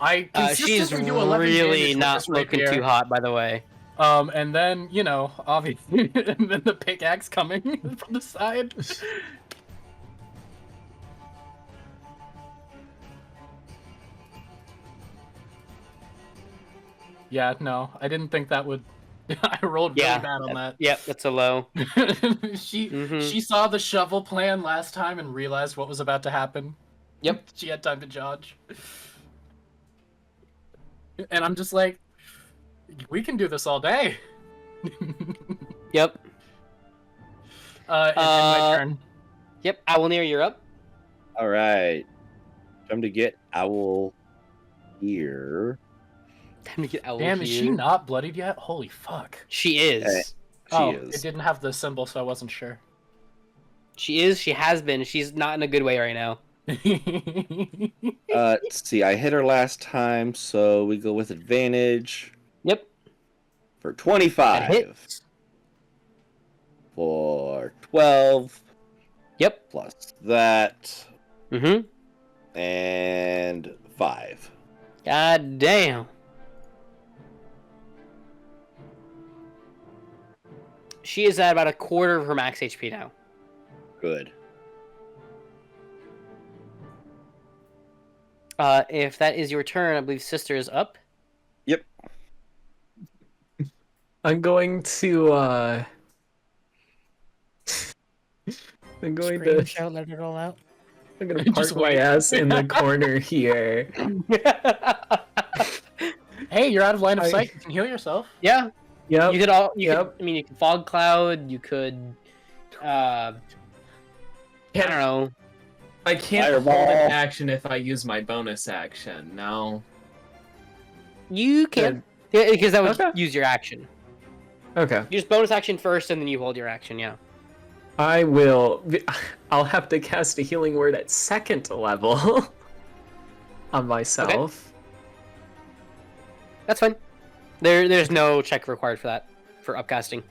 I She's consistently do 11 really damage with not this right looking here. too hot, by the way. And then, you know, obviously, and then the pickaxe coming from the side. Yeah, no, I didn't think that would. I rolled really Yeah. bad on that. Yep, that's a low. she Mhm. she saw the shovel plan last time and realized what was about to happen. Yep. She had time to dodge. And I'm just like, we can do this all day. Yep. And my turn. Yep, Owllmere, you're up. All right. Time to get Owl here. Time to get Owl Damn, is here. she not bloodied yet? Holy fuck. She is. She It is. didn't have the symbol, so I wasn't sure. She is. She has been. She's not in a good way right now. Let's see. I hit her last time, so we go with advantage. Yep. For That 25. hits. For 12. Yep. Plus that. Mm-hmm. And 5. God damn. She is at about a quarter of her max HP now. Good. If that is your turn, I believe Sister is up. Yep. I'm going to I'm going Scream, to shout, let it all out. I'm gonna Just park my wait. ass in the corner here. Hey, you're out of line of sight. You can heal yourself. Yeah. Yep. You could all. You Yep. could. I mean, you could fog cloud. You could. I don't know. I can't Fireball. hold an action if I use my bonus action. No. You can. Yeah, because that would Okay. use your action. Okay. You just bonus action first, and then you hold your action. Yeah. I will. I'll have to cast a healing word at 2nd level on myself. That's fine. There's no check required for that, for upcasting.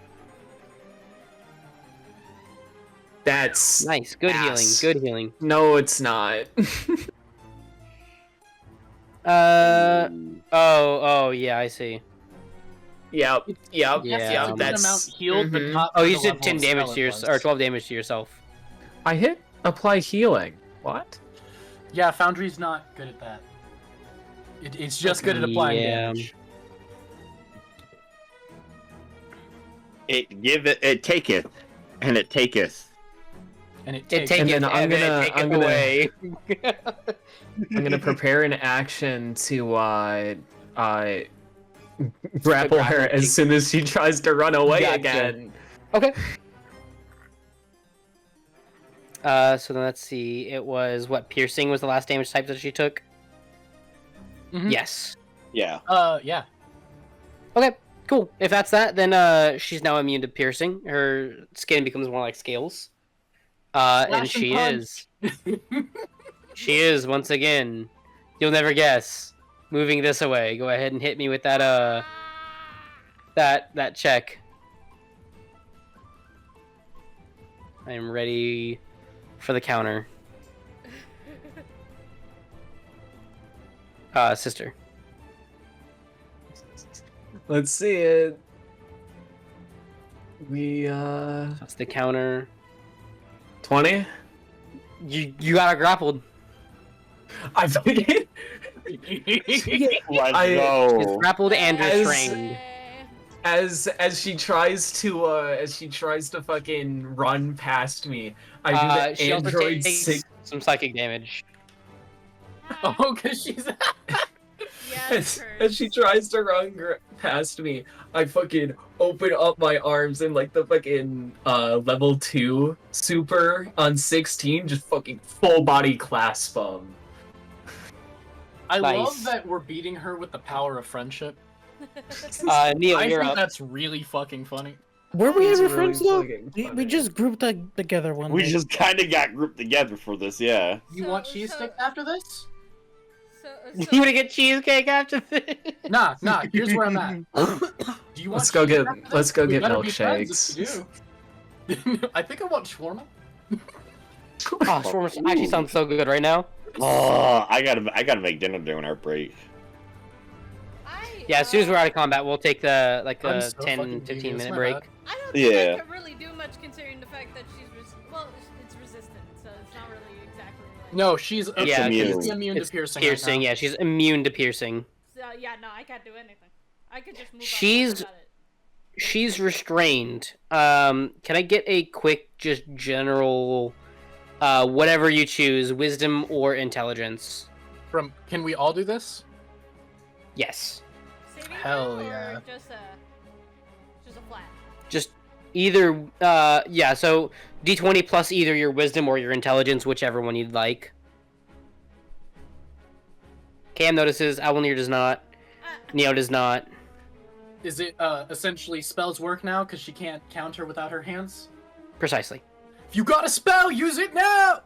That's Nice. Good ass. healing. Good healing. No, it's not. Oh, yeah, I see. Yep. Yeah, That's That's amount healed, but Mhm. not. Oh, for you the did level 10 of damage spell to it yourself, was. or 12 damage to yourself. I hit apply healing. What? Yeah, Foundry's not good at that. It's just good at applying Yeah. damage. It taketh, and it taketh. And It takes. take And it, then I'm and then gonna- it take I'm it gonna- away. I'm gonna prepare an action to grapple her grapple as kick. soon as she tries to run away Gotcha. again. Okay. So then let's see. It was what? Piercing was the last damage type that she took? Mhm. Yes. Yeah. Yeah. Okay, cool. If that's that, then she's now immune to piercing. Her skin becomes more like scales. And Slash and she punch. is. She is, once again. You'll never guess. Moving this away. Go ahead and hit me with that, that check. I am ready for the counter. Sister. Let's see it. That's the counter. 20? You got her grappled. I fucking Let's I- go. She's grappled and As- restrained. as she tries to fucking run past me, I do the She also Android takes 6 some psychic damage. Oh, because she's. Yeah, it as hurts. she tries to run past me. I fucking open up my arms and like the fucking level 2 super on 16, just fucking full body clasp them. I Nice. love that we're beating her with the power of friendship. Neil, I you're think up. that's really fucking funny. Were we It's ever really friends though? fucking We funny. just grouped together one We day. just kind of got grouped together for this, yeah. You So- want cheese so- stick after this? You wanna get cheesecake after this? Nah. Here's where I'm at. Do you want? Let's go cheese get after this? let's go We get better be friends milkshakes. if you do. I think I want shawarma. Oh, shawarma actually sounds so good right now. Oh, I gotta make dinner during our break. Yeah, as soon as we're out of combat, we'll take the I'm a so 10, fucking 15 devious, minute my break. bad. I don't think Yeah. I can really do much considering the fact that she's it's resistant, so it's not really exactly like. No, she's Yeah, immune. immune It's to piercing. Piercing, yeah, she's immune to piercing. So, yeah, no, I can't do anything. I could just move on. She's- About it. She's restrained. Can I get a quick, just general, whatever you choose, wisdom or intelligence? Can we all do this? Yes. Saving Hell throw or yeah. just a flat. Just Either, yeah, so d20 plus either your wisdom or your intelligence, whichever one you'd like. Cam notices, Owllmere does not. Neo does not. Is it essentially spells work now because she can't counter without her hands? Precisely. If you got a spell, use it now!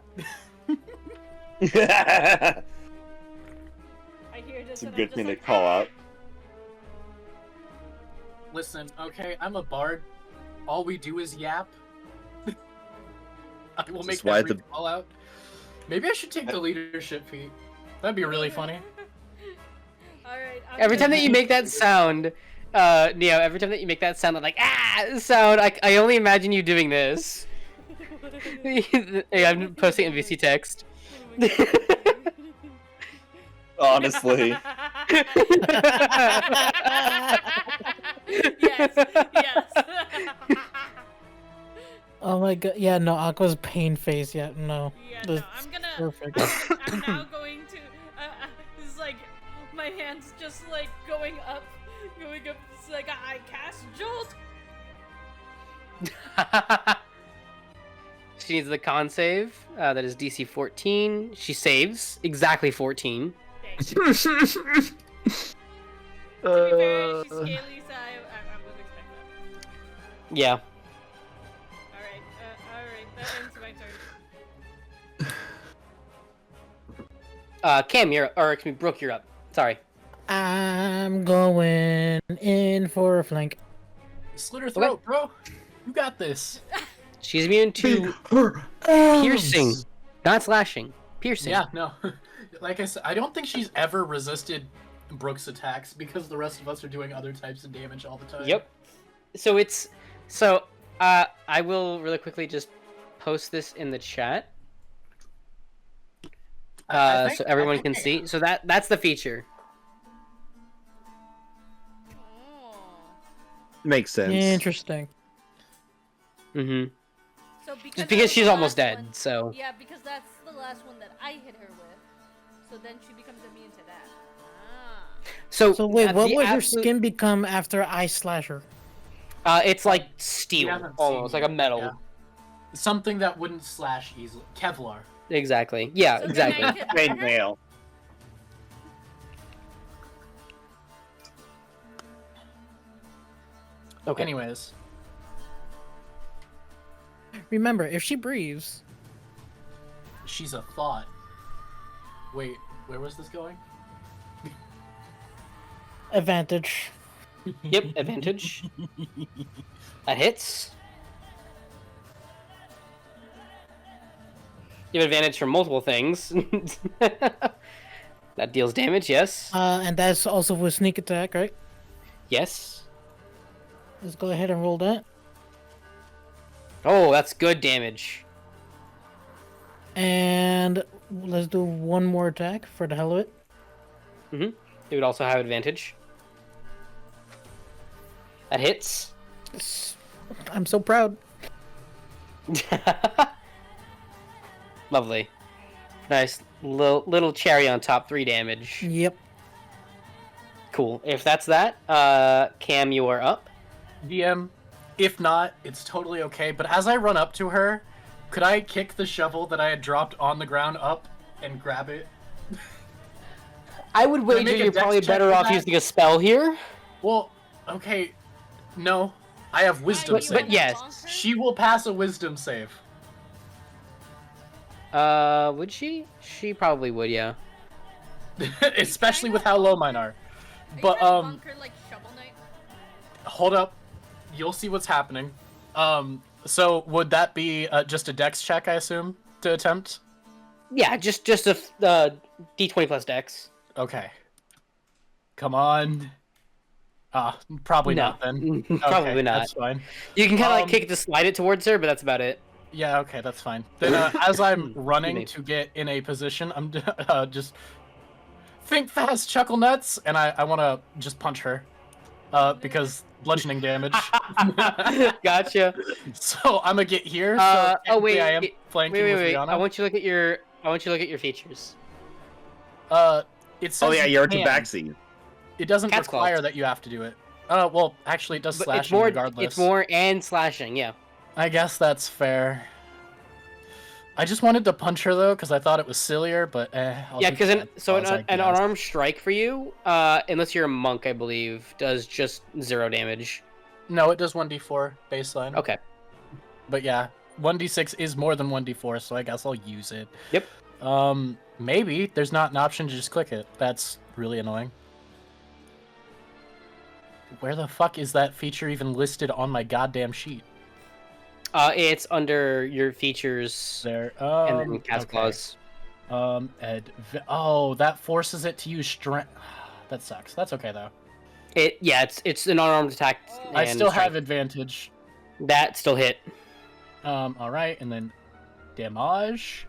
I hear this It's a and I'm good just thing to like, call out. Listen, okay, I'm a bard. All we do is yap. I will make why every call out. Maybe I should take the leadership, Pete. That'd be really funny. Alright. Every time that you make that sound, Neo, every time that you make that sound, like, sound, I only imagine you doing this. Hey, I'm posting NVC text. Honestly. yes. Oh my god, yeah, no, Aqua's pain face, yeah, no. Yeah, That's no, I'm gonna. perfect. I'm now going to. This is like my hands just like going up. It's like I cast Jolt. She needs the con save. That is DC 14. She saves exactly 14. Thanks. To be fair, she's scaly, so I would expect that. Yeah. Alright, that ends my turn. Cam, excuse me, Brooke, you're up. Sorry. I'm going in for a flank. Slit her throat, bro. You got this. She's immune to piercing, not slashing. Piercing. Yeah, no. Like I said, I don't think she's ever resisted Brooke's attacks because the rest of us are doing other types of damage all the time. Yep. So I will really quickly just post this in the chat. So everyone can see. So that's the feature. Makes sense. Interesting. Mm-hmm. So because Just because she's almost dead, one, so. Yeah, because that's the last one that I hit her with. So then she becomes immune to that. So wait, what the would her absolute- skin become after I slash her? It's like steel, We haven't almost seen like a it, metal. yeah. Something that wouldn't slash easily. Kevlar. Exactly. Yeah, So then exactly. I hit Chain her? mail. Okay. Anyways. Remember, if she breathes, She's a thought. Wait, where was this going? advantage. Yep, advantage. That hits. You have advantage from multiple things. That deals damage, yes. And that's also with sneak attack, right? Yes. Let's go ahead and roll that. Oh, that's good damage. And let's do one more attack for the hell of it. Mm-hmm. You would also have advantage. That hits. I'm so proud. Lovely. Nice little cherry on top, 3 damage. Yep. Cool. If that's that, Cam, you are up. DM, if not, it's totally okay. But as I run up to her, could I kick the shovel that I had dropped on the ground up and grab it? I would Can I wager make a you're dex probably check better for off that? using a spell here. Well, okay. No. I have wisdom But save. yes. She will pass a wisdom save. Would she? She probably would, yeah. Especially with how low mine are. But, Bunker, like Shovel Knight? hold up. You'll see what's happening. So would that be just a dex check, I assume, to attempt? Yeah, just a d20 plus dex. Okay. Come on. Probably No. not then. Probably Okay, not. That's fine. You can kind of like kick it to slide it towards her, but that's about it. Yeah, okay, that's fine. Then as I'm running me. to get in a position, I'm just think fast, chuckle nuts, and I want to just punch her. Because bludgeoning damage. Gotcha. So I'm gonna get here. So Oh wait, technically I am flanking with wait. Riana. I want you to look at your features. It says Oh yeah, you you're can. tabaxi. It doesn't Cat's require claws. that you have to do it. Well, actually, it does But slashing regardless. It's more and slashing, yeah. I guess that's fair. I just wanted to punch her though, because I thought it was sillier, but Yeah, because an unarmed strike for you, unless you're a monk, I believe, does just 0 damage. No, it does 1d4 baseline. Okay. But yeah, 1d6 is more than 1d4, so I guess I'll use it. Yep. Maybe there's not an option to just click it. That's really annoying. Where the fuck is that feature even listed on my goddamn sheet? It's under your features There. and then cast clause. Oh, that forces it to use strength. That sucks. That's okay though. It's an unarmed attack. I still have advantage. That still hit. All right, and then damage.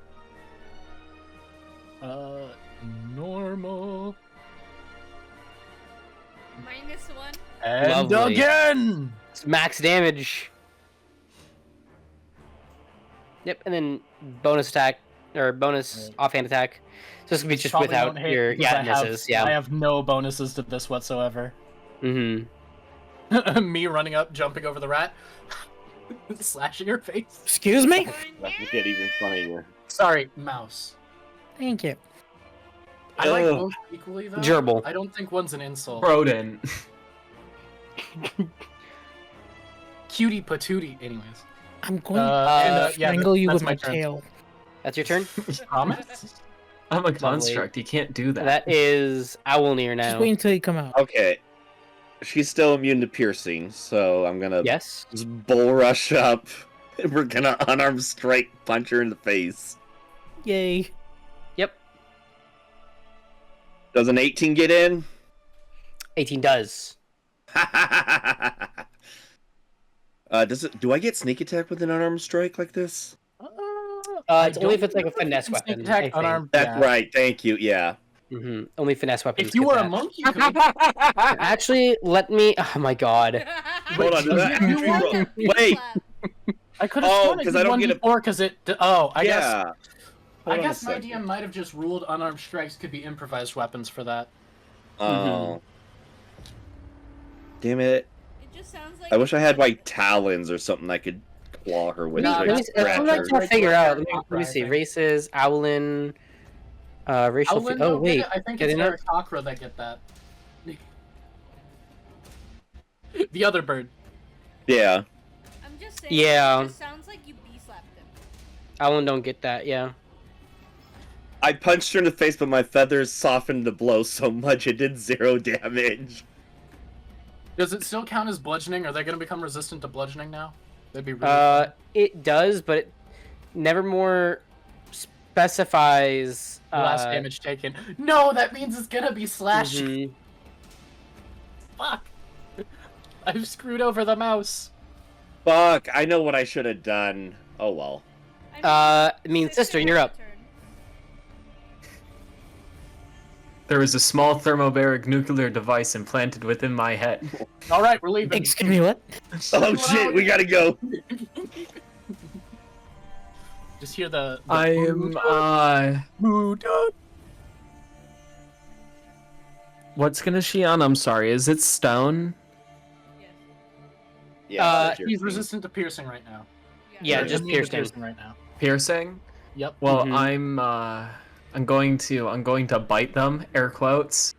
Normal. -1. And Lovely. again. It's max damage. Yep, and then bonus attack or bonus offhand attack. So this could be just Probably without won't hit your because misses. Yeah. I have no bonuses to this whatsoever. Mm-hmm. Me running up, jumping over the rat, slashing her face. Excuse me? That would get even funnier. Sorry, mouse. Thank you. I like both equally though. Gerbil. I don't think one's an insult. Rodent. Cutie patootie. Anyways. I'm going yeah, to strangle you that's with my my turn. tail. That's your turn. Promise? I'm a construct. You can't do that. That is Owllmere now. Just wait until you come out. Okay. She's still immune to piercing, so I'm gonna Yes. just bull rush up. And we're gonna unarmed strike punch her in the face. Yay. Yep. Does an 18 get in? 18 does. Do I get sneak attack with an unarmed strike like this? It's only if it's like a finesse weapon. I think. Unarmed. That's right. Thank you. Yeah. Mm-hmm. Only finesse weapons. If you get were that. a monk, you could. Actually, let me. Oh my god. Hold on. Wait. I could have Oh, sworn it 'cause did I don't get a- 1d4 because it. Oh, I guess. Yeah. I Hold on guess a my second. DM might have just ruled unarmed strikes could be improvised weapons for that. Oh. Damn it. It just sounds like I wish I had like talons or something I could claw her with. No, so I Let could me, that's scratch what I'm her. trying to figure out. Let Opera, me I see. think. Races, Owlin, racial. Owlin Oh don't wait, get it. I think get it's in Eric Cockra that get that. The other bird. Yeah. I'm just saying. Yeah. It just sounds like you slapped him. Owlin don't get that. Yeah. I punched her in the face, but my feathers softened the blow so much it did 0 damage. Does it still count as bludgeoning? Are they going to become resistant to bludgeoning now? That'd be really fun. It does, but it never more specifies. Last damage taken. No, that means it's going to be slashing. Mhm. Fuck. I've screwed over the mouse. Fuck, I know what I should have done. Oh well. I mean, sister, you're up. There is a small thermobaric nuclear device implanted within my head. All right, we're leaving. Excuse me, what? Oh shit, we gotta go. Just hear the I am, What skin is she on? I'm sorry, is it stone? Yeah. he's resistant to piercing right now. Yeah, Or just immune to piercing. right now. Piercing? Yep. Well, Mhm. I'm going to bite them, air quotes.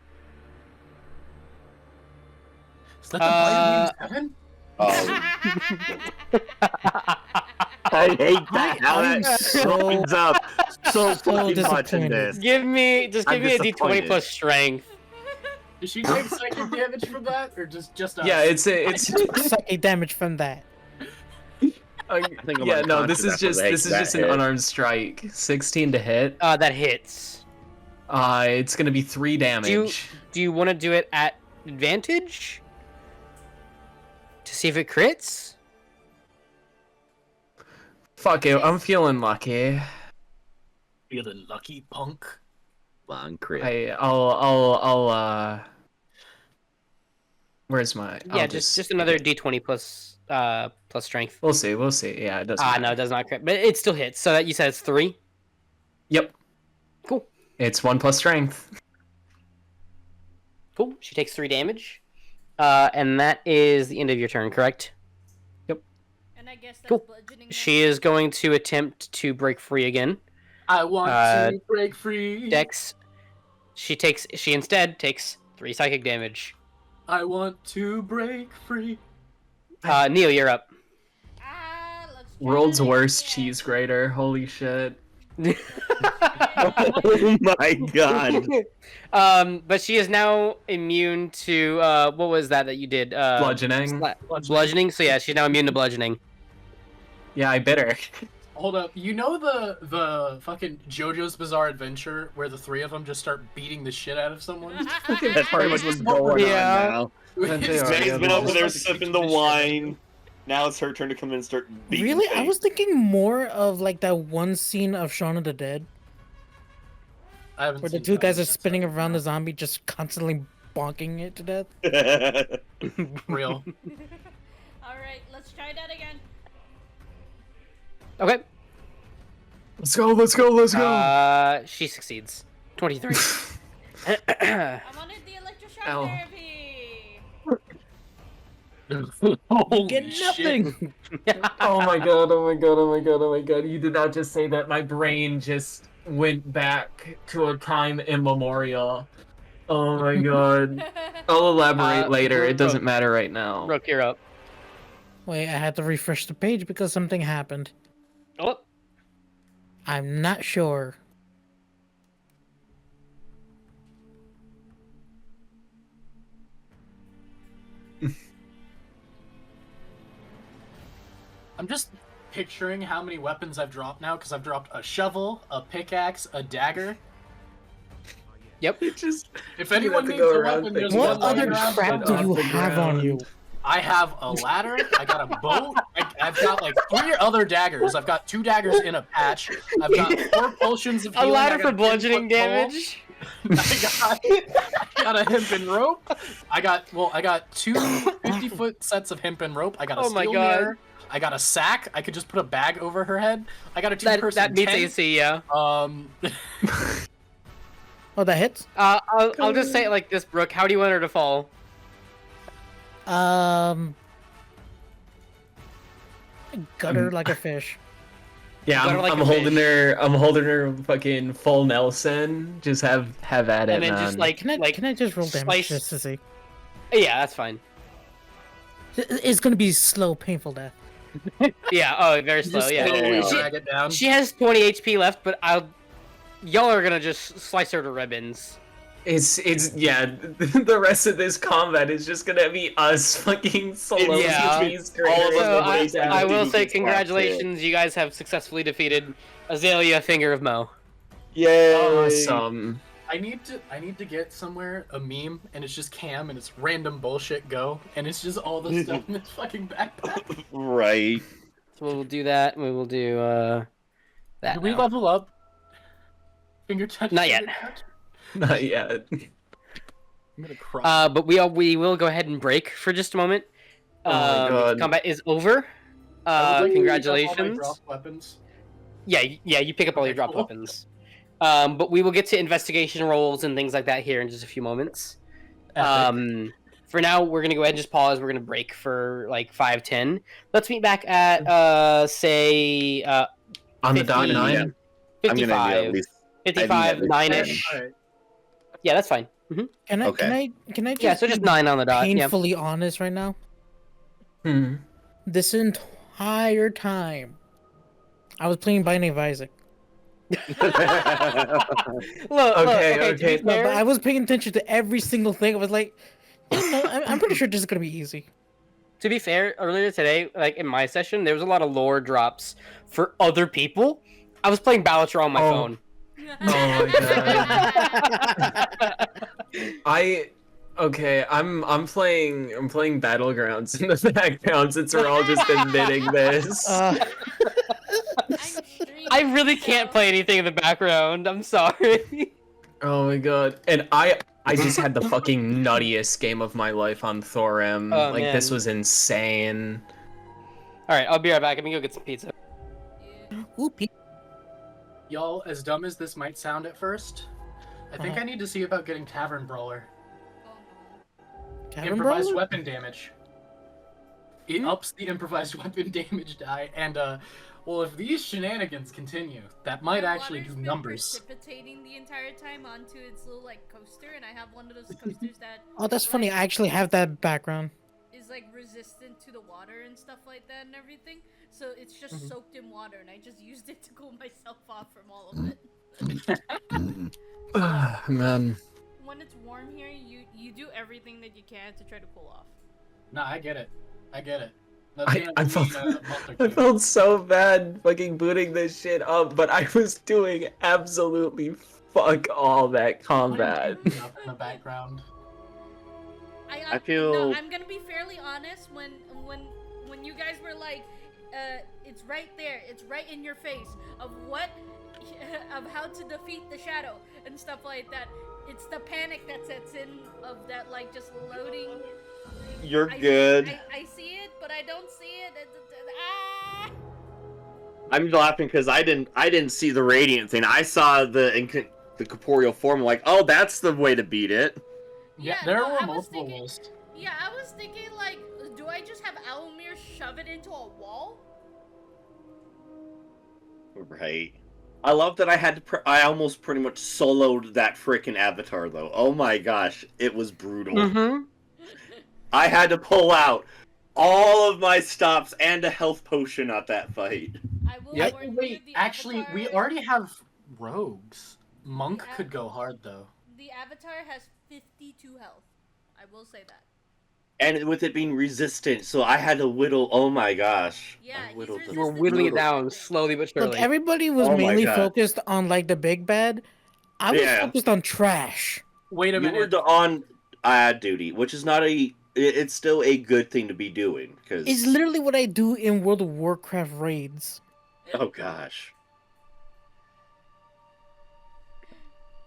Is that the bite of Oh, I hate that. How I'm that so- opens up so fucking much in disappointed. this. Give me a I'm D20 disappointed. plus strength. Does she take psychic damage from that, or just us? Yeah, it's Psychic damage from that. think I'm yeah, no, unconscious this after is just an hit. unarmed strike. 16 to hit. That hits. It's gonna be 3 damage. Do you want to do it at advantage to see if it crits? Fuck it, I'm feeling lucky. Feeling lucky, punk. Come on, crit. I'll Where's my? Yeah, just another D20 plus strength. We'll see. Yeah, it doesn't. Ah, matter. no, it does not crit, but it still hits. So that you said it's 3. Yep. Cool. It's 1 plus strength. Cool. She takes 3 damage. And that is the end of your turn, correct? And I guess that's Cool. bludgeoning. She is going to attempt to break free again. I want to break free. Dex. She instead takes 3 psychic damage. I want to break free. Neil, you're up. Let's try World's that worst again. cheese grater. Holy shit. Oh my god. But she is now immune to what was that you did? Bludgeoning. Bludgeoning. So yeah, she's now immune to bludgeoning. Yeah, I bit her. Hold up. You know the fucking JoJo's Bizarre Adventure where the 3 of them just start beating the shit out of someone? That's pretty much what's going Yeah. on now. It's Jay's been over there Just sipping beating the shit out of wine. Now it's her turn to come in and start beating Really? I things. was thinking more of like that one scene of Shaun of the Dead I haven't where the seen 2 guys that. are spinning around the zombie, just constantly bonking it to death. Real. Alright, let's try that again. Okay. Let's go, let's go, let's go. She succeeds. 23. I wanted the electroshock Ow. therapy. Holy Get nothing. Oh my god, oh my god, oh my god, oh my god. You did not just say that. My brain just went back to a time immemorial. Oh my god. I'll elaborate later. It doesn't matter right now. Rook, you're up. Wait, I had to refresh the page because something happened. Oh. I'm not sure. I'm just picturing how many weapons I've dropped now because I've dropped a shovel, a pickaxe, a dagger. Yep. If anyone have to needs go a around weapon, there's picking What one other lying around. crap do you have on you? I have a ladder. I got a boat. I've got like 3 other daggers. I've got 2 daggers in a patch. I've got 4 potions of A healing. ladder I got for a 10-foot bludgeoning pole. damage. I got a hempen rope. I got 2 50-foot sets of hempen rope. I got a Oh my steel God. mirror. I got a sack. I could just put a bag over her head. I got a 2-person That meets tent. AC, yeah. Oh, that hits? I'll just say it like this, Brooke. How do you want her to fall? Gutter like a fish. Yeah, Better like I'm a holding fish. her. I'm holding her fucking full Nelson. Just have at it, And then man. just like, Can I just roll damage slice- just to see? Yeah, that's fine. It's gonna be slow, painful death. Yeah, oh, very slow, Just yeah. slowly She- drag it down. She has 20 HP left, but y'all are gonna just slice her to ribbons. It's yeah. The rest of this combat is just gonna be us fucking solo. Yeah. cheese All of us graters. So will raise down I to will who say gets left congratulations, you guys have successfully defeated Azalea Finger of Mo. Yay! Awesome. I need to get somewhere a meme and it's just Cam and it's random bullshit go and it's just all the stuff in this fucking backpack. Right. So we'll do that, and we will do that Did we now. level up? Finger touch. Not finger yet. touch? Not yet. I'm gonna cry. But we will go ahead and break for just a moment. Oh my God. Combat is over. I would like to pick up all my Congratulations. dropped weapons. Yeah, you pick up all your Okay, dropped cool. weapons. But we will get to investigation rolls and things like that here in just a few moments. For now, we're gonna go ahead and just pause. We're gonna break for like 5-10. Let's meet back at say On the dot 50, nine. I'm gonna need 55, at least 55, least 9-ish. Alright. Yeah, that's fine. Can I Okay. just Yeah, so just be 9 on the dot. Yeah. painfully honest right now? Hmm. This entire time, I was playing Binding of Isaac. Look, Okay. to be No, fair- but I was paying attention to every single thing. I was like, no, I'm pretty sure this is gonna be easy. To be fair, earlier today, like in my session, there was a lot of lore drops for other people. I was playing Balatron on my Oh. phone. Oh my god. I'm playing Battlegrounds in the background since we're all just admitting this. I really can't play anything in the background. I'm sorry. Oh my god. And I just had the fucking nuttiest game of my life on Thorim. Oh, like this man. was insane. All right, I'll be right back. I'm gonna go get some pizza. Ooh, Y'all, as dumb as this might sound at first, I think Uh-huh. I need to see about getting Tavern Brawler. improvised weapon damage. It ups the improvised weapon damage die, and well, if these shenanigans continue, that might actually do numbers. Precipitating the entire time onto its little like coaster, and I have one of those coasters that. Oh, that's funny. I actually have that background. Is like resistant to the water and stuff like that and everything, so it's just soaked in water, and I just used it to cool myself off from all of it. Man. When it's warm here, you do everything that you can to try to cool off. No, I get it. I felt so bad fucking booting this shit up, but I was doing absolutely fuck all that combat. Up in the background. I feel. No, I'm gonna be fairly honest. When you guys were like, it's right there, it's right in your face of how to defeat the shadow and stuff like that. It's the panic that sets in of that like just loading. You're good. I see it, but I don't see it. I'm laughing because I didn't see the radiant thing. I saw the corporeal form. Like, oh, that's the way to beat it. Yeah, there were multiple ways. Yeah, I was thinking like, do I just have Owllmere shove it into a wall? Right. I love that I had to. I almost pretty much soloed that freaking avatar though. Oh my gosh, it was brutal. Mm-hmm. I had to pull out all of my stops and a health potion at that fight. I will Wait, actually, we already have rogues. Monk could go hard though. The avatar has 52 health. I will say that. And with it being resistant, so I had to whittle. Oh my gosh! Yeah, you were whittling it down slowly but surely. Look, everybody was mainly focused on like the big bad. I was focused on trash. Wait a minute. You were on duty, which is not a. It's still a good thing to be doing because it's literally what I do in World of Warcraft raids. Oh gosh.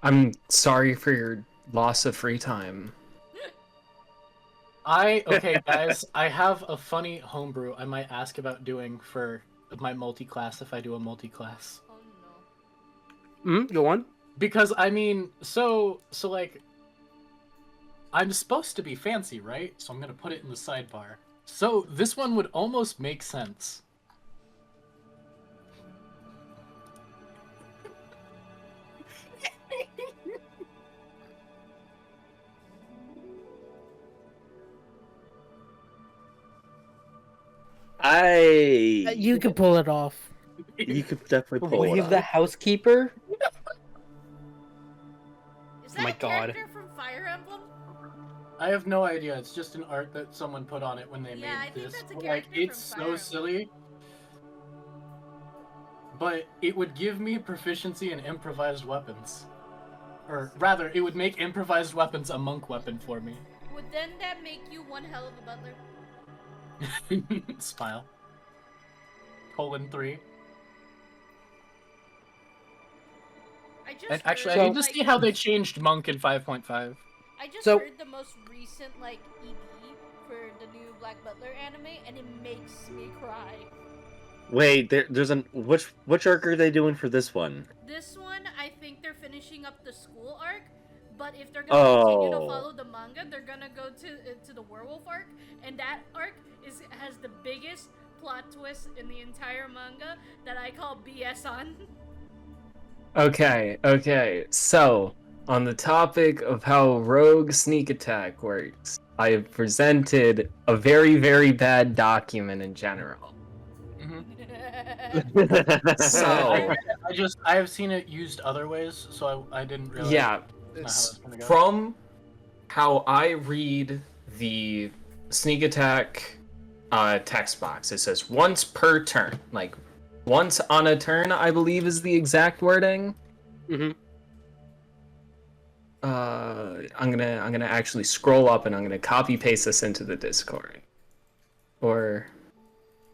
I'm sorry for your loss of free time. Okay, guys, I have a funny homebrew I might ask about doing for my multi-class if I do a multi-class. Oh no. Go on. Because I mean, so like, I'm supposed to be fancy, right? So I'm gonna put it in the sidebar. So this one would almost make sense. You could pull it off. You could definitely pull Will it you off. the housekeeper? Is that my a God. character from Fire Emblem? I have no idea. It's just an art that someone put on it when they Yeah, I made think this. that's a Like, character it's from Fire so Emblem. silly. But it would give me proficiency in improvised weapons. Or rather, it would make improvised weapons a monk weapon for me. Would then that make you one hell of a butler? Smile. :3. I just And actually, heard, I need to like, see how they changed monk in 5.5. I just So- heard the most recent like ED for the new Black Butler anime, and it makes me cry. Wait, there's an which arc are they doing for this one? This one, I think they're finishing up the school arc, but if they're gonna continue to follow the manga, they're gonna go to the werewolf arc, and that arc has the biggest plot twist in the entire manga that I call BS on. Okay. So, on the topic of how rogue sneak attack works, I have presented a very, very bad document in general. So, I have seen it used other ways, so I didn't realize. yeah, that's how it's gonna go. from how I read the sneak attack text box, it says once per turn, like once on a turn, I believe is the exact wording. Mm-hmm. I'm gonna actually scroll up and I'm gonna copy paste this into the Discord. Or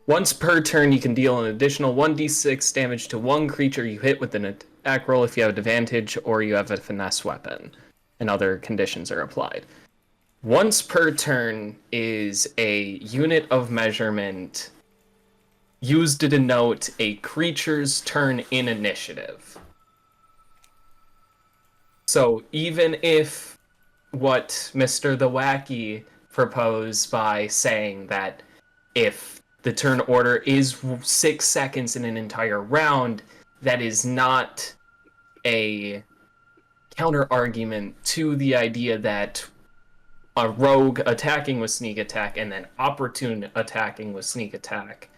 once per turn, you can deal an additional 1d6 damage to one creature you hit with an attack roll if you have advantage or you have a finesse weapon, and other conditions are applied. Once per turn is a unit of measurement used to denote a creature's turn in initiative. So even if what Mr. the Wacky propose by saying that if the turn order is 6 seconds in an entire round, that is not a counter argument to the idea that a rogue attacking with sneak attack and then opportune attacking with sneak attack,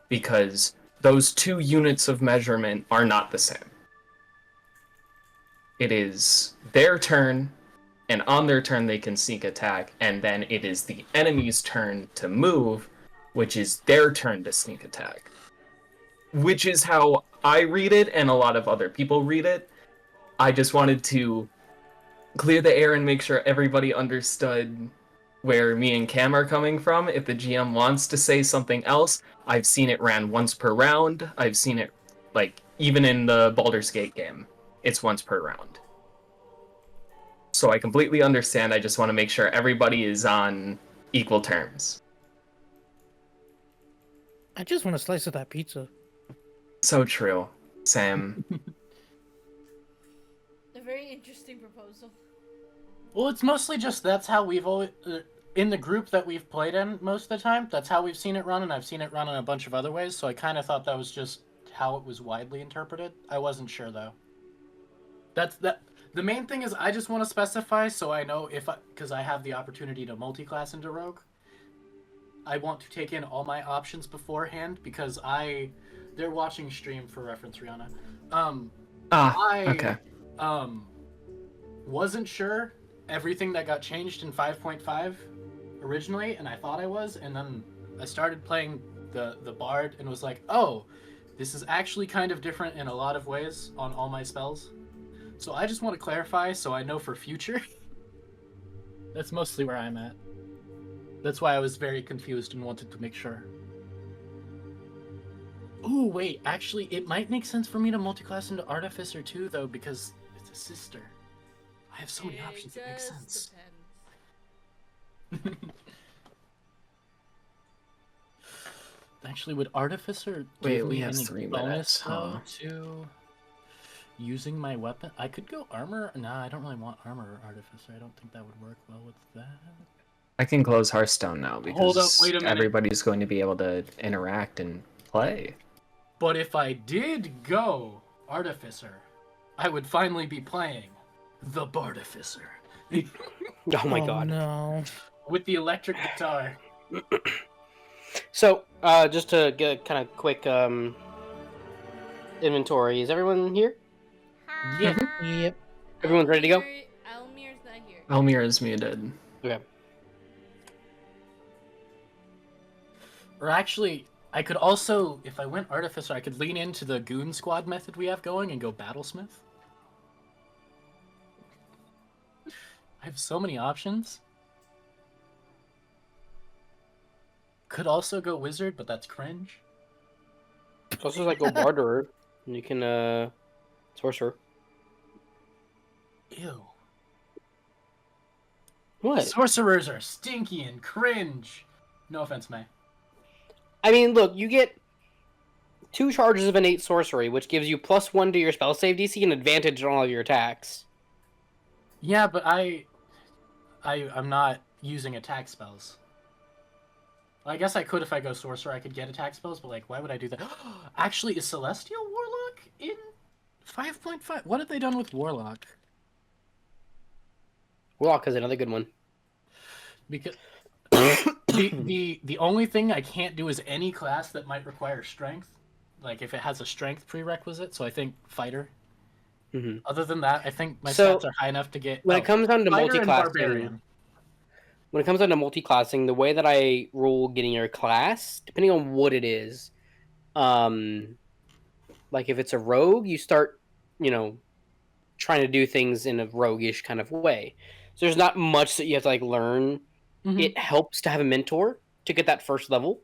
because those 2 units of measurement are not the same. It is their turn, and on their turn they can sneak attack, and then it is the enemy's turn to move, which is their turn to sneak attack. Which is how I read it, and a lot of other people read it. I just wanted to clear the air and make sure everybody understood where me and Cam are coming from. If the GM wants to say something else, I've seen it ran once per round. I've seen it, like, even in the Baldur's Gate game, it's once per round. So I completely understand. I just want to make sure everybody is on equal terms. I just want a slice of that pizza. So true, Sam. A very interesting proposal. Well, it's mostly just that's how we've always in the group that we've played in most of the time. That's how we've seen it run, and I've seen it run in a bunch of other ways. So I kind of thought that was just how it was widely interpreted. I wasn't sure though. That's that. The main thing is I just want to specify so I know if because I have the opportunity to multi-class into Rogue. I want to take in all my options beforehand because they're watching stream for reference, Riana. Okay. Wasn't sure everything that got changed in 5.5 originally, and I thought I was, and then I started playing the Bard and was like, oh, this is actually kind of different in a lot of ways on all my spells. So I just want to clarify so I know for future. That's mostly where I'm at. That's why I was very confused and wanted to make sure. Oh, wait, actually, it might make sense for me to multi-class into Artificer too, though, because it's a sister. I have so many options that make sense. Actually, would Artificer give me have any 3 bonus minutes, huh? to using my weapon? I could go armor. Nah, I don't really want armor or Artificer. I don't think that would work well with that. I can close Hearthstone now because Hold up, wait a minute. everybody's going to be able to interact and play. But if I did go Artificer, I would finally be playing the Bartificer. Oh my god. No. With the electric guitar. So, just to get kind of quick inventory, is everyone here? Yeah. Yep. Everyone's ready to go? Owlmere's not here. Owllmere is muted. Okay. Or actually, I could also, if I went Artificer, I could lean into the Goon Squad method we have going and go Battlesmith. I have so many options. Could also go Wizard, but that's cringe. Also, like go Barterer, and you can Sorcerer. Ew. What? Sorcerers are stinky and cringe. No offense, May. I mean, look, you get 2 charges of innate sorcery, which gives you +1 to your spell save DC and advantage on all of your attacks. Yeah, but I'm not using attack spells. Well, I guess I could if I go Sorcerer, I could get attack spells, but like, why would I do that? Actually, is Celestial Warlock in 5.5? What have they done with Warlock? Warlock is another good one. Because the only thing I can't do is any class that might require strength, like if it has a strength prerequisite. So I think fighter. Mm-hmm. Other than that, I think my stats are high enough to get. When it comes down to multi-classing, when it comes down to multi-classing, the way that I rule getting your class, depending on what it is, like if it's a rogue, you start, trying to do things in a roguish kind of way. So there's not much that you have to learn. Mm-hmm. It helps to have a mentor to get that first level.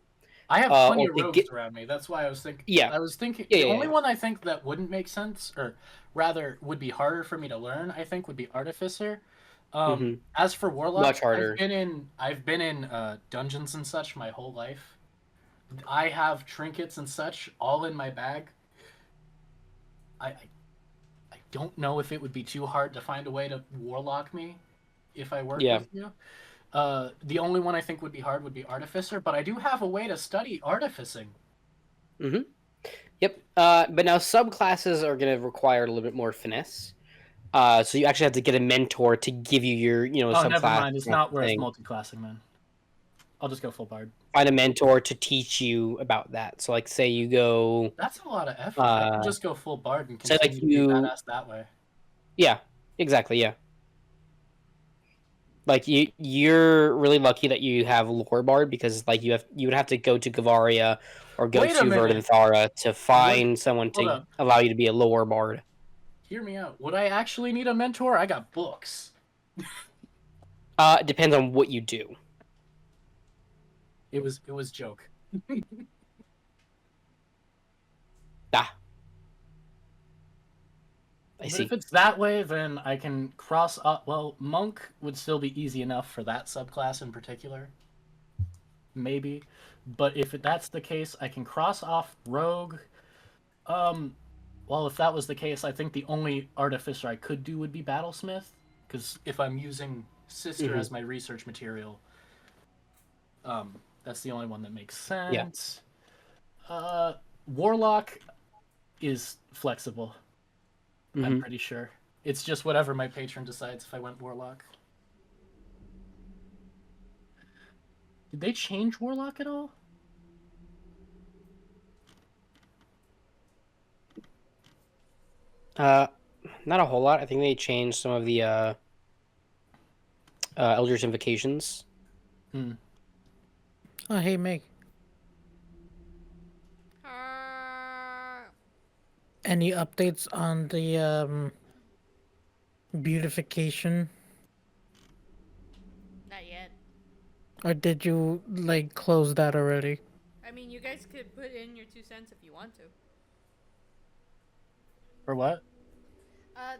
I have plenty of rogues around me. That's why I was thinking. Yeah, I was thinking the only one I think that wouldn't make sense, or rather would be harder for me to learn, I think, would be Artificer. As for Warlock, much harder. I've been in dungeons and such my whole life. I have trinkets and such all in my bag. I don't know if it would be too hard to find a way to Warlock me if I work with you. The only one I think would be hard would be Artificer, but I do have a way to study artificing. Mm-hmm. Yep. But now subclasses are going to require a little bit more finesse. So you actually have to get a mentor to give you your, subclass. Never mind. It's not worth multi-classing, man. I'll just go full bard. Find a mentor to teach you about that. So, like, say you go. That's a lot of effort. I can just go full bard and so continue to be badass that way. Yeah, exactly. Yeah. Like you're really lucky that you have lore bard because like you would have to go to Gavaria or go to Verdunthara to find someone to allow you to be a lore bard. Hear me out. Would I actually need a mentor? I got books. It depends on what you do. It was joke. I see. If it's that way, then I can cross up. Well, Monk would still be easy enough for that subclass in particular. Maybe. But if that's the case, I can cross off Rogue. Well, if that was the case, I think the only Artificer I could do would be Battlesmith. Because if I'm using Sister as my research material, that's the only one that makes sense. Yeah. Warlock is flexible. I'm pretty sure. It's just whatever my patron decides if I went Warlock. Did they change Warlock at all? Not a whole lot. I think they changed some of the Eldritch Invocations. Oh, hey, Meg. Any updates on the beautification? Not yet. Or did you like close that already? I mean, you guys could put in your 2 cents if you want to. For what?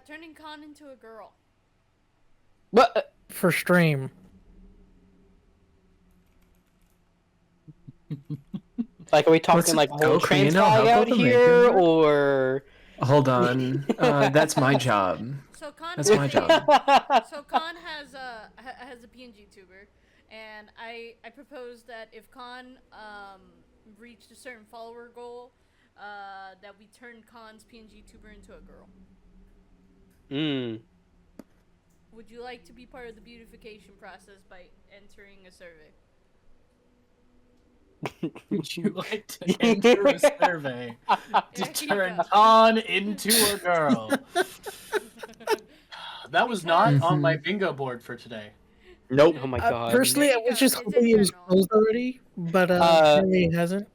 Turning Con into a girl. What? For stream. Like, are we talking like whole trans flag out here, or? Hold on, that's my job. So Con, that's my job. So Con has a PNG tuber, and I proposed that if Con reached a certain follower goal, that we turn Con's PNG tuber into a girl. Would you like to be part of the beautification process by entering a survey? Would you like to enter a survey to turn Con into a girl? That was not on my bingo board for today. Nope. Oh my god. Personally, I was just hoping it was closed already, but apparently it hasn't.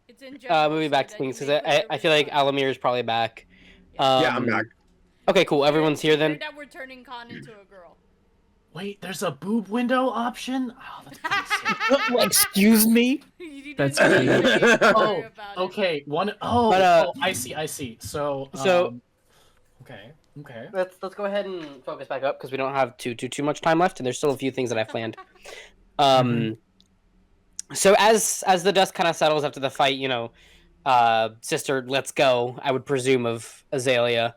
It's in general. Moving back to things, because I feel like Allomere is probably back. Yeah, I'm back. Okay, cool. Everyone's here then. That we're turning Con into a girl. Wait, there's a boob window option? Oh, that's excuse me? That's great. Oh, okay. I see. So okay. Let's go ahead and focus back up because we don't have too much time left, and there's still a few things that I've planned. So as the dust kind of settles after the fight, Sister, let's go. I would presume of Azalea.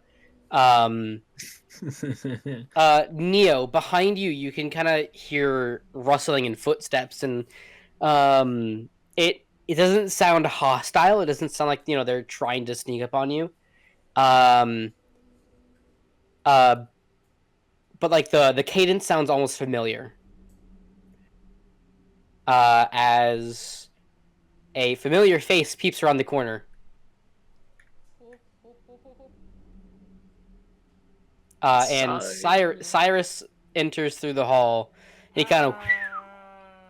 Neo, behind you, you can kind of hear rustling and footsteps, and it doesn't sound hostile. It doesn't sound like they're trying to sneak up on you. But like the cadence sounds almost familiar. As a familiar face peeps around the corner. And Cyrus enters through the hall. He kind of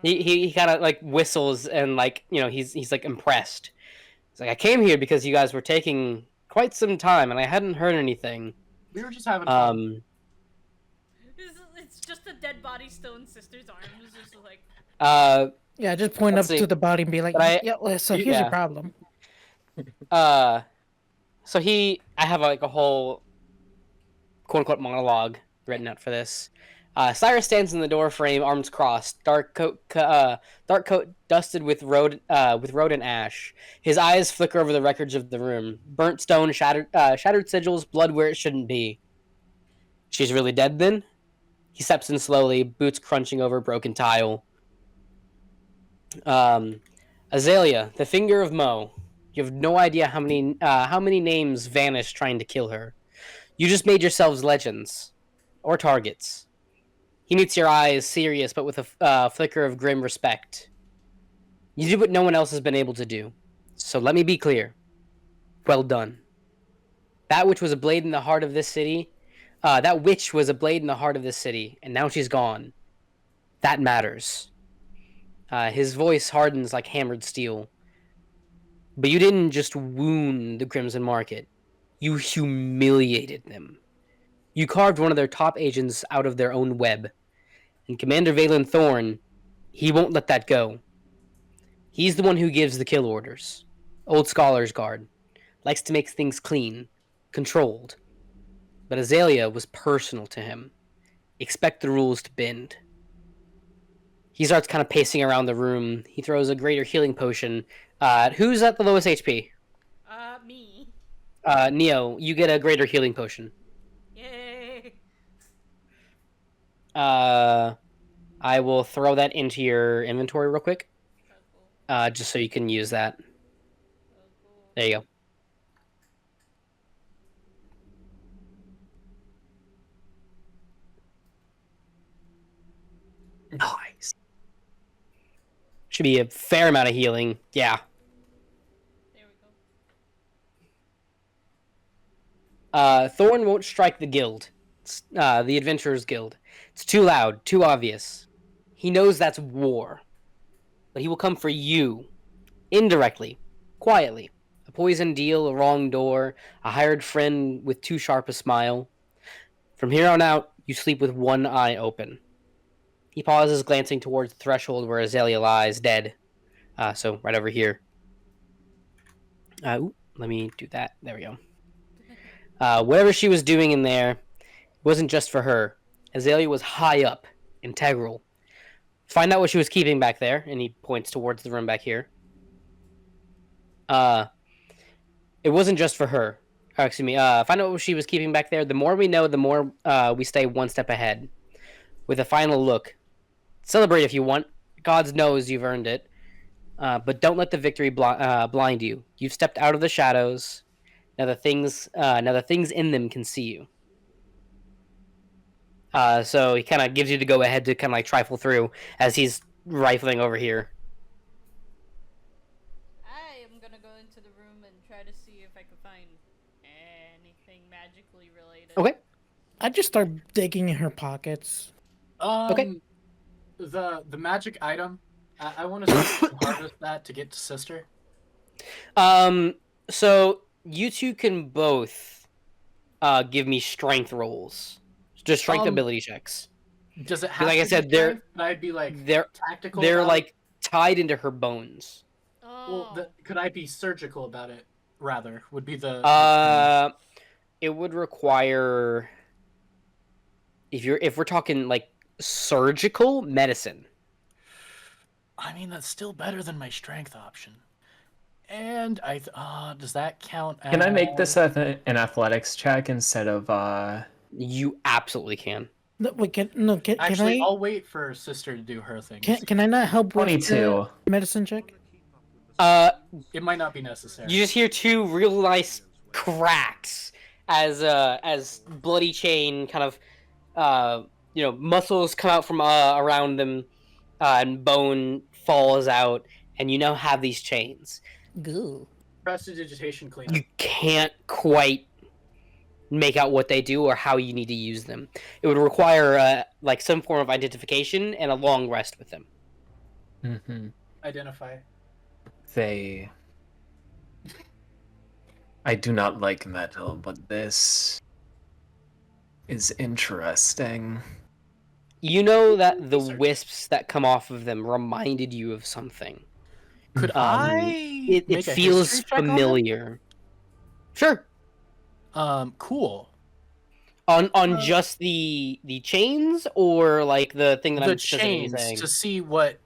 he kind of like whistles and he's like impressed. He's like, I came here because you guys were taking quite some time and I hadn't heard anything. We were just having fun. It's just a dead body still in Sister's arms. It's just like. Yeah, just point up to the body and be like, so here's your problem. So I have like a whole quote-unquote monologue written out for this. Cyrus stands in the door frame, arms crossed, dark coat dusted with road and ash. His eyes flicker over the records of the room. Burnt stone, shattered sigils, blood where it shouldn't be. She's really dead then? He steps in slowly, boots crunching over broken tile. Azalea, the finger of Mo. You have no idea how many names vanished trying to kill her. You just made yourselves legends. Or targets. He meets your eyes, serious, but with a flicker of grim respect. You did what no one else has been able to do. So let me be clear. Well done. That witch was a blade in the heart of this city. That witch was a blade in the heart of this city, and now she's gone. That matters. His voice hardens like hammered steel. But you didn't just wound the Crimson Market. You humiliated them. You carved one of their top agents out of their own web. And Commander Valen Thorn, he won't let that go. He's the one who gives the kill orders. Old Scholar's Guard. Likes to make things clean. Controlled. But Azalea was personal to him. Expect the rules to bend. He starts kind of pacing around the room. He throws a greater healing potion. Who's at the lowest HP? Me. Neo, you get a greater healing potion. Yay. I will throw that into your inventory real quick. Just so you can use that. There you go. Nice. Should be a fair amount of healing. Yeah. There we go. Thorn won't strike the guild. The Adventurers Guild. It's too loud, too obvious. He knows that's war. But he will come for you. Indirectly. Quietly. A poisoned deal, a wrong door, a hired friend with too sharp a smile. From here on out, you sleep with one eye open. He pauses, glancing towards the threshold where Azalea lies, dead. So, right over here. Let me do that. There we go. Whatever she was doing in there wasn't just for her. Azalea was high up, integral. Find out what she was keeping back there, and he points towards the room back here. It wasn't just for her. Find out what she was keeping back there. The more we know, the more we stay one step ahead. With a final look. Celebrate if you want. God knows you've earned it. But don't let the victory blind you. You've stepped out of the shadows. Now the things in them can see you. So he kind of gives you the go ahead to kind of like trifle through as he's rifling over here. I am gonna go into the room and try to see if I can find anything magically related. Okay. I just start digging in her pockets. Okay. The magic item, I want to harvest that to get to sister. So you two can both give me strength rolls. Just strength ability checks. Does it have like to I said, be strength? Could I be like tactical? They're like tied into her bones. Oh. Well, could I be surgical about it? Rather, would be the. It would require. If we're talking like surgical medicine. I mean, that's still better than my strength option. And does that count as... Can I make this an athletics check instead of You absolutely can. No, wait, can Actually, I? I'll wait for sister to do her thing. Can I not help with 22 the medicine check? It might not be necessary. You just hear two real nice cracks as bloody chain kind of muscles come out from around them, and bone falls out, and you now have these chains. Goo. Prestidigitation cleanup. You can't quite make out what they do or how you need to use them. It would require like some form of identification and a long rest with them. Mm-hmm. Identify. I do not like metal, but this is interesting. You know that the wisps that come off of them reminded you of something. Could It make a feels history check on it? familiar. Sure. Cool. On just the chains, or like the thing that The I'm specifically chains saying? to see what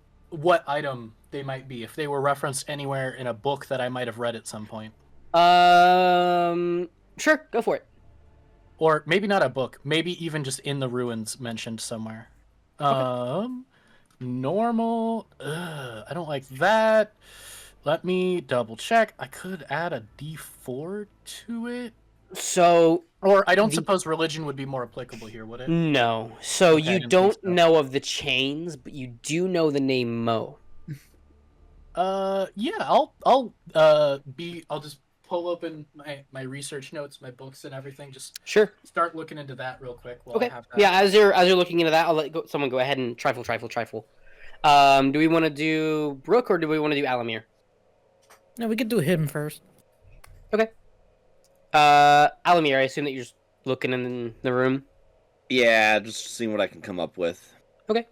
item they might be, if they were referenced anywhere in a book that I might have read at some point. Sure, go for it. or maybe not a book, maybe even just in the ruins mentioned somewhere. Normal. I don't like that. Let me double check. I could add a D4 to it. So, or I don't suppose religion would be more applicable here, would it? No. So Okay, you don't know of the chains, but you do know the name Mo. Yeah, I'll just pull open my research notes, my books, and everything. Just start looking into that real quick. While I have that. Yeah. As you're looking into that, I'll let someone go ahead and trifle. Do we want to do Brook or do we want to do Allomere? No, we could do him first. Okay. Allomere, I assume that you're just looking in the room. Yeah, just seeing what I can come up with. Okay.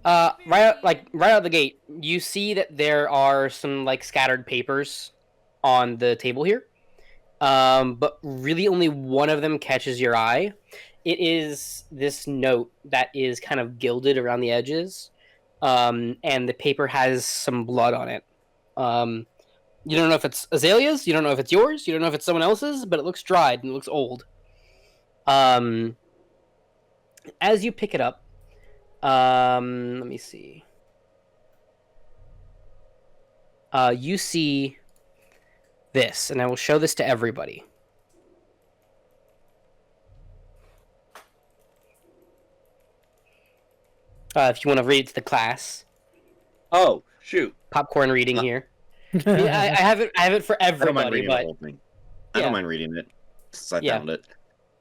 Right out the gate, you see that there are some like scattered papers on the table here. But really only one of them catches your eye. It is this note that is kind of gilded around the edges. And the paper has some blood on it. You don't know if it's Azalea's, you don't know if it's yours, you don't know if it's someone else's, but it looks dried and it looks old. As you pick it up, let me see. You see this, and I will show this to everybody. If you want to read it to the class. Oh, shoot. Popcorn reading here. I have it for everybody, I don't mind reading it. Since I found it.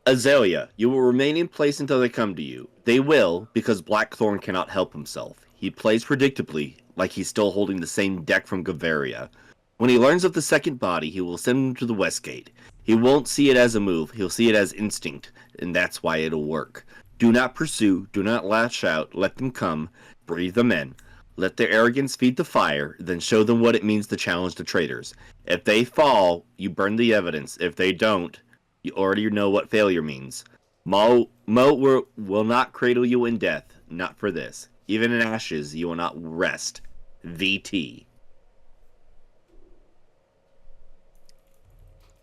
Azalea, you will remain in place until they come to you. They will, because Blackthorn cannot help himself. He plays predictably, like he's still holding the same deck from Gavaria. When he learns of the second body, he will send him to the West Gate. He won't see it as a move, he'll see it as instinct, and that's why it'll work. Do not pursue, do not lash out, let them come, breathe them in. Let their arrogance feed the fire, then show them what it means to challenge the traitors. If they fall, you burn the evidence. If they don't, you already know what failure means. Mo will not cradle you in death, not for this. Even in ashes, you will not rest. VT.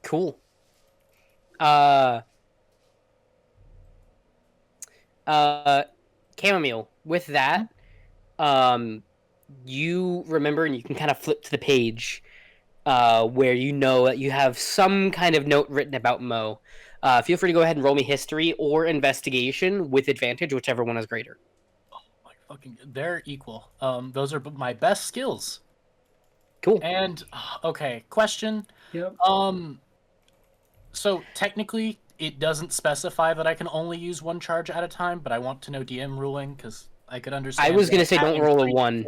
Cool. Chammomile, with that, you remember and you can kind of flip to the page where you know that you have some kind of note written about Mo. Feel free to go ahead and roll me history or investigation with advantage, whichever one is greater. Oh my fucking, they're equal. Those are my best skills. Cool. And okay, question. Yep. So technically, it doesn't specify that I can only use one charge at a time, but I want to know DM ruling because I could understand. I was gonna say don't roll a 1.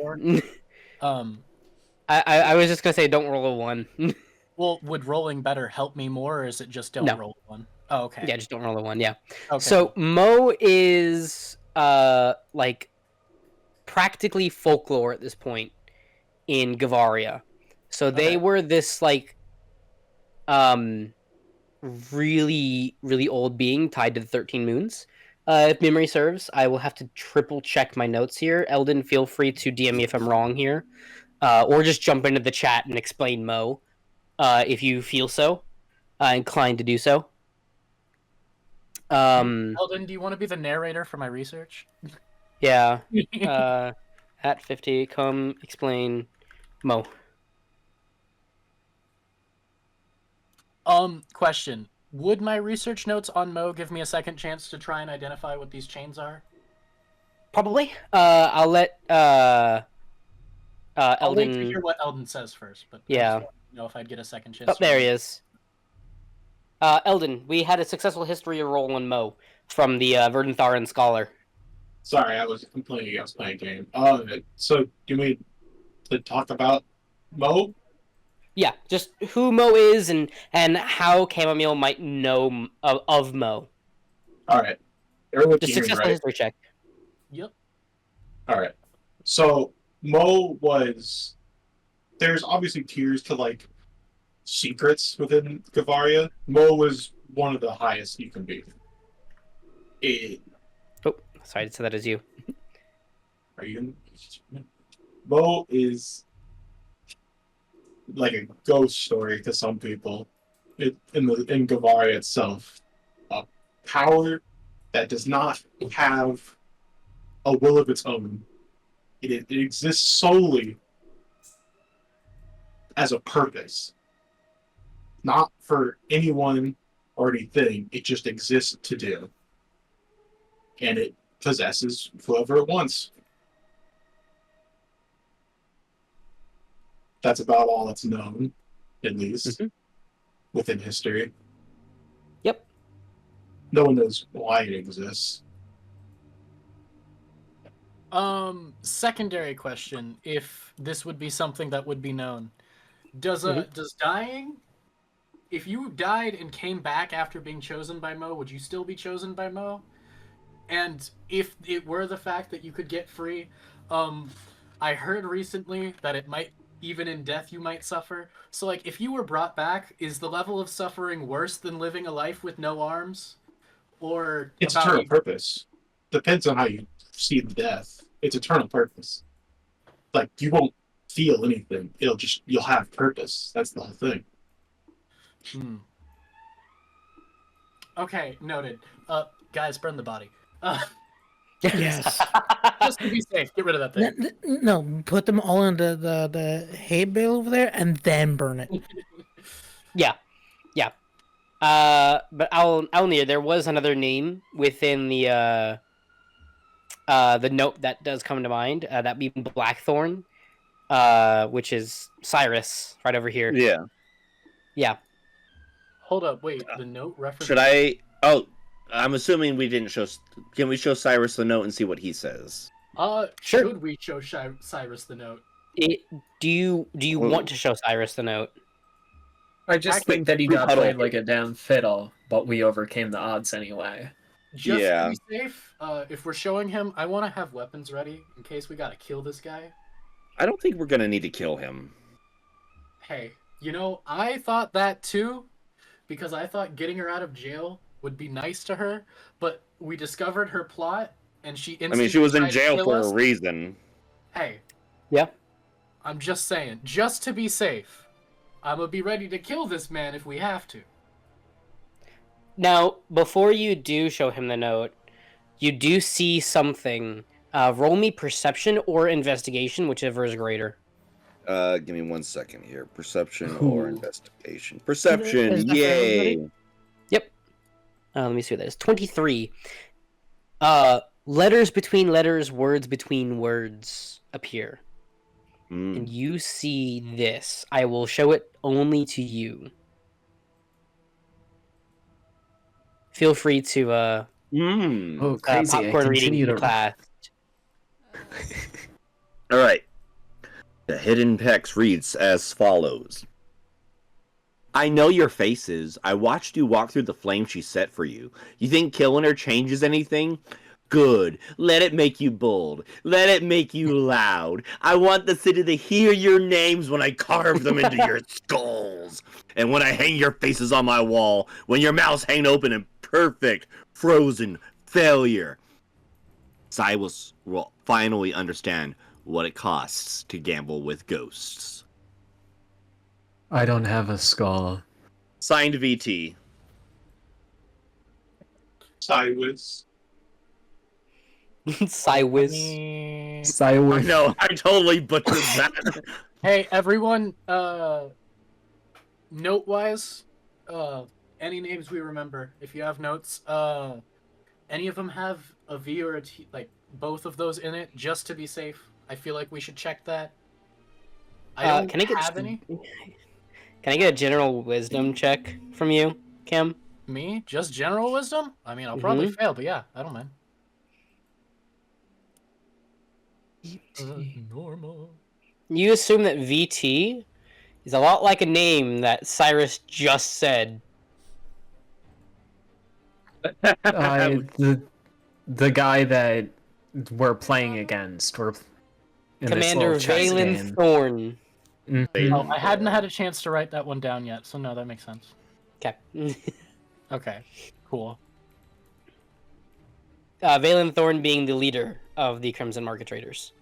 I was just gonna say don't roll a 1. Well, would rolling better help me more, or is it just don't roll a 1? Oh, okay. Yeah, just don't roll a 1. Yeah. Okay. So Mo is like practically folklore at this point in Gavaria. So they were this like really old being tied to the 13 moons. If memory serves, I will have to triple check my notes here. Eldon, feel free to DM me if I'm wrong here. Or just jump into the chat and explain Mo if you feel so inclined to do so. Eldon, do you want to be the narrator for my research? Yeah. At 50, come explain Mo. Question. Would my research notes on Mo give me a second chance to try and identify what these chains are? Probably. I'll let Eldon... I'll wait to hear what Eldon says first, but yeah. I just want to know if I'd get a second chance. Oh, there he is. Eldon, we had a successful history roll on Mo from the Verdantharan Scholar. Sorry, I was completely against playing game. So do we to talk about Mo? Yeah, just who Mo is and how Chammomile might know of Mo. All right. Just successful history check. Yep. All right. So Mo was. There's obviously tiers to like secrets within Gavaria. Mo was one of the highest you can be. Oh, sorry to say that as you. Are you? Mo is like a ghost story to some people in Gavaria itself. power that does not have a will of its own. It exists solely as a purpose, not for anyone or anything. It just exists to do, and it possesses whoever it wants. That's about all that's known, at least, within history. Yep. No one knows why it exists. Secondary question: if this would be something that would be known, does dying? If you died and came back after being chosen by Mo, would you still be chosen by Mo? And if it were the fact that you could get free, I heard recently that it might, even in death, you might suffer. So, like, if you were brought back, is the level of suffering worse than living a life with no arms? Or it's eternal purpose. Depends on how you see death. It's eternal purpose. Like, you won't feel anything. You'll have purpose. That's the whole thing. Okay, noted. Guys, burn the body. Yes. Just to be safe, get rid of that thing. No, put them all in the hay bale over there and then burn it. Yeah. But Owllmere, there was another name within the note that does come to mind. That being Blackthorn, which is Cyrus right over here. Yeah. Yeah. Hold up, wait. The note reference. Should I? Oh, I'm assuming we didn't show. Can we show Cyrus the note and see what he says? Sure. Should we show Cyrus the note? Do you want to show Cyrus the note? I just think that he got played like a damn fiddle, but we overcame the odds anyway. Just to be safe, if we're showing him, I want to have weapons ready in case we gotta kill this guy. I don't think we're gonna need to kill him. Hey, I thought that too, because I thought getting her out of jail would be nice to her, but we discovered her plot, and she instantly she was in tried to jail kill for us. a reason. Hey. Yeah. I'm just saying, just to be safe, I'm gonna be ready to kill this man if we have to. Now, before you do show him the note, you do see something. Roll me perception or investigation, whichever is greater. Give me 1 second here. Perception or investigation? Perception, yay! Yep. Let me see what that is. 23. Letters between letters, words between words appear. And you see this. I will show it only to you. Feel free to crazy. popcorn reading in class. All right. The hidden text reads as follows. I know your faces. I watched you walk through the flame she set for you. You think killing her changes anything? Good. Let it make you bold. Let it make you loud. I want the city to hear your names when I carve them into your skulls. And when I hang your faces on my wall, when your mouths hang open in perfect, frozen failure. Cyrus will finally understand what it costs to gamble with ghosts. I don't have a skull. Signed VT. Cyrus. Cywis. Cywis. No, I totally butchered that. Hey, everyone, note-wise, any names we remember, if you have notes, any of them have a V or a T, like, both of those in it, just to be safe. I feel like we should check that. I don't have any. Can I get a general wisdom check from you, Kim? Me? Just general wisdom? I mean, I'll probably fail, but yeah, I don't mind. Normal. You assume that VT is a lot like a name that Cyrus just said. The guy that we're playing against. We're in Commander Valen Thorn. Mm-hmm. Oh, I hadn't had a chance to write that one down yet, so no, that makes sense. Okay. Okay, cool. Valen Thorn being the leader of the Crimson Market Traders.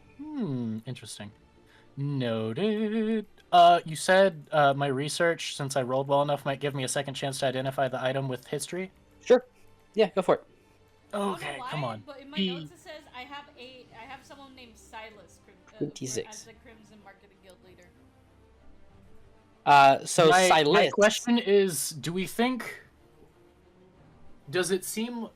Interesting. Noted. You said my research, since I rolled well enough, might give me a second chance to identify the item with history? Sure. Yeah, go for it. I don't know Okay, why, come on. But in my Be- notes it says I have someone named Silas 26. as the Crimson Marketing Guild leader. So my Silas. question is, do we think? Does it seem?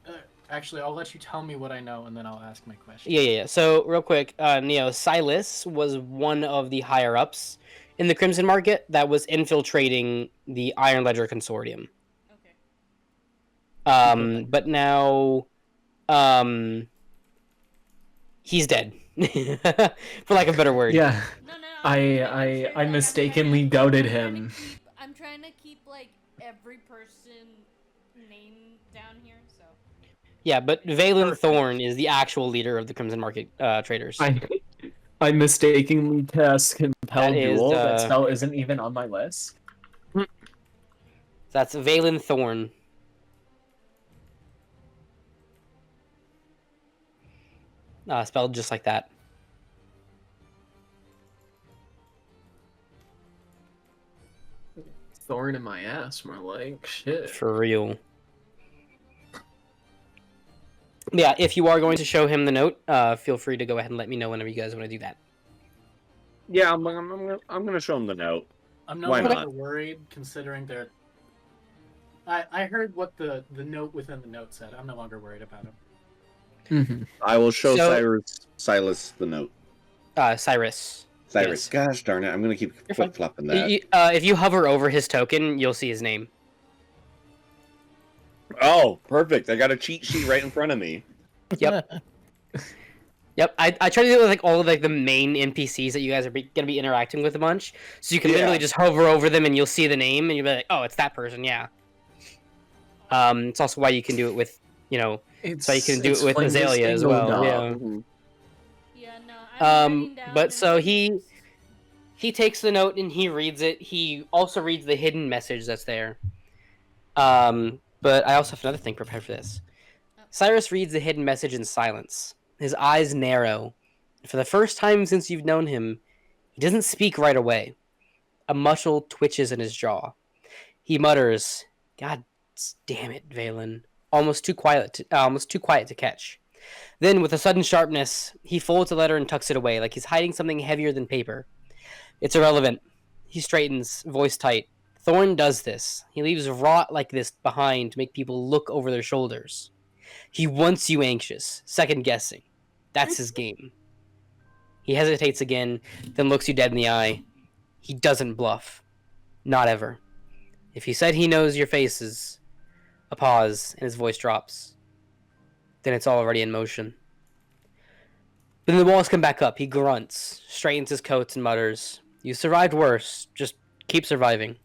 Actually, I'll let you tell me what I know, and then I'll ask my question. Yeah. So real quick, Neo, Silas was one of the higher ups in the Crimson Market that was infiltrating the Iron Ledger Consortium. Okay. But now, he's dead, for lack of a better word. Yeah. No. I mistakenly doubted him. I'm trying to keep like every person name down here. So. Yeah, but Valen Thorn is the actual leader of the Crimson Market traders. I mistakenly cast Compel That is, Duel. That spell isn't even on my list. That's Valen Thorn. Spelled just like that. Thorn in my ass, more like shit. For real. Yeah, if you are going to show him the note, feel free to go ahead and let me know whenever you guys want to do that. Yeah, I'm gonna show him the note. I'm no Why longer not? worried, considering they're. I heard what the note within the note said. I'm no longer worried about him. Mm-hmm. I will show So- Silas the note. Cyrus. Cyrus, Yes. gosh darn it, I'm gonna keep You're fine. flip-flopping that. If you hover over his token, you'll see his name. Oh, perfect. I got a cheat sheet right in front of me. Yep. Yep, I try to do it with like all of like the main NPCs that you guys are gonna be interacting with a bunch, so you can literally just hover over them and you'll see the name and you'll be like, oh, it's that person, yeah. It's also why you can do it with, so you can do it with Azalea as well. Yeah. Yeah, no. I'm writing down But the so names. he takes the note and he reads it. He also reads the hidden message that's there. But I also have another thing prepared for this. Cyrus reads the hidden message in silence. His eyes narrow. For the first time since you've known him, he doesn't speak right away. A muscle twitches in his jaw. He mutters, "God damn it, Valen." Almost too quiet to catch. Then, with a sudden sharpness, he folds the letter and tucks it away, like he's hiding something heavier than paper. It's irrelevant. He straightens, voice tight. Thorn does this. He leaves rot like this behind to make people look over their shoulders. He wants you anxious, second-guessing. That's his game. He hesitates again, then looks you dead in the eye. He doesn't bluff. Not ever. If he said he knows your faces, a pause, and his voice drops. Then it's already in motion. Then the walls come back up. He grunts, straightens his coat, and mutters, "You survived worse. Just keep surviving."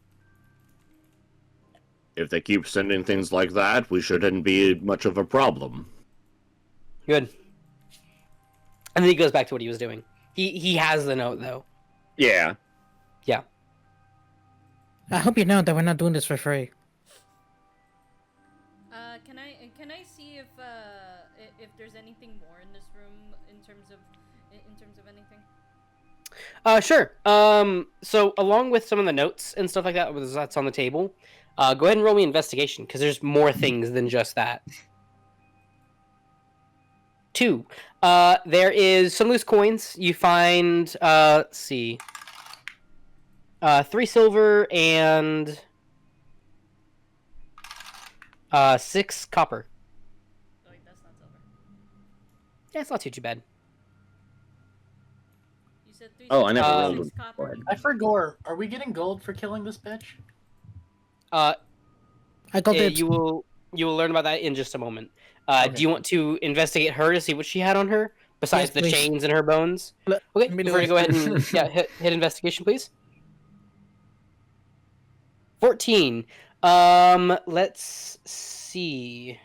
If they keep sending things like that, we shouldn't be much of a problem. Good. And then he goes back to what he was doing. He has the note, though. Yeah. Yeah. I hope you know that we're not doing this for free. Can I see if there's anything more in this room in terms of anything? Sure. So along with some of the notes and stuff like that that's on the table, go ahead and roll me investigation, because there's more things than just that. 2. There is some loose coins. You find, let's see, 3 silver and 6 copper. Oh, wait, that's not silver. Yeah, it's not too bad. You said 3 Oh, I never silver, rolled 6 them. copper. I forgot. Are we getting gold for killing this bitch? I got it. You will learn about that in just a moment. Okay. Do you want to investigate her to see what she had on her besides Yes, the please. chains in her bones? Let Okay, me we're do gonna it. go ahead and hit investigation, please. 14. Let's see.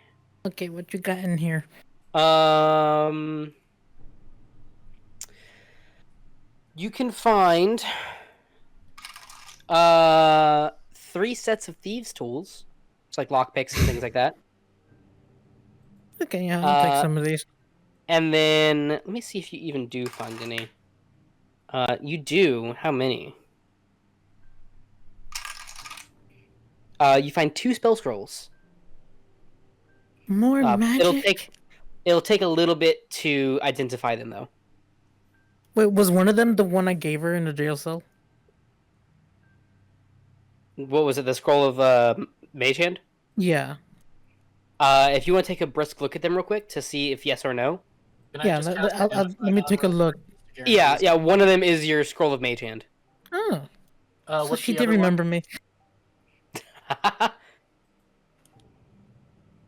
Okay, what you got in here? You can find 3 sets of thieves' tools. It's like lockpicks and things like that. Okay, yeah, I'll take some of these. And then let me see if you even do find any. You do. How many? You find 2 spell scrolls. More magic. It'll take a little bit to identify them though. Wait, was one of them the one I gave her in the jail cell? What was it? The scroll of Mage Hand? Yeah. If you want to take a brisk look at them real quick to see if yes or no. Yeah, let me take a look. Yeah, one of them is your scroll of Mage Hand. Oh. So What's she the did other remember one? me.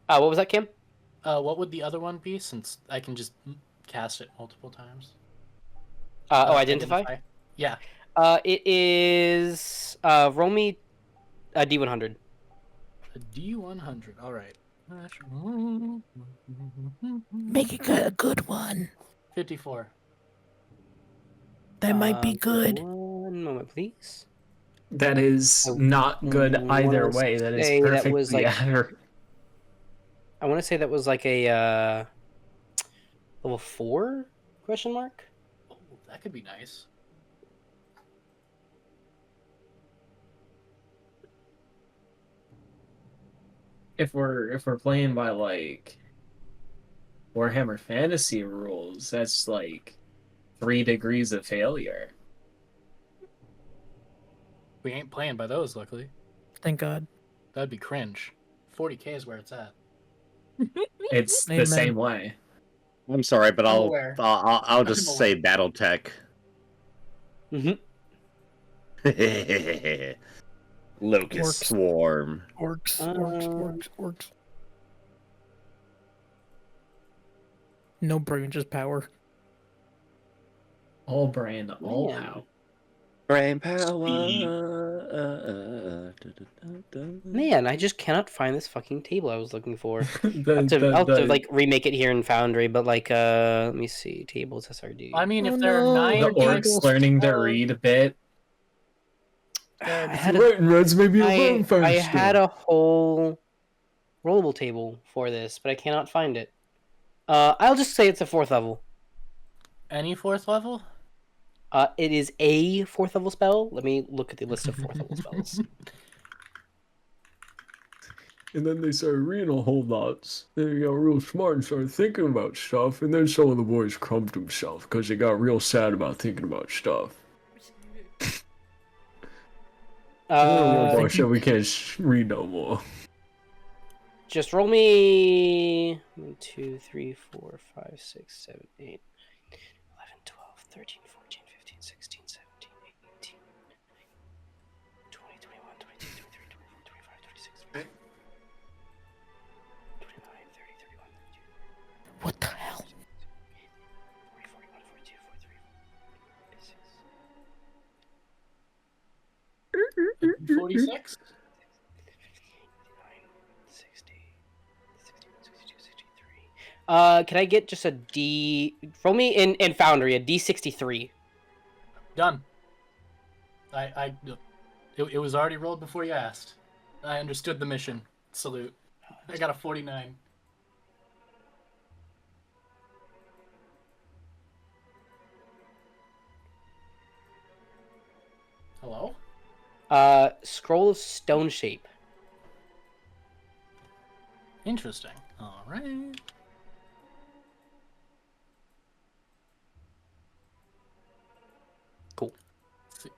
What was that, Kim? What would the other one be, since I can just cast it multiple times? Identify? Yeah. It is roll me a D100. A D100. All right. Make it a good one. 54. That might be good. One moment, please. That is not good either way. That is perfectly was like, accurate. I want to say that was like a level 4 question mark. Oh, that could be nice. If we're playing by like Warhammer Fantasy rules, that's like 3 degrees of failure. We ain't playing by those, luckily. Thank God. That'd be cringe. 40k is where it's at. It's the Amen. same way. I'm sorry, but I'll aware. I'll just say BattleTech. Locust Orcs. Swarm. Orcs. No brain, just power. All brain, all Man. out. Brain power. Man, I just cannot find this fucking table I was looking for. I'll I'll have to like remake it here in Foundry, but like let me see, tables SRD. I mean, Oh, if there are no. 9 the orcs tables. learning to read a bit. I had a whole rollable table for this, but I cannot find it. I'll just say it's a 4th level. Any 4th level? It is a 4th level spell. Let me look at the list of 4th level spells. And then they started reading a whole lot. They got real smart and started thinking about stuff. And then some of the boys crumped themselves because they got real sad about thinking about stuff. So we can't read no more. Just roll me 1, 2, 3, 4, 5, 6, 7, 8, 11, 12, 13, 14, 15, 16, 17, 18, 20, 21, 22, 23, 24, 25, 26, 29, 30, 31, 32. What the hell? 40, 41, 42, 43, 46. 46? 60, 61, 62, 63. Can I get just a D? Roll me in Foundry a D63. Done. It was already rolled before you asked. I understood the mission. Salute. I got a 49. Hello? Scroll of Stone Shape. Interesting. All right. Cool.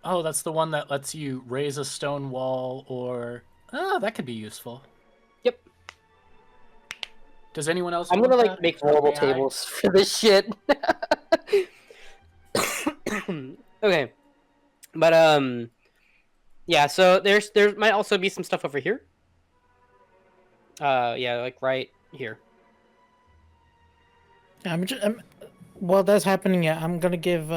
Oh, that's the one that lets you raise a stone wall or... Oh, that could be useful. Yep. Does anyone else I'm want gonna that? like make Or rollable may I? tables for this shit. Okay. But yeah, so there might also be some stuff over here. Yeah, like right here. While that's happening, yeah, I'm gonna give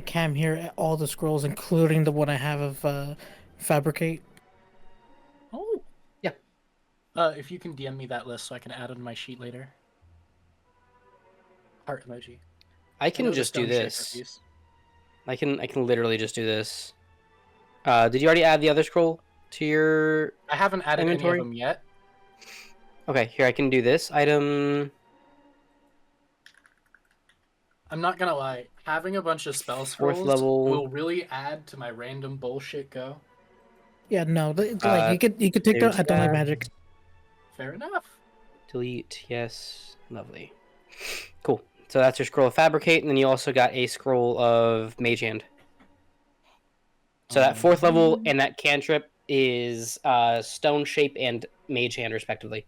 Cam here all the scrolls, including the one I have of fabricate. Oh. Yeah. If you can DM me that list so I can add it to my sheet later. Heart emoji. I can just do this. I can literally just do this. Did you already add the other scroll to your I haven't added inventory? any of them yet. Okay, here I can do this item. I'm not gonna lie, having a bunch of spell 4th scrolls level. will really add to my random bullshit go. Yeah, no, like you could take there's the I don't like that. magic. Fair enough. Delete. Yes. Lovely. Cool. So that's your scroll of Fabricate, and then you also got a scroll of Mage Hand. So that 4th level and that cantrip is Stone Shape and Mage Hand, respectively.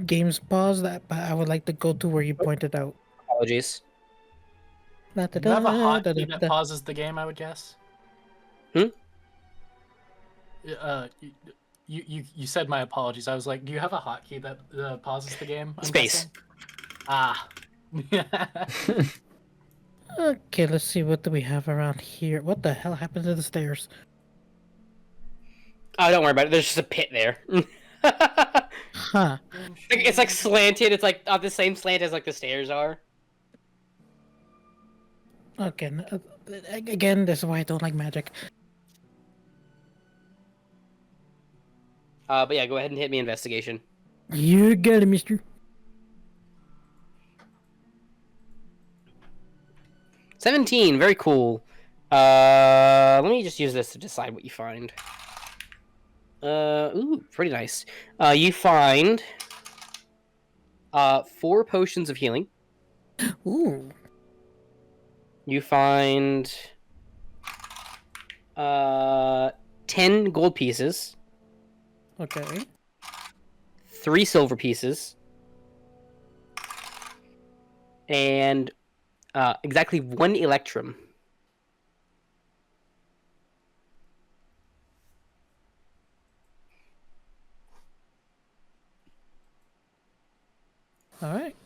Games pause that, but I would like to go to where you pointed out. Apologies. You have a hotkey that pauses the game, I would guess. You said my apologies. I was like, do you have a hotkey that pauses the game? I'm Space. Guessing? Ah. Okay, let's see. What do we have around here? What the hell happened to the stairs? Oh, don't worry about it. There's just a pit there. Huh. It's like slanted. It's like on the same slant as like the stairs are. Okay. Again, this is why I don't like magic. But yeah, go ahead and hit me investigation. You got it, mister. 17, very cool. Let me just use this to decide what you find. Ooh, pretty nice. You find 4 potions of healing. Ooh. You find 10 gold pieces. Okay. 3 silver pieces. And exactly 1 electrum. All right.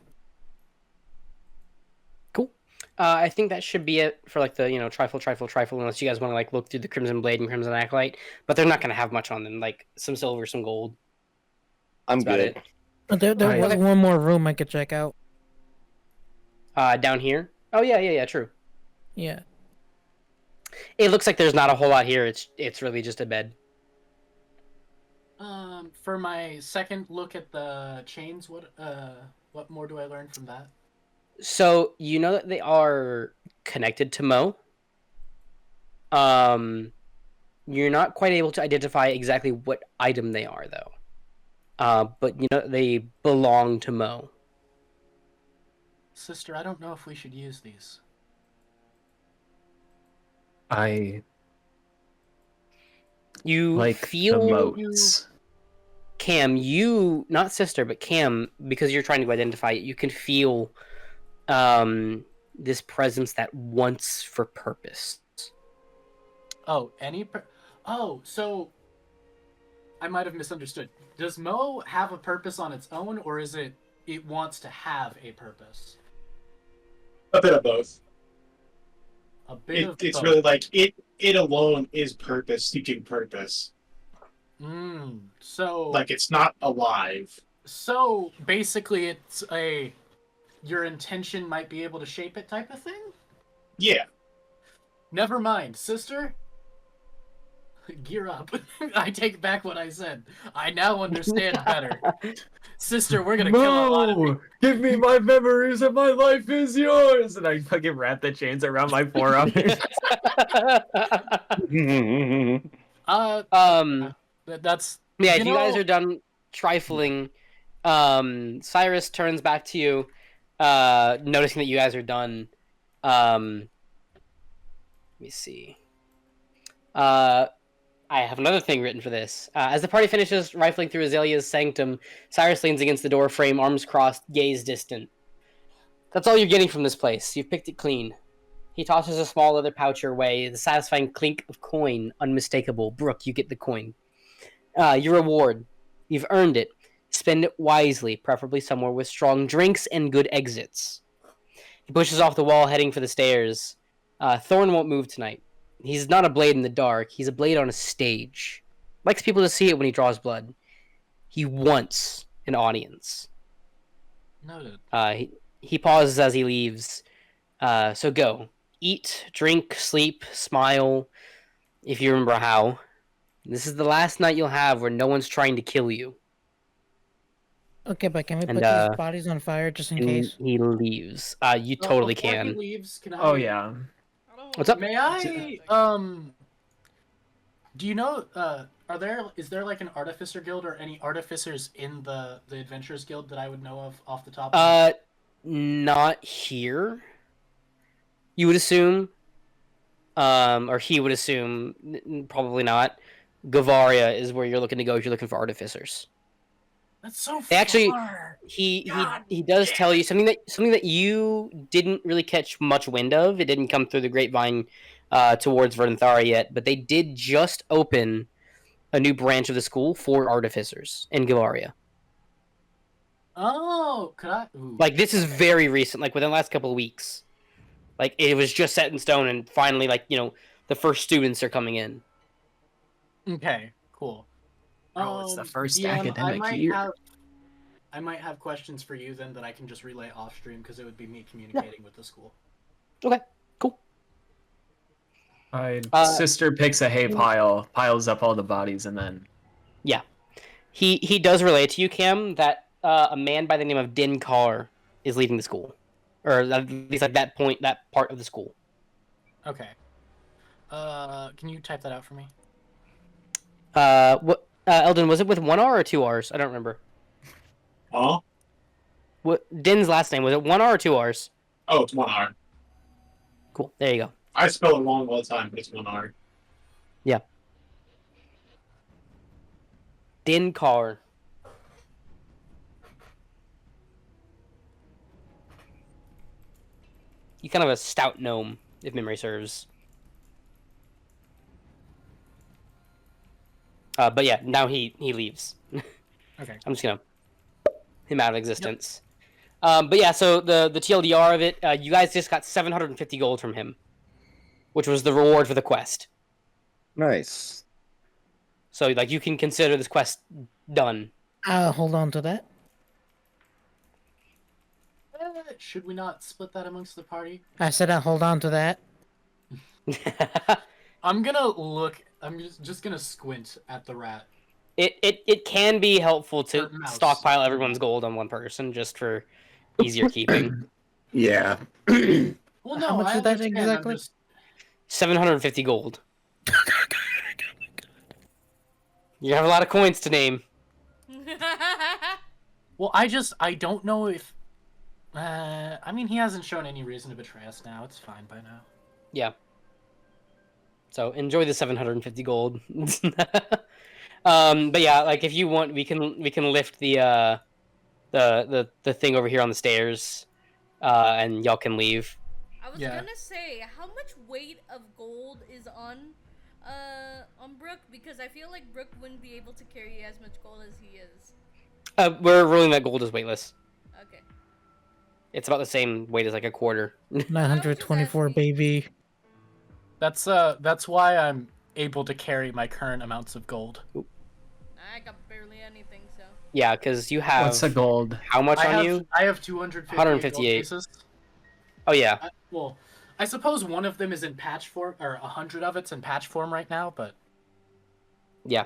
Cool. I think that should be it for like the trifle, unless you guys want to like look through the Crimson Blade and Crimson Acolyte, but they're not going to have much on them. Like some silver, some gold. I'm good. There was one more room I could check out. Down here. Oh yeah, true. Yeah. It looks like there's not a whole lot here. It's really just a bed. For my second look at the chains, what more do I learn from that? So you know that they are connected to Mo. You're not quite able to identify exactly what item they are, though. But you know they belong to Mo. Sister, I don't know if we should use these. You like feel the moats. Cam, not sister, but Cam, because you're trying to identify it, you can feel this presence that wants for purpose. Oh, so I might have misunderstood. Does Mo have a purpose on its own, or is it wants to have a purpose? A bit of both. It's both. Really like it alone is purpose, seeking purpose. So like it's not alive. So basically it's your intention might be able to shape it type of thing? Yeah. Never mind, sister. Gear up. I take back what I said. I now understand better. Sister, we're gonna kill a lot of people. Give me my memories and my life is yours! And I fucking wrap the chains around my forearm. That's... Yeah, if you guys are done trifling, Cyrus turns back to you, noticing that you guys are done. Let me see. I have another thing written for this. As the party finishes rifling through Azalea's sanctum, Cyrus leans against the door frame, arms crossed, gaze distant. That's all you're getting from this place. You've picked it clean. He tosses a small leather pouch your way, the satisfying clink of coin, unmistakable. Brook, you get the coin. Your reward. You've earned it. Spend it wisely, preferably somewhere with strong drinks and good exits. He pushes off the wall, heading for the stairs. Thorn won't move tonight. He's not a blade in the dark. He's a blade on a stage. Likes people to see it when he draws blood. He wants an audience. Noted. He pauses as he leaves. So go. Eat, drink, sleep, smile, if you remember how. This is the last night you'll have where no one's trying to kill you. Okay, but can we put these bodies on fire just in case? He leaves. You totally can. He leaves, can I... Oh, yeah. What's up? May I, do you know, is there like an artificer guild or any artificers in the adventurers guild that I would know of off the top? Not here. You would assume, or he would assume, probably not. Gavaria is where you're looking to go if you're looking for artificers. That's so They actually, far. he does tell you something that you didn't really catch much wind of. It didn't come through the grapevine towards Verdanthara yet, but they did just open a new branch of the school for artificers in Gavaria. Oh, could I? Ooh. Like, this is very recent, like within the last couple of weeks. Like, it was just set in stone, and finally, like, you know, the first students are coming in. Okay, cool. Oh, it's the first DM, academic year. I might have questions for you then that I can just relay off stream because it would be me communicating with the school. Okay, cool. Sister picks a hay pile, piles up all the bodies, and then... Yeah. He does relay to you, Cam, that a man by the name of Din Carr is leaving the school. Or at least like that part of the school. Okay. Can you type that out for me? What, Eldon, was it with 1 R or 2 R's? I don't remember. Huh? What Din's last name, was it 1 R or 2 R's? Oh, it's 1 R. Cool, there you go. I spell it wrong all the time, but it's 1 R. Yeah. Din Carr. He's kind of a stout gnome, if memory serves. But yeah, now he leaves. Okay. I'm just gonna him out of existence. Yep. But yeah, so the TLDR of it, you guys just got 750 gold from him, which was the reward for the quest. Nice. So like you can consider this quest done. I'll hold on to that. Should we not split that amongst the party? I said I'll hold on to that. I'm gonna look. I'm just gonna squint at the rat. It can be helpful to stockpile everyone's gold on one person just for easier keeping. Yeah. Well, no, How much is that exactly? 750 gold. You have a lot of coins to name. Well, I don't know if. I mean, he hasn't shown any reason to betray us now. It's fine by now. Yeah. So enjoy the 750 gold. But yeah, like if you want, we can lift the thing over here on the stairs, and y'all can leave. I was gonna say, how much weight of gold is on Brook? Because I feel like Brook wouldn't be able to carry as much gold as he is. We're ruling that gold is weightless. Okay. It's about the same weight as like a quarter. 924, baby. That's why I'm able to carry my current amounts of gold. I got barely anything, so. Yeah, because you have. What's the gold? How much on you? I have 258. 158. Oh yeah. Well, I suppose one of them is in patch form, or 100 of it's in patch form right now, but. Yeah,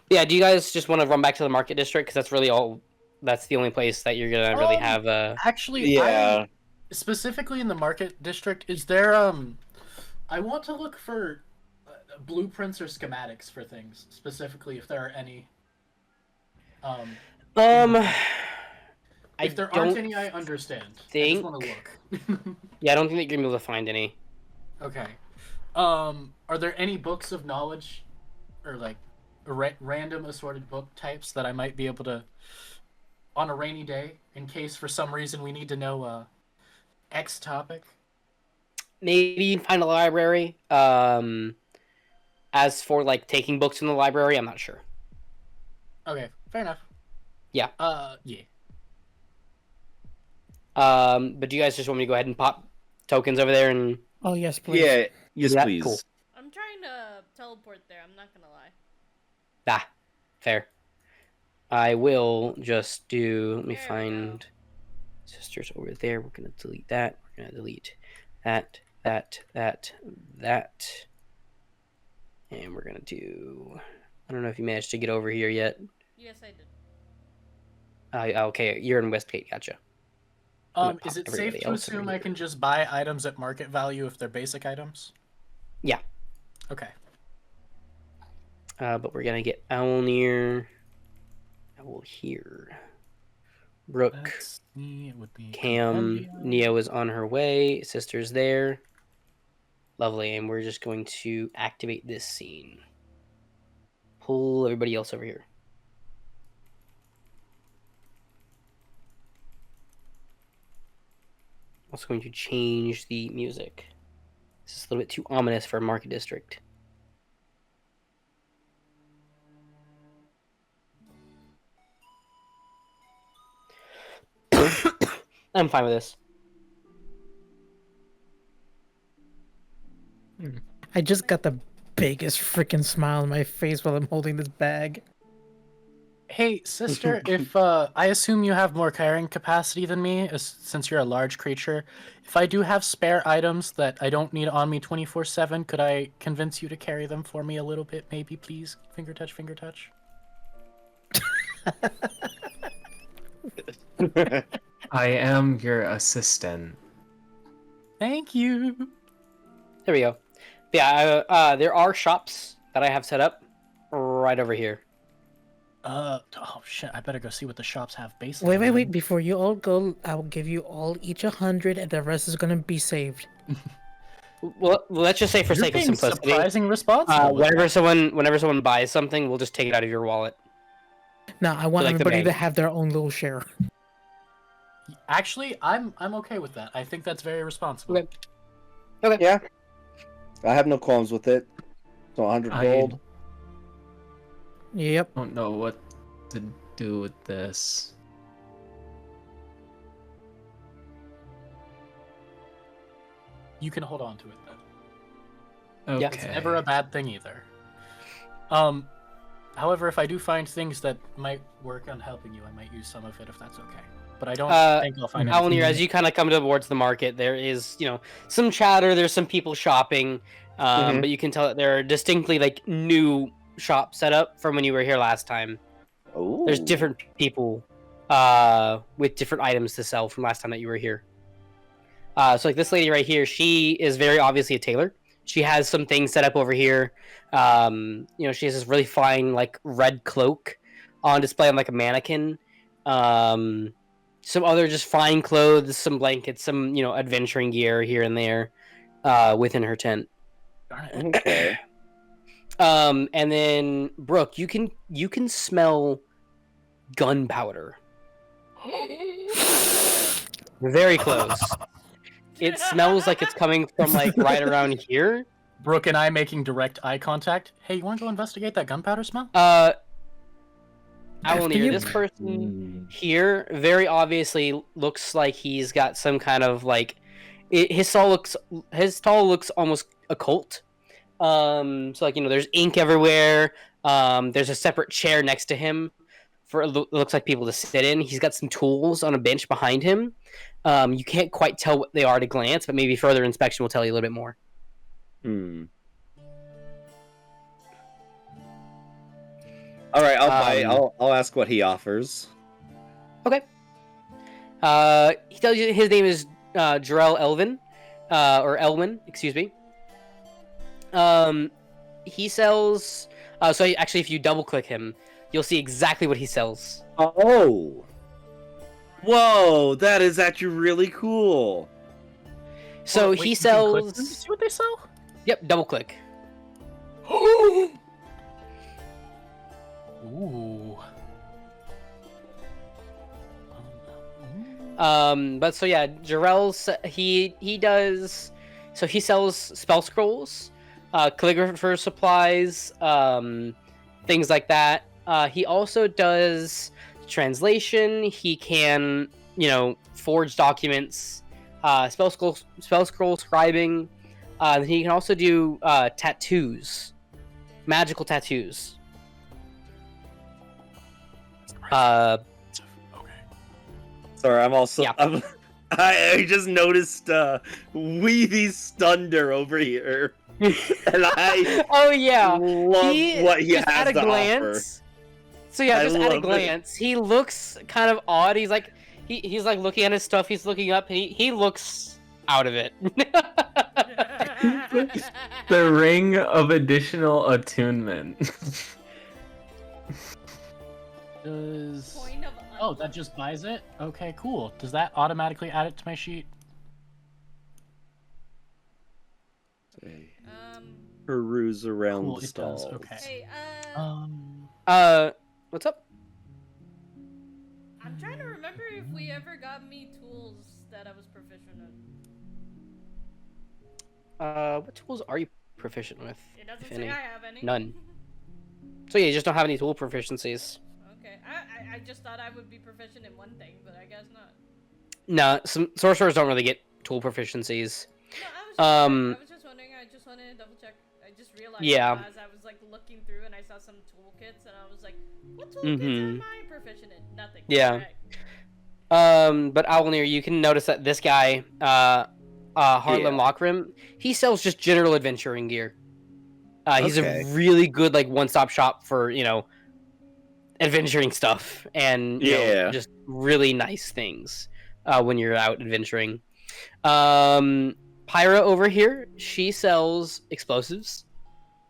yeah. Do you guys just want to run back to the market district? Because that's really all. That's the only place that you're gonna really have. Actually, yeah. Specifically in the market district, is there I want to look for blueprints or schematics for things, specifically if there are any. If there aren't any, I understand. I just want to look. Yeah, I don't think that you're gonna be able to find any. Okay. Are there any books of knowledge, or like random assorted book types that I might be able to, on a rainy day, in case for some reason we need to know X topic? Maybe you can find a library. As for like taking books from the library, I'm not sure. Okay, fair enough. Yeah. Yeah. But do you guys just want me to go ahead and pop tokens over there and? Oh yes, please. Yeah. Yes, please. Cool. I'm trying to teleport there. I'm not gonna lie. Ah, fair. I will just do. Let me find. Sisters over there. We're gonna delete that. We're gonna delete that. And we're gonna do. I don't know if you managed to get over here yet. Yes, I did. Okay, you're in Westgate. Gotcha. Is it safe to assume I can just buy items at market value if they're basic items? Yeah. Okay. But we're gonna get Owllmere. Owl here. Brook. Let's see, it would be Cam. Columbia. Neo is on her way. Sister's there. Lovely. And we're just going to activate this scene. Pull everybody else over here. Also going to change the music. This is a little bit too ominous for a market district. I'm fine with this. I just got the biggest freaking smile on my face while I'm holding this bag. Hey, sister, if I assume you have more carrying capacity than me, since you're a large creature, if I do have spare items that I don't need on me 24/7, could I convince you to carry them for me a little bit, maybe, please? Finger touch, finger touch. I am your assistant. Thank you. There we go. Yeah, there are shops that I have set up right over here. Oh shit, I better go see what the shops have based Wait. Before you all go, I will give you all each 100, and the rest is gonna be saved. Well, let's just say for You're sake of being simplicity, surprising responsible. whenever someone buys something, we'll just take it out of your wallet. No, I want Like the everybody to bank. have their own little share. Actually, I'm okay with that. I think that's very responsible. Okay. Okay. Yeah. I have no qualms with it. So 100 gold. Yep. Don't know what to do with this. You can hold on to it then. Okay. It's never a bad thing either. However, if I do find things that might work on helping you, I might use some of it if that's okay. But I don't think I'll find anything. Owllmere, as you kind of come towards the market, there is, some chatter. There's some people shopping, but you can tell that there are distinctly like new shops set up from when you were here last time. Oh. There's different people with different items to sell from last time that you were here. So like this lady right here, she is very obviously a tailor. She has some things set up over here. She has this really fine like red cloak on display on like a mannequin. Some other just fine clothes, some blankets, some adventuring gear here and there within her tent. Darn it. Okay. And then Brooke, you can smell gunpowder. Very close. It smells like it's coming from like right around here. Brooke and I making direct eye contact. Hey, you want to go investigate that gunpowder smell? Owllmere, this person here very obviously looks like he's got some kind of like his stall looks almost occult. So like there's ink everywhere. There's a separate chair next to him for it looks like people to sit in. He's got some tools on a bench behind him. You can't quite tell what they are at a glance, but maybe further inspection will tell you a little bit more. All right, I'll ask what he offers. Okay. He tells you his name is Jarrell Elvin, or Elwin, excuse me. He sells. So actually, if you double click him, you'll see exactly what he sells. Oh. Whoa, that is actually really cool. So Wait, he you can click them to sells. see what they sell? Yep, double click. Ooh. But so yeah, Jarrell's he does. So he sells spell scrolls, calligrapher supplies, things like that. He also does translation. He can, forge documents, spell scroll scribing. He can also do tattoos, magical tattoos. Okay. Sorry, I'm also. Yeah. I just noticed Weevy's thunder over here, and I Oh yeah, love what he just has at a to glance. So yeah, I just at a love it. glance, he looks kind of odd. He's like, he's like looking at his stuff. He's looking up, and he looks out of it. The ring of additional attunement. Does... Point of Oh, that just buys it? Okay, cool. Does that automatically add it to my sheet? Peruse around Cool, the it does. stalls. Okay. Hey, What's up? I'm trying to remember if we ever got me tools that I was proficient in. What tools are you proficient with? It doesn't if say any? I have any. None. So yeah, you just don't have any tool proficiencies. Okay, I just thought I would be proficient in one thing, but I guess not. Nah, some sorcerers don't really get tool proficiencies. No, I was just wondering. I just wanted to double check. I just realized as I was like looking through and I saw some toolkits and I was like, what toolkits am I proficient in? Nothing. Yeah. But Owllmere, you can notice that this guy, Harlem Lockrim, he sells just general adventuring gear. He's a really good like one-stop shop for, you know, adventuring stuff and you know, just really nice things when you're out adventuring. Pyra over here, she sells explosives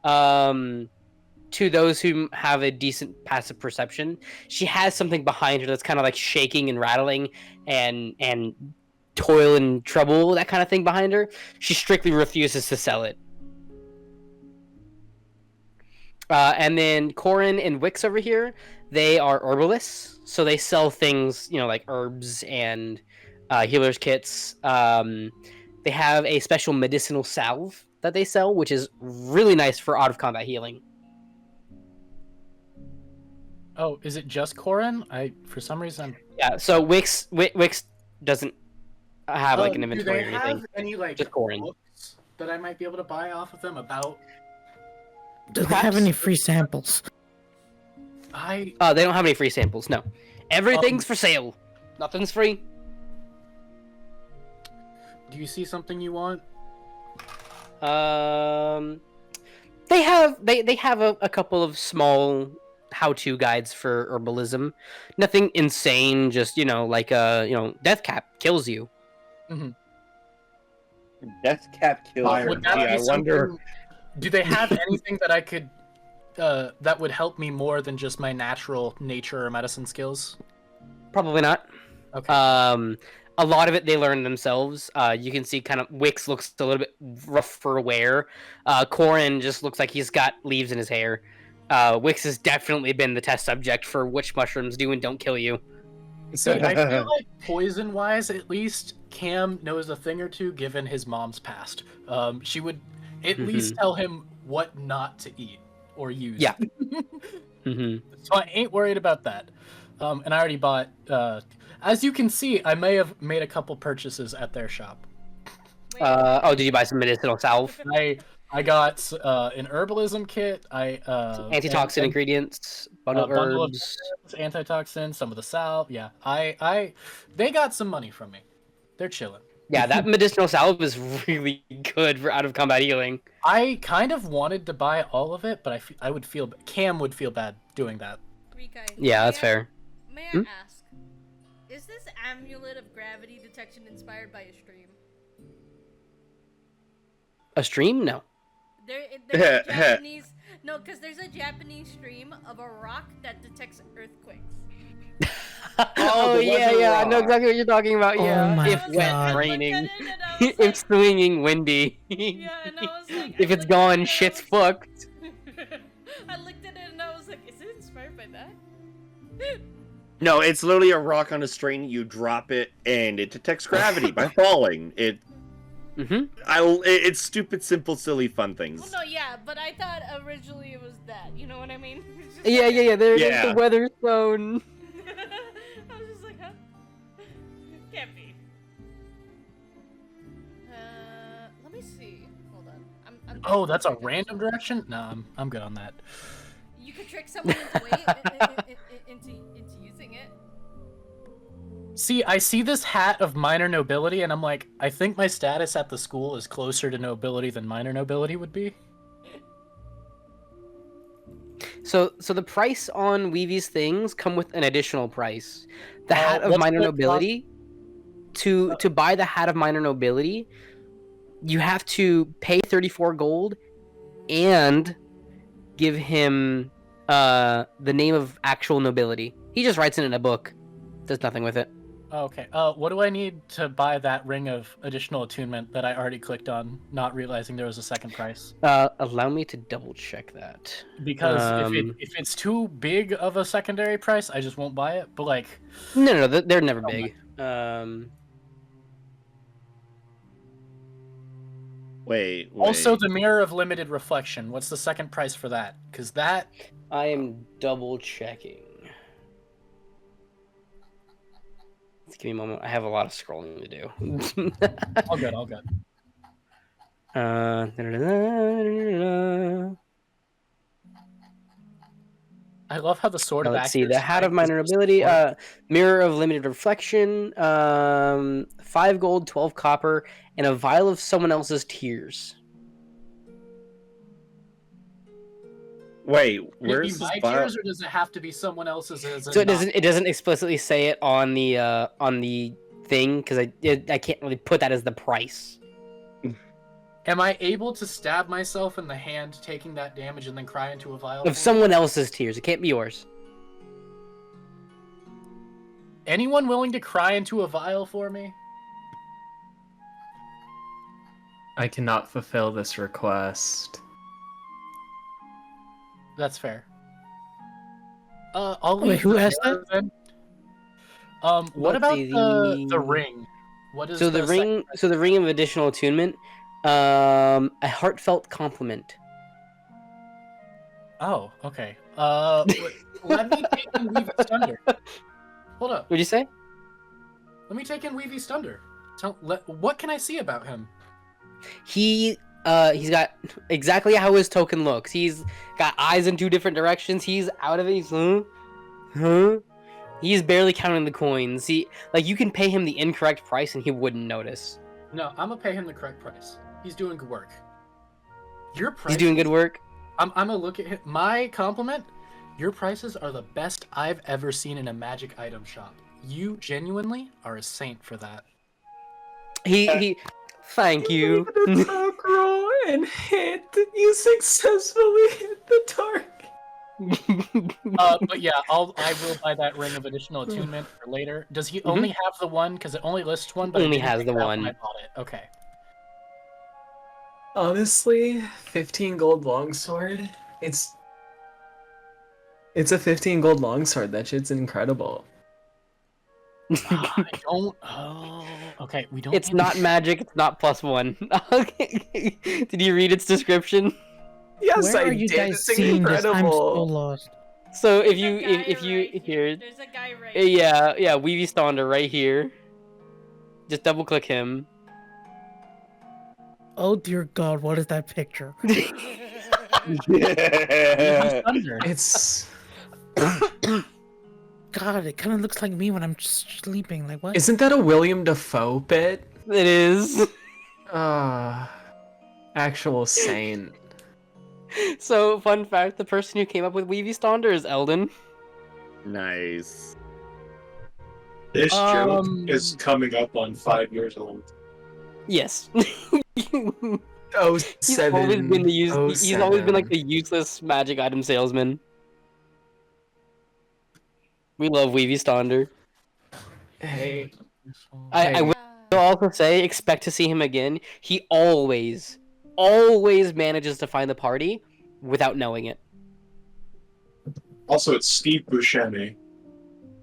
to those who have a decent passive perception. She has something behind her that's kind of like shaking and rattling and toil and trouble, that kind of thing behind her. She strictly refuses to sell it. And then Corin and Wix over here, they are herbalists, so they sell things, you know, like herbs and healer's kits. They have a special medicinal salve that they sell, which is really nice for out-of-combat healing. Oh, is it just Corin? For some reason... Yeah, so Wix doesn't have like an inventory or anything. Do they have any like just Corin. books that I might be able to buy off of them about... Do they have any free samples? They don't have any free samples, no. Everything's for sale. Nothing's free. Do you see something you want? They have a couple of small how-to guides for herbalism. Nothing insane, just, you know, like death cap kills you. Mm-hmm. Death cap kills you. I wonder. Do they have anything that I could that would help me more than just my natural nature or medicine skills? Probably not. Okay. A lot of it they learn themselves. You can see kind of Wix looks a little bit rough for wear. Corin just looks like he's got leaves in his hair. Wix has definitely been the test subject for which mushrooms do and don't kill you. So I feel like poison-wise, at least, Cam knows a thing or two given his mom's past. She would at least tell him what not to eat or use. Yeah. So I ain't worried about that. And I already bought... as you can see, I may have made a couple purchases at their shop. Did you buy some medicinal salve? I got an herbalism kit. Antitoxin ingredients, bundle of herbs, antitoxin, some of the salve. Yeah, they got some money from me. They're chilling. Yeah, that medicinal salve is really good for out-of-combat healing. I kind of wanted to buy all of it, but Cam would feel bad doing that. Yeah, that's fair. May I ask, is this amulet of gravity detection inspired by a stream? A stream? No. There's a Japanese... No, because there's a Japanese stream of a rock that detects earthquakes. I know exactly what you're talking about. Yeah, my if wet, God. raining, if swinging, windy. Yeah, and I was like... If it's gone, shit's fucked. I looked at it and I was like, is it inspired by that? No, it's literally a rock on a string. You drop it, and it detects gravity by falling. It's stupid, simple, silly, fun things. Well, no, yeah, but I thought originally it was that. You know what I mean? Yeah. There's the weather zone. I was just like, huh? Can't be. Let me see. Hold on. Oh, that's a random direction? No, I'm good on that. You could trick someone into using it. See, I see this hat of minor nobility, and I'm like, I think my status at the school is closer to nobility than minor nobility would be. So the price on Weevy's things come with an additional price. The hat of minor nobility, to buy the hat of minor nobility, you have to pay 34 gold and give him the name of actual nobility. He just writes it in a book. Does nothing with it. Okay. What do I need to buy that ring of additional attunement that I already clicked on, not realizing there was a second price? Allow me to double check that. Because if it's too big of a secondary price, I just won't buy it. But like, No, they're never Oh big. Wait. Also, the Mirror of Limited Reflection. What's the second price for that? Because that... I am double checking. Give me a moment. I have a lot of scrolling to do. All good, all good. I love how the sword of Let's see. The Accurate hat of Strike is minor just ability. sword. Mirror of limited reflection. 5 gold, 12 copper, and a vial of someone else's tears. Wait, Can it where's be this my vial? tears, or does it have to be someone else's? So it doesn't explicitly say it on the thing because I can't really put that as the price. Am I able to stab myself in the hand, taking that damage, and then cry into a vial? Of someone else's tears. It can't be yours. Anyone willing to cry into a vial for me? I cannot fulfill this request. That's fair. I'll leave Wait, who the asked mirror then. What Let's about see, the ring? What is So the ring. So the ring of additional attunement. A heartfelt compliment. Oh, okay. Let me take in Weavy's Thunder. Hold up. What'd you say? Let me take in Weavy's Thunder. What can I see about him? He's got exactly how his token looks. He's got eyes in 2 different directions. He's out of it. He's huh? He's barely counting the coins. You can pay him the incorrect price and he wouldn't notice. No, I'm gonna pay him the correct price. He's doing good work. Your price. He's doing good work. I'm gonna look at him. My compliment. Your prices are the best I've ever seen in a magic item shop. You genuinely are a saint for that. He thank you. The dark roll and hit. You successfully hit the target. But yeah, I will buy that ring of additional attunement for later. Does he only have the one? Because it only lists one, but it Only didn't has pick the it up one. when I bought it. Okay. Honestly, 15 gold longsword. It's a 15 gold longsword. That shit's incredible. I don't. Oh, okay. We don't. It's not magic. It's not +1. Okay. Did you read its description? Yes, Where I are you did. guys It's seeing this? I'm so incredible. lost. So There's if you a guy if you right here, There's a guy right here. yeah, Weavy Stonder right here. Just double click him. Oh dear God, what is that picture? It's God, it kind of looks like me when I'm sleeping. Like what? isn't that a William Dafoe bit? It is. Actual saint. So, fun fact, the person who came up with Weavy Stonder is Eldon. Nice. This joke is coming up on 5 years old. Yes. Oh, He's always been he's always been like the useless magic item salesman. We love Weavy Stonder. Hey. I will also say, expect to see him again. He always manages to find the party without knowing it. Also, it's Steve Buscemi.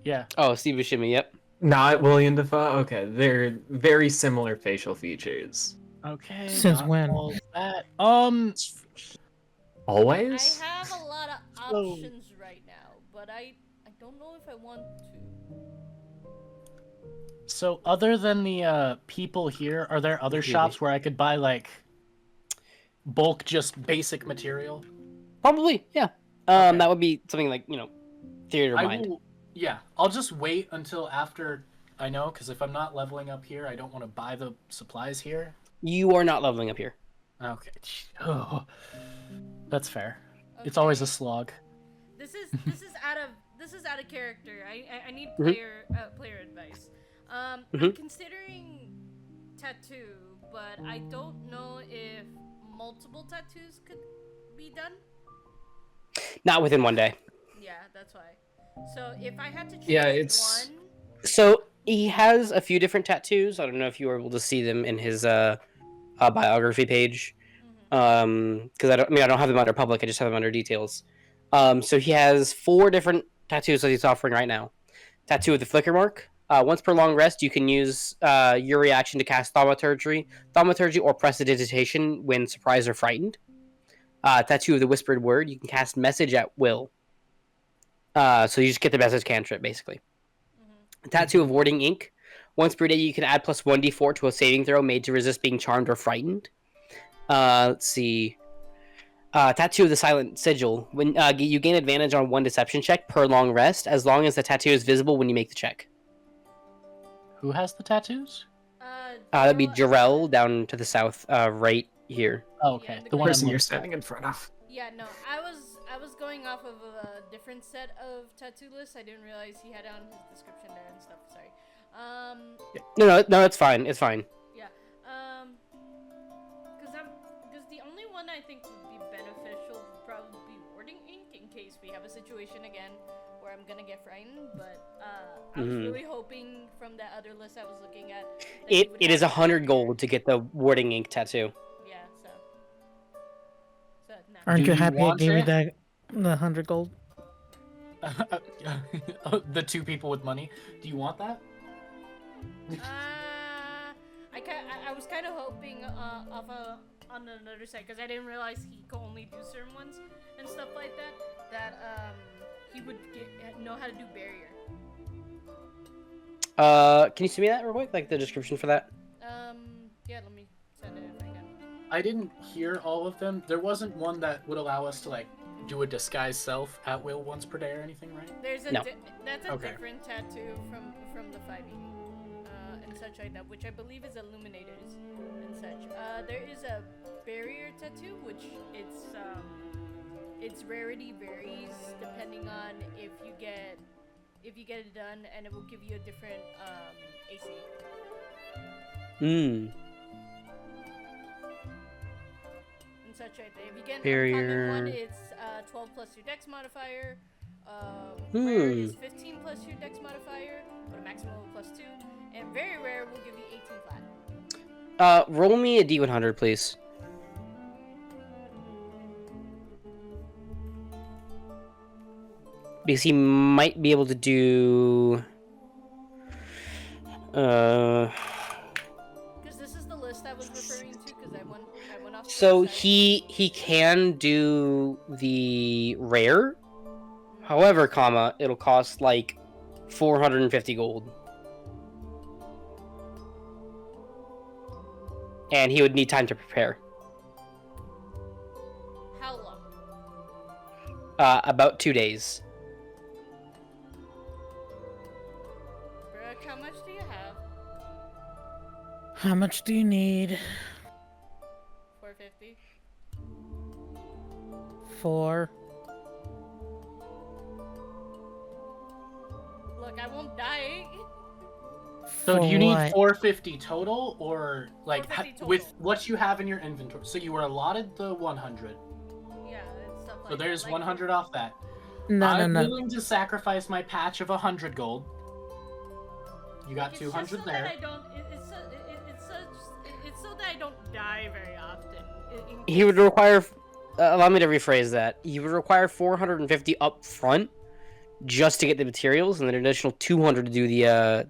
Yeah. Oh, Steve Buscemi, yep. Not William Dafoe? Okay, they're very similar facial features. Okay. Since not when? all that. Always? I have a lot of options right now, but I don't know if I want to. So other than the people here, are there other shops where I could buy like bulk, just basic material? Probably, yeah. Okay. That would be something like, theater I mind. will. Yeah, I'll just wait until after I know, because if I'm not leveling up here, I don't want to buy the supplies here. You are not leveling up here. Okay. Oh, that's fair. It's always a slog. This is out of character. I need player advice. I'm considering tattoo, but I don't know if multiple tattoos could be done. Not within one day. Yeah, that's why. So if I had to choose it's- one... So he has a few different tattoos. I don't know if you were able to see them in his biography page. Because I don't have them under public. I just have them under details. So he has 4 different tattoos that he's offering right now. Tattoo of the Flicker Mark. Once per long rest, you can use your reaction to cast Thaumaturgy or Prestidigitation when surprised or frightened. Tattoo of the Whispered Word. You can cast Message at will. So you just get the message cantrip, basically. Tattoo of Warding Ink. Once per day, you can add plus 1d4 to a saving throw made to resist being charmed or frightened. Let's see. Tattoo of the Silent Sigil. When you gain advantage on 1 deception check per long rest, as long as the tattoo is visible when you make the check. Who has the tattoos? That'd be Jarrell down to the south, right here. Oh, okay. Yeah, The one person I'm you're looking standing in front of. Yeah, no, I was going off of a different set of tattoo lists. I didn't realize he had on his description there and stuff. Sorry. No, it's fine. It's fine. Yeah. Because the only one I think would be beneficial would probably be Warding Ink in case we have a situation again where I'm gonna get frightened. But I was really hoping from that other list I was looking at. It is 100 gold to get the Warding Ink tattoo. Yeah. So nah. Aren't Do you you happy I want gave you it? that the 100 gold? The 2 people with money. Do you want that? I was kind of hoping on another side because I didn't realize he could only do certain ones and stuff like that. That he would know how to do barrier. Can you send me that real quick? Like the description for that? Yeah, let me send it if I can. I didn't hear all of them. There wasn't one that would allow us to like do a disguise self at will once per day or anything, right? There's a No. That's a Okay. different tattoo from the 5e and such like that, which I believe is illuminators and such. There is a barrier tattoo, which its rarity varies depending on if you get it done, and it will give you a different AC. And such right there. If you get an Barrier. uncommon one, it's 12 plus your dex modifier. Rare is 15 plus your dex modifier, but a maximum of +2. And very rare will give you 18 flat. Roll me a D100, please. Because he might be able to do. Because this is the list I was referring to. Because I went off. to So the side. he can do the rare. However, it'll cost like 450 gold. And he would need time to prepare. How long? About 2 days. Brooke, how much do you have? How much do you need? 450. 4. Look, I won't die. So do you need what? 450 total, or like 450 with total. what you have in your inventory? So you were allotted the 100. Yeah, it's stuff like So there's that. 100 off that. No, I'm no. willing to sacrifice my patch of 100 gold. You got It's 200 just so there. That I don't, it's so that I don't die very often. He would require. Allow me to rephrase that. He would require 450 up front just to get the materials, and then an additional 200 to do the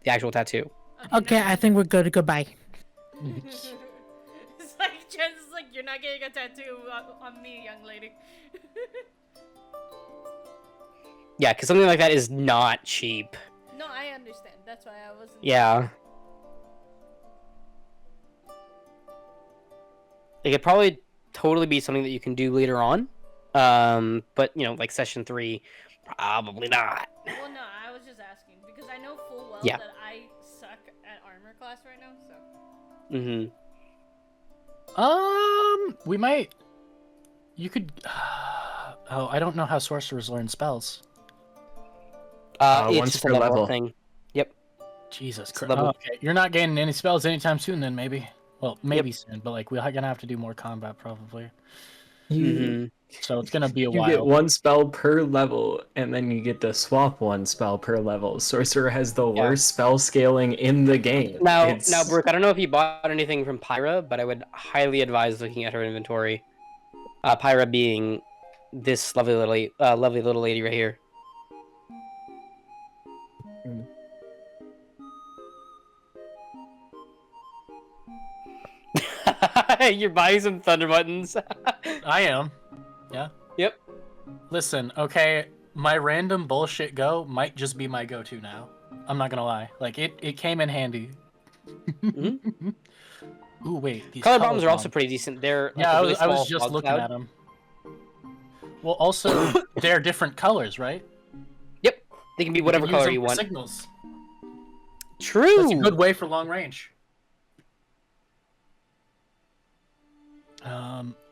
actual tattoo. Okay, I think we're good. Goodbye. It's like chances like you're not getting a tattoo on me, young lady. Yeah, because something like that is not cheap. No, I understand. That's why I wasn't. Yeah. It could probably totally be something that you can do later on. But, like session 3, probably not. Well, no, I was just asking because I know full well Yeah. that I suck at armor class right now, so. We might. You could. Oh, I don't know how sorcerers learn spells. It's once just a per level level. thing. Yep. Jesus Christ. level- Oh, okay, you're not gaining any spells anytime soon then, maybe. Well, maybe soon, but like we're gonna have to do more combat probably. You So it's gonna be a you while. get one spell per level, and then you get to swap one spell per level. Sorcerer has the worst spell scaling in the game. Now, Brooke, I don't know if you bought anything from Pyra, but I would highly advise looking at her inventory. Pyra being this lovely little lady right here. You're buying some thunder buttons. I am. Yeah. Yep. Listen, okay, my random bullshit go might just be my go-to now. I'm not gonna lie. Like it came in handy. Mm-hmm. Ooh, wait. These Color bombs are also pretty decent. They're like yeah, a really I was small just fog looking cloud. at them. Well, also they're different colors, right? Yep. They can be whatever use color them you for want. Signals. True. That's a good way for long range.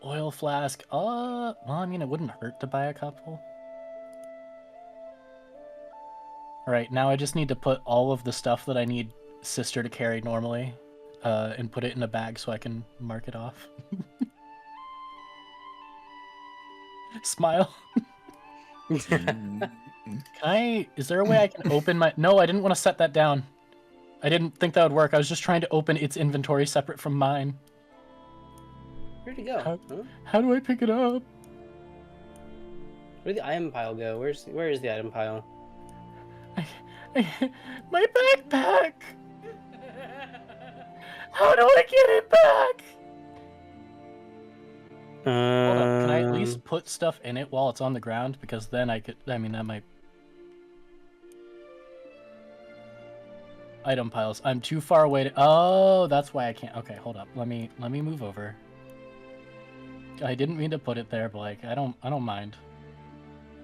Oil flask. Well, I mean, it wouldn't hurt to buy a couple. All right, now I just need to put all of the stuff that I need Sister to carry normally, and put it in a bag so I can mark it off. Smile. Can I? Is there a way I can open my? No, I didn't want to set that down. I didn't think that would work. I was just trying to open its inventory separate from mine. Where'd it go? How do I pick it up? Where'd the item pile go? Where is the item pile? My backpack! How do I get it back? Hold up, can I at least put stuff in it while it's on the ground? Because then I mean, that might... Item piles. I'm too far away to... Oh, that's why I can't... Okay, hold up. Let me move over. I didn't mean to put it there, but like, I don't mind.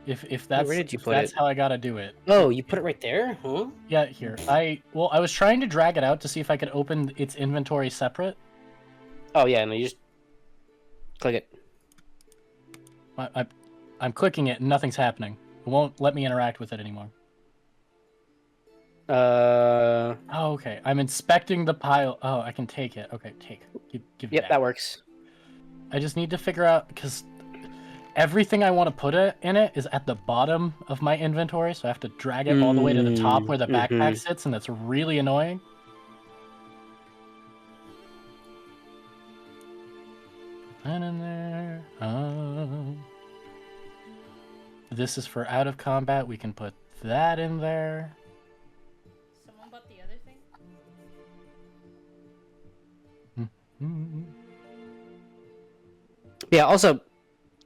If that's, where did you put that's it? how I gotta do it. Oh, you put it right there? Huh? Yeah, here. I was trying to drag it out to see if I could open its inventory separate. Oh yeah, no, you just click it. I'm clicking it and nothing's happening. It won't let me interact with it anymore. Oh, okay. I'm inspecting the pile. Oh, I can take it. Okay, take. Give it yep, back. that works. I just need to figure out, because everything I want to put in it is at the bottom of my inventory, so I have to drag it all the way to the top where the backpack sits, and that's really annoying. And in there. This is for out of combat. We can put that in there. Someone bought the other thing? Yeah, also,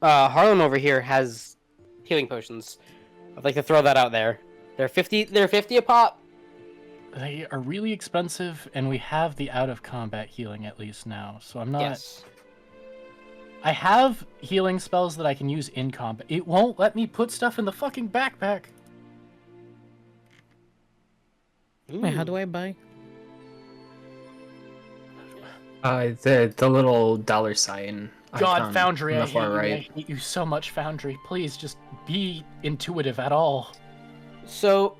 Harlem over here has healing potions. I'd like to throw that out there. They're 50 a pop. They are really expensive, and we have the out of combat healing at least now, so I'm not... Yes. I have healing spells that I can use in combat. It won't let me put stuff in the fucking backpack. Wait, how do I buy? The little $sign. God, icon Foundry, on I the far right. hate you so much, Foundry. Please, just be intuitive at all. So,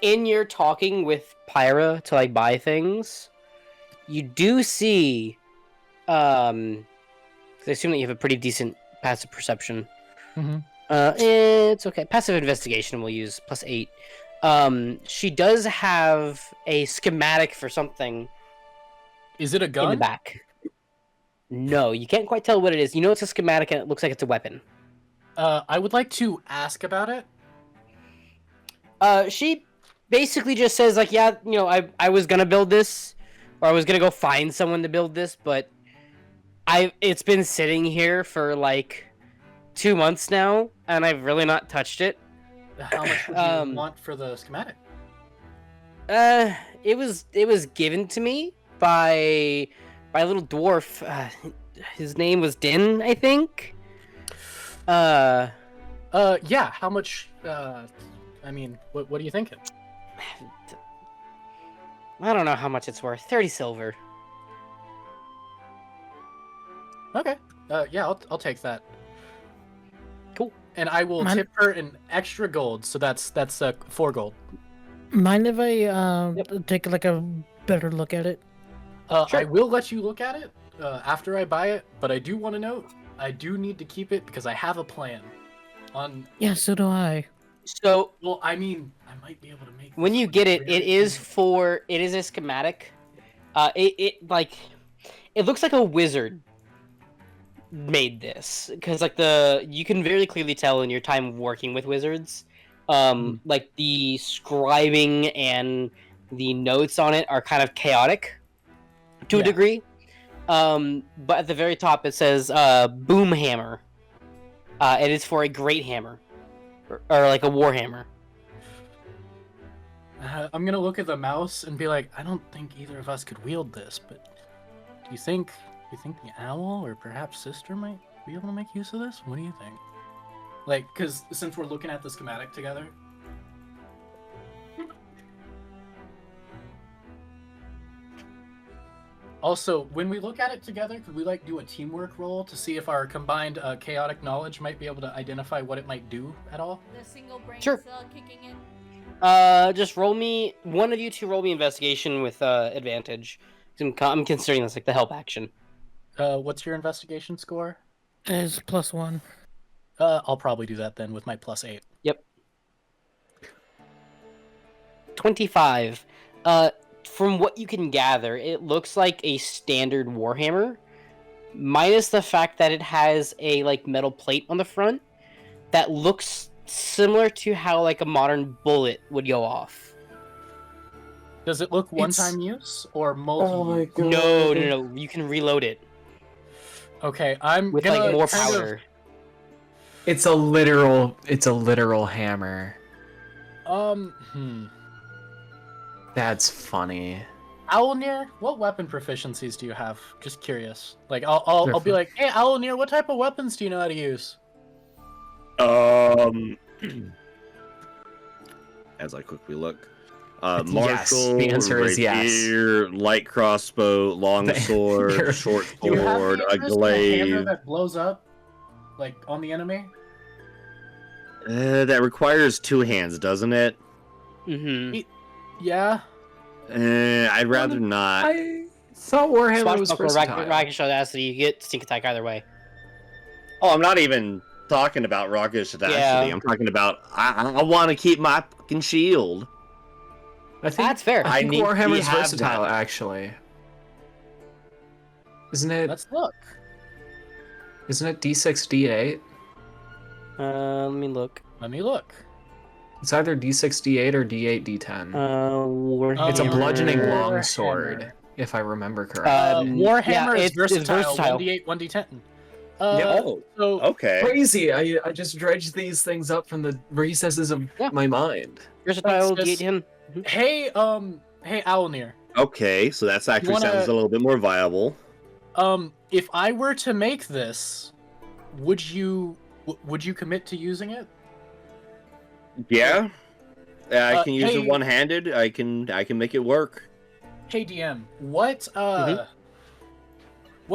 in your talking with Pyra to like buy things, you do see, I assume that you have a pretty decent passive perception. Mm-hmm. It's okay. Passive investigation we'll use +8. She does have a schematic for something. Is it a gun? In the back. No, you can't quite tell what it is. You know it's a schematic and it looks like it's a weapon. I would like to ask about it. She basically just says like, yeah, you know, I was gonna build this, or I was gonna go find someone to build this, but it's been sitting here for like 2 months now, and I've really not touched it. How much would you want for the schematic? It was given to me by a little dwarf. His name was Din, I think. Yeah. How much? I mean, what are you thinking? I don't know how much it's worth. 30 silver. Okay. Yeah, I'll take that. Cool. And I will tip her an extra gold, so that's 4 gold. Mind if I take like a better look at it? Sure. I will let you look at it after I buy it, but I do want to note I do need to keep it because I have a plan. Yeah, so do I. So, well, I mean, I might be able to make. When you get it, it is a schematic. It looks like a wizard made this because like you can very clearly tell in your time working with wizards, like the scribing and the notes on it are kind of chaotic to a degree. But at the very top it says boom hammer. It is for a great hammer or like a war hammer. I'm gonna look at the mouse and be like, I don't think either of us could wield this, but do you think the owl or perhaps sister might be able to make use of this? What do you think? Like, because since we're looking at the schematic together. Also, when we look at it together, could we like do a teamwork roll to see if our combined chaotic knowledge might be able to identify what it might do at all? The single brain Sure. cell kicking in. Just roll me one of you two. Roll me investigation with advantage. I'm considering this like the help action. What's your investigation score? It's +1. I'll probably do that then with my +8. Yep. 25. From what you can gather, it looks like a standard warhammer, minus the fact that it has a like metal plate on the front that looks similar to how like a modern bullet would go off. Does it look one-time use or multi? Oh my god. No. You can reload it. Okay, I'm with gonna like more kind powder. It's a literal hammer. That's funny. Owllmere, what weapon proficiencies do you have? Just curious. Like, I'll be like, hey, Owllmere, what type of weapons do you know how to use? As I quickly look, Yes, martial, the answer is yes. rapier, light crossbow, long sword, short Do you have sword, the a interest in a hammer glaive. that blows up, like on the enemy? That requires two hands, doesn't it? Mm-hmm. Yeah. I'd rather not. I thought Warhammer was Swashbuckler, versatile. Rakish Audacity, you get sneak attack either way. Oh, I'm not even talking about Rockish Audacity. Yeah. I'm talking about I want to keep my fucking shield. I think That's fair. I think we Warhammer's have versatile, that. actually. Isn't it? Let's look. Isn't it D6, D8? Let me look. Let me look. It's either D6, D8 or D8, D10. Warhammer. It's a bludgeoning Warhammer. longsword, if I remember correctly. Warhammer yeah, is it's versatile. 1d8, 1d10. Oh, So, okay. Crazy! I just dredged these things up from the recesses of my mind. Versatile, That's just- D8 hey, Owllmere. Okay, so that's actually wanna- sounds a little bit more viable. If I were to make this, would you commit to using it? Yeah, I can use hey- it one-handed. I can make it work. Hey DM, what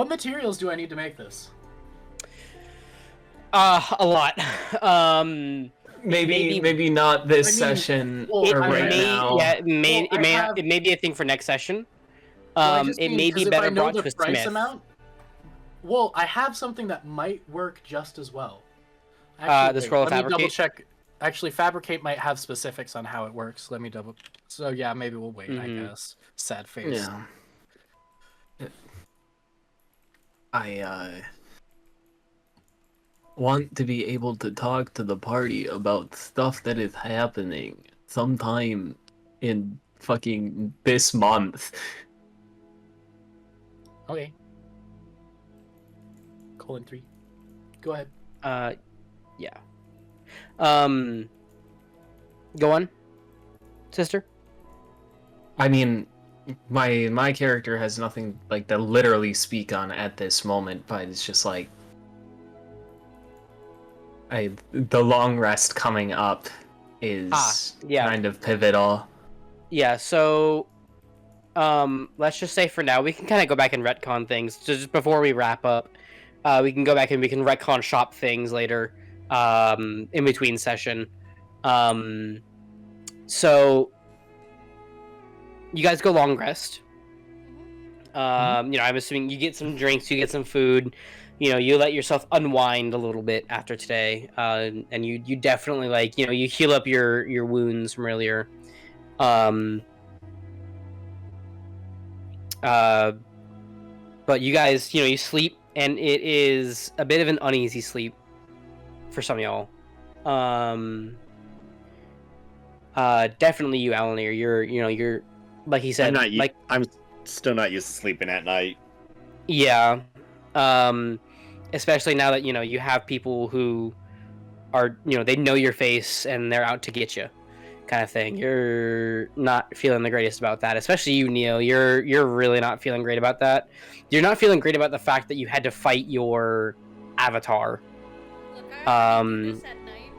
materials do I need to make this? A lot. Maybe not this session well, or I right may- now. Yeah, it may have- it may be a thing for next session. Well, I just It mean, may 'cause be if I better know brought the to a price smith. amount. Well, I have something that might work just as well. The scroll of let me double fabricate? check. Actually, fabricate might have specifics on how it works. Let me double. So yeah, maybe we'll wait. I guess. Sad face. Yeah. I want to be able to talk to the party about stuff that is happening sometime in fucking this month. Okay. :3. Go ahead. Yeah. Go on, sister. I mean, my character has nothing like to literally speak on at this moment, but it's just like the long rest coming up is yeah. kind of pivotal. Yeah. So, let's just say for now we can kind of go back and retcon things. So just before we wrap up, we can go back and we can retcon shop things later, in between session. So you guys go long rest. I'm assuming you get some drinks, you get some food. You let yourself unwind a little bit after today, and you definitely you heal up your wounds from earlier. But you guys, you sleep, and it is a bit of an uneasy sleep for some of y'all. Definitely you, Allomere. You're like he said. I'm still not used to sleeping at night. Yeah. Especially now that you have people who are they know your face and they're out to get you, kind of thing. You're not feeling the greatest about that, especially you, Neil. You're really not feeling great about that. You're not feeling great about the fact that you had to fight your avatar. Look, I do this at night.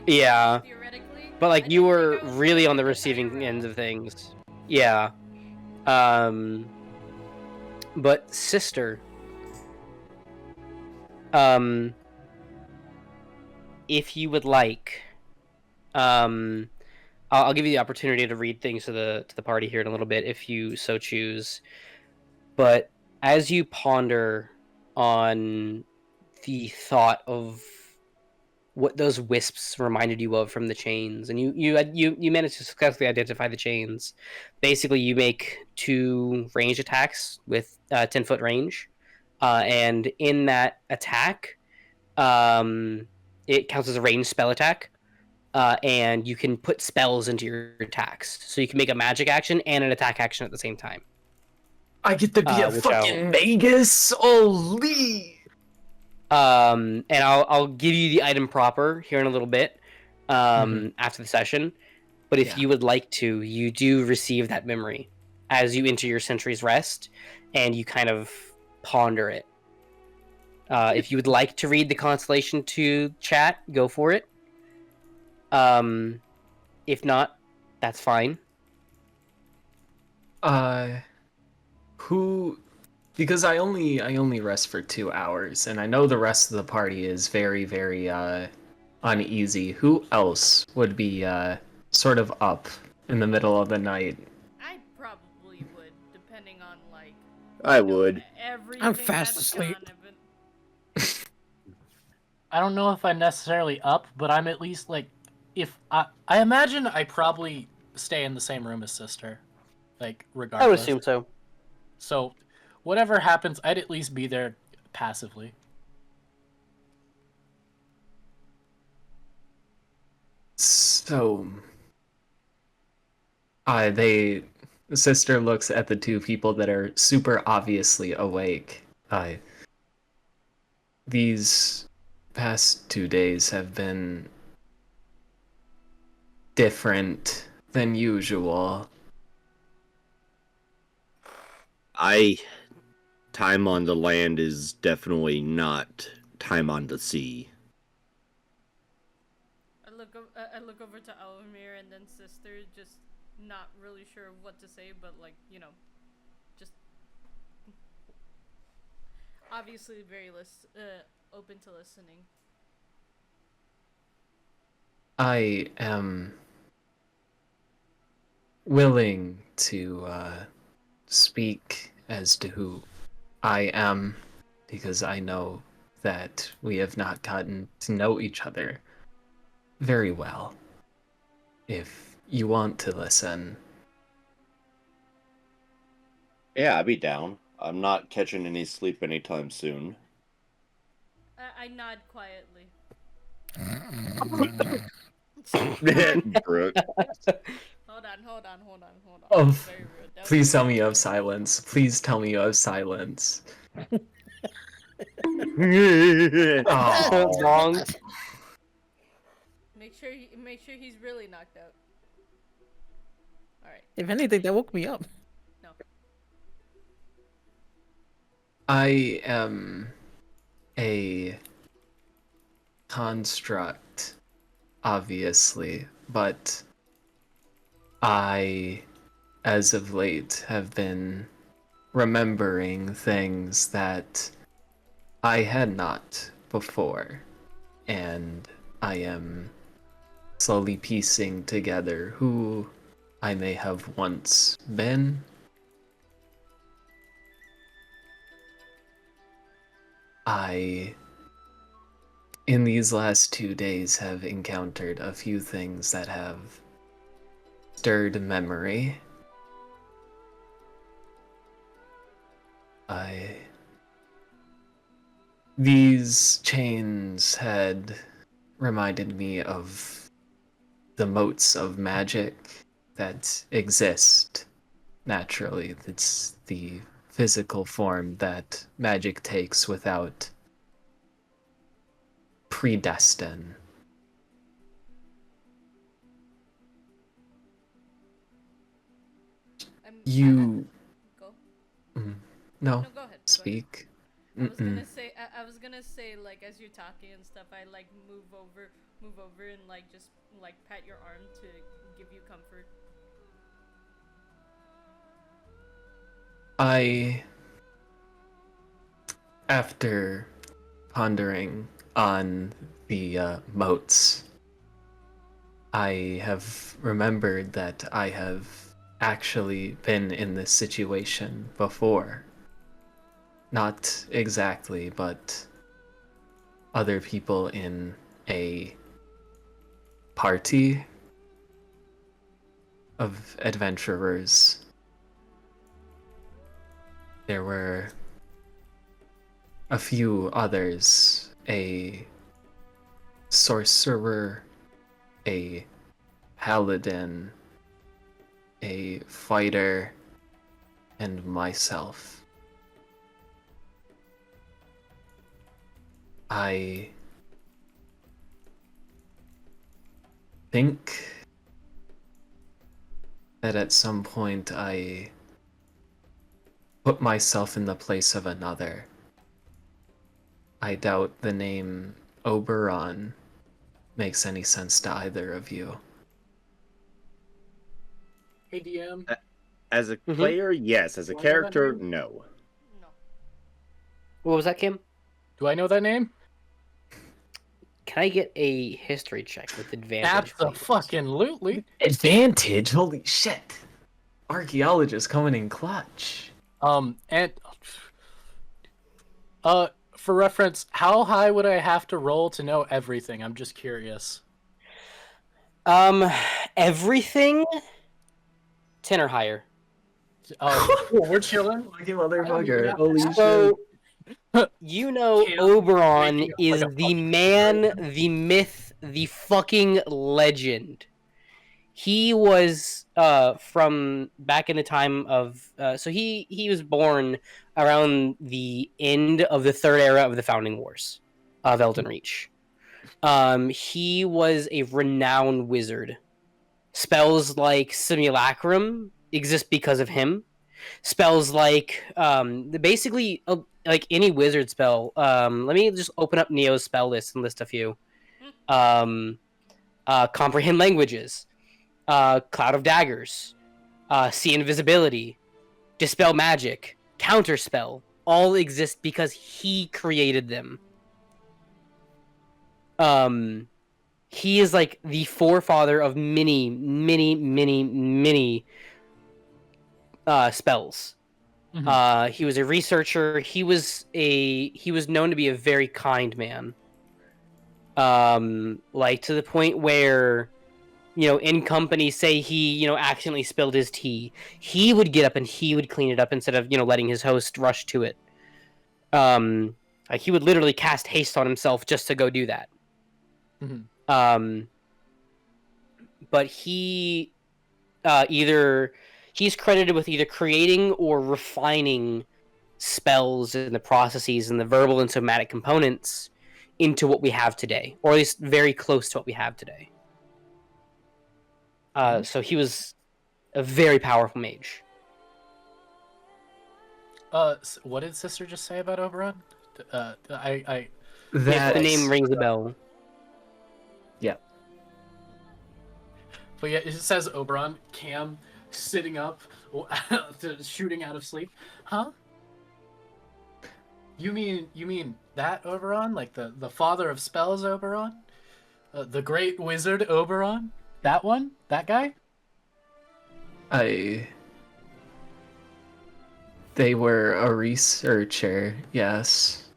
Yeah. Theoretically, But you were really on the receiving end of things. Yeah. But sister, if you would like, I'll give you the opportunity to read things to the party here in a little bit if you so choose. But as you ponder on the thought of what those wisps reminded you of from the chains, and you managed to successfully identify the chains. Basically, you make 2 ranged attacks with 10-foot range, and in that attack, it counts as a ranged spell attack, and you can put spells into your attacks, so you can make a magic action and an attack action at the same time. I get to be a fucking magus. Holy. And I'll give you the item proper here in a little bit, after the session. But if you would like to, you do receive that memory as you enter your Sentry's Rest, and you kind of ponder it. If you would like to read the constellation to chat, go for it. If not, that's fine. Who? Because I only rest for 2 hours, and I know the rest of the party is very, very uneasy. Who else would be sort of up in the middle of the night? I probably would, depending on I would. I'm fast asleep. I don't know if I'm necessarily up, but I'm at least if I imagine I probably stay in the same room as sister, regardless. I would assume so. So, whatever happens, I'd at least be there passively. So, sister looks at the 2 people that are super obviously awake. These past 2 days have been different than usual. Time on the land is definitely not time on the sea. I look over to Owllmere and then sister, just not really sure what to say, but just obviously very open to listening. I am willing to speak as to who I am, because I know that we have not gotten to know each other very well. If you want to listen. Yeah, I'd be down. I'm not catching any sleep anytime soon. I nod quietly. Brook. Hold on. Oh, Very rude. please tell me you have silence. Please tell me you have silence. Oh. Wrong. Make sure he's really knocked out. All right. If anything, that woke me up. No. I am a construct, obviously, but I, as of late, have been remembering things that I had not before, and I am slowly piecing together who I may have once been. I, in these last 2 days, have encountered a few things that have stirred memory. These chains had reminded me of the motes of magic that exist naturally. It's the physical form that magic takes without predestine. You... Go. No, No, go ahead. speak. I was gonna say, like, as you're talking and stuff, I like move over and like just like pat your arm to give you comfort. After pondering on the moats, I have remembered that I have actually been in this situation before. Not exactly, but other people in a party of adventurers. There were a few others, a sorcerer, a paladin, a fighter, and myself. I think that at some point I put myself in the place of another. I doubt the name Oberon makes any sense to either of you. Hey, DM. As a player, yes. As a character, no. No. What was that, Kim? Do I know that name? Can I get a history check with advantage? Absolutely. Advantage? Holy shit. Archaeologist coming in clutch. And for reference, how high would I have to roll to know everything? I'm just curious. Everything 10 or higher. We're chilling. Lucky motherfucker. Holy So, shit. you know, Oberon is the man, the myth, the fucking legend. He was from back in the time of so he was born around the end of the third era of the Founding Wars of Elden Reach. He was a renowned wizard. Spells like Simulacrum exist because of him. Spells like basically like any wizard spell. Let me just open up Neo's spell list and list a few. Comprehend languages, Cloud of Daggers, See Invisibility, Dispel Magic, Counterspell, all exist because he created them. He is like the forefather of many spells. Mm-hmm. He was a researcher. He was known to be a very kind man. Like to the point where, you know, in company say he, you know, accidentally spilled his tea, he would get up and he would clean it up instead of, you know, letting his host rush to it. Like he would literally cast haste on himself just to go do that. Mm-hmm. But he he's credited with either creating or refining spells and the processes and the verbal and somatic components into what we have today, or at least very close to what we have today. So he was a very powerful mage. What did Sister just say about Oberon? The name rings a bell. Yeah. But yeah, it says Oberon. Cam sitting up, shooting out of sleep. Huh? You mean that Oberon? Like the father of spells Oberon? The great wizard Oberon? That one? That guy? They were a researcher, yes.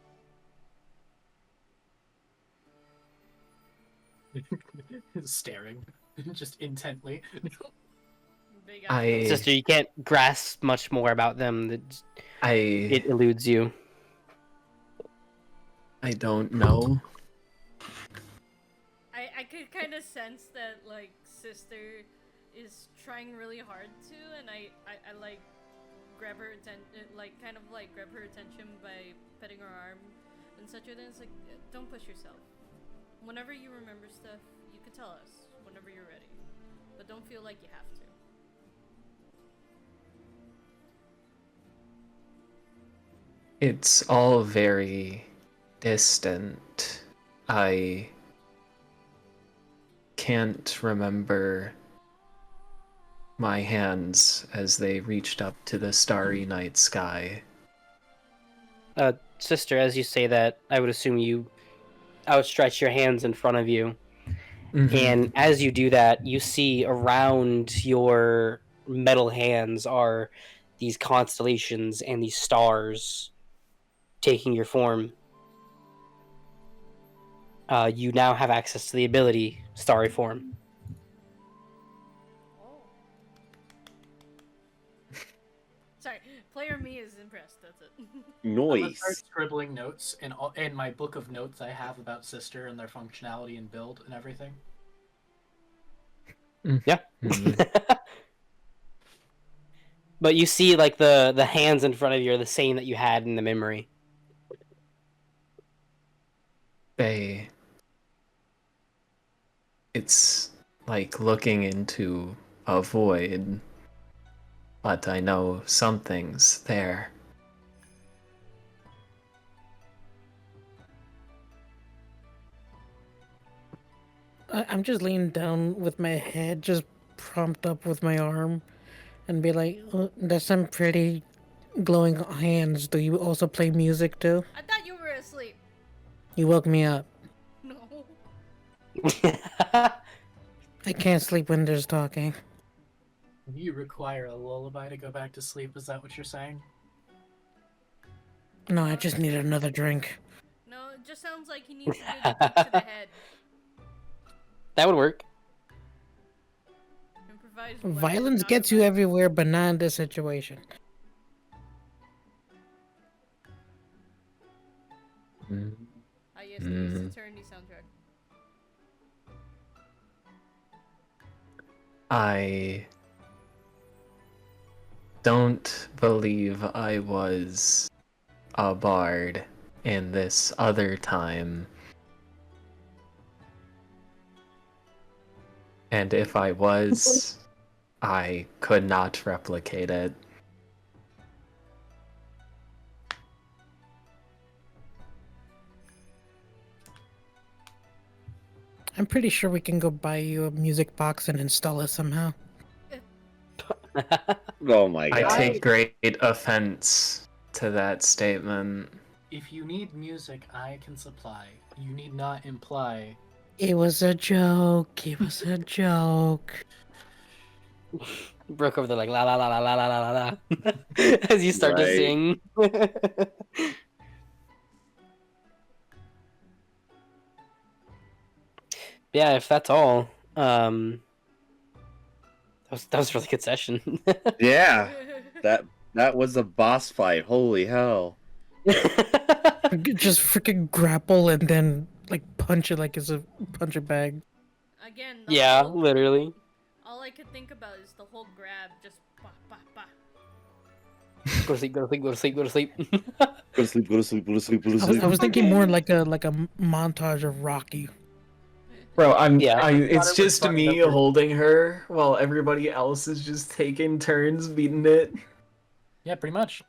Staring, just intently. Sister, you can't grasp much more about them. It eludes you. I don't know. I could kind of sense that, like, sister is trying really hard to, and I like grab her grab her attention by petting her arm and such. And it's like, don't push yourself. Whenever you remember stuff, you can tell us whenever you're ready, but don't feel like you have to. It's all very distant. I can't remember my hands as they reached up to the starry night sky. Sister, as you say that, I would assume you outstretch your hands in front of you. Mm-hmm. And as you do that, you see around your metal hands are these constellations and these stars taking your form. You now have access to the ability Starry Form. Sorry, player me is impressed. That's it. Nice. I'm gonna start scribbling notes in my book of notes I have about Sister and their functionality and build and everything. Yeah. But you see, like, the hands in front of you are the same that you had in the memory. It's like looking into a void, but I know something's there. I'm just leaning down with my head just propped up with my arm and be like, oh, that's some pretty glowing hands. Do you also play music too? I thought you were asleep. You woke me up. No. I can't sleep when there's talking. You require a lullaby to go back to sleep, is that what you're saying? No, I just need another drink. No, it just sounds like he needs to do the kick to the head. That would work. Violence gets you everywhere, but not in this situation. Ah, yes, the Ace Attorney soundtrack. I don't believe I was a bard in this other time. And if I was, I could not replicate it. I'm pretty sure we can go buy you a music box and install it somehow. Oh my god. I take great offense to that statement. If you need music, I can supply. You need not imply. It was a joke. It was a joke. Broke over there like la la la la la la la la as you start to sing. Yeah, if that's all, that was a really good session. Yeah, that was a boss fight. Holy hell! Just freaking grapple and then like punch it like it's a punch bag. Again. Yeah, literally. All I could think about is the whole grab, just bah bah bah. Go to sleep. Go to sleep. Go to sleep. Go to sleep. Go to sleep. Go to sleep. Go to sleep. Go to sleep. I was thinking more like a montage of Rocky. Bro, it's just me holding her while everybody else is just taking turns beating it. Yeah, pretty much.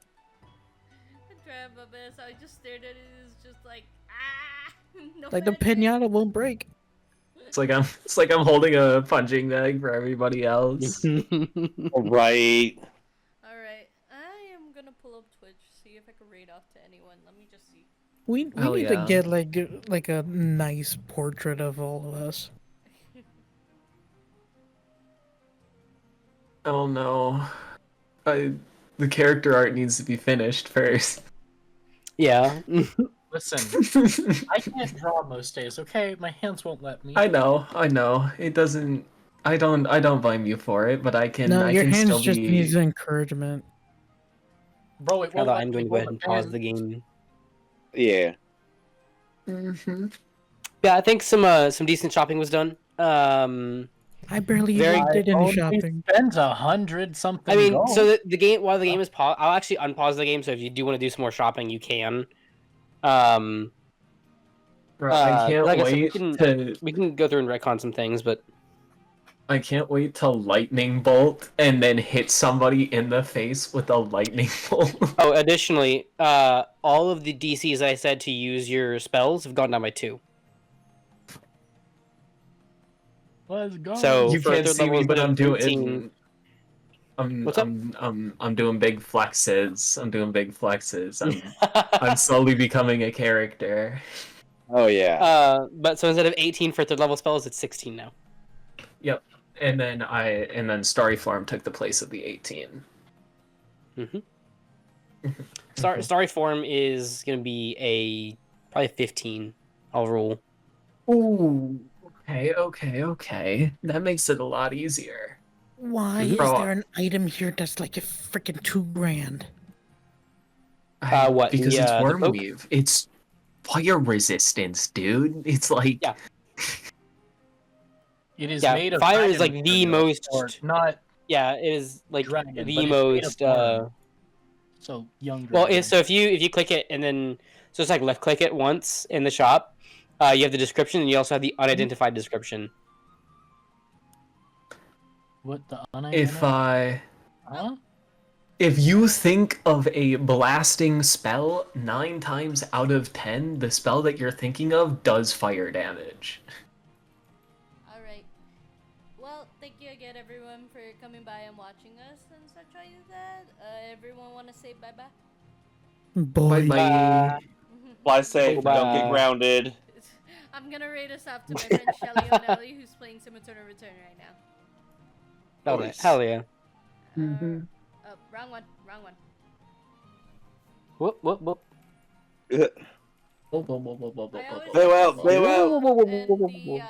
I tried my best. I just stared at it. It's just like ah. No like the pinata won't break. It's like I'm holding a punching bag for everybody else. All right. All right, I am gonna pull up Twitch, see if I can raid off to anyone. Let me just see. We need to get like a nice portrait of all of us. Oh no. The character art needs to be finished first. Yeah. Listen, I can't draw most days. Okay, my hands won't let me. I know. It doesn't. I don't blame you for it, but I can. No, I your can hands still just be. needs encouragement. Bro, it won't Although let I'm me going to go hold ahead the and pause pen. the game. Yeah. Yeah, I think some decent shopping was done. I barely Very- even did I any only shopping. spent 100 something. I mean, gold. so the game while the game is paused, I'll actually unpause the game. So if you do want to do some more shopping, you can. Bro, I can't like I said, wait to. we can go through and retcon some things, but I can't wait to lightning bolt and then hit somebody in the face with a lightning bolt. oh, additionally, all of the DCs I said to use your spells have gone down by 2. Let's go. So You for can't third see me, level, but instead I'm of 18 doing. What's up? I'm doing big flexes. I'm doing big flexes. I'm slowly becoming a character. Oh yeah. But so instead of 18 for third level spells, it's 16 now. Yep. And then Starry Form took the place of the 18. Starry Form is gonna be probably 15. I'll roll. Ooh. Okay. That makes it a lot easier. Why is Bro, there an item here that's like a freaking $2,000? What? Because it's the Worm poke? Weave. It's fire resistance, dude. It's like Yeah. It is Yeah, made of fire is dragon like the material, most. or not Yeah, it is like dragon, but the it's made of most. worm. So young Well, dragon. so if you click it and then it's like left click it once in the shop, you have the description and you also have the unidentified description. What the if if you think of a blasting spell, 9 times out of 10, the spell that you're thinking of does fire damage. Alright. Well, thank you again, everyone, for coming by and watching us and such like that. Everyone want to say bye-bye? Boy. Bye. Fly safe. Bye. Don't get grounded. I'm gonna rate us off to my friend Shelly O'Nally, who's playing some Eternal Return right now. Hell yeah. Mm-hmm. Wrong one. Whoop. Whoa. I always Play well, like to play say well. in the,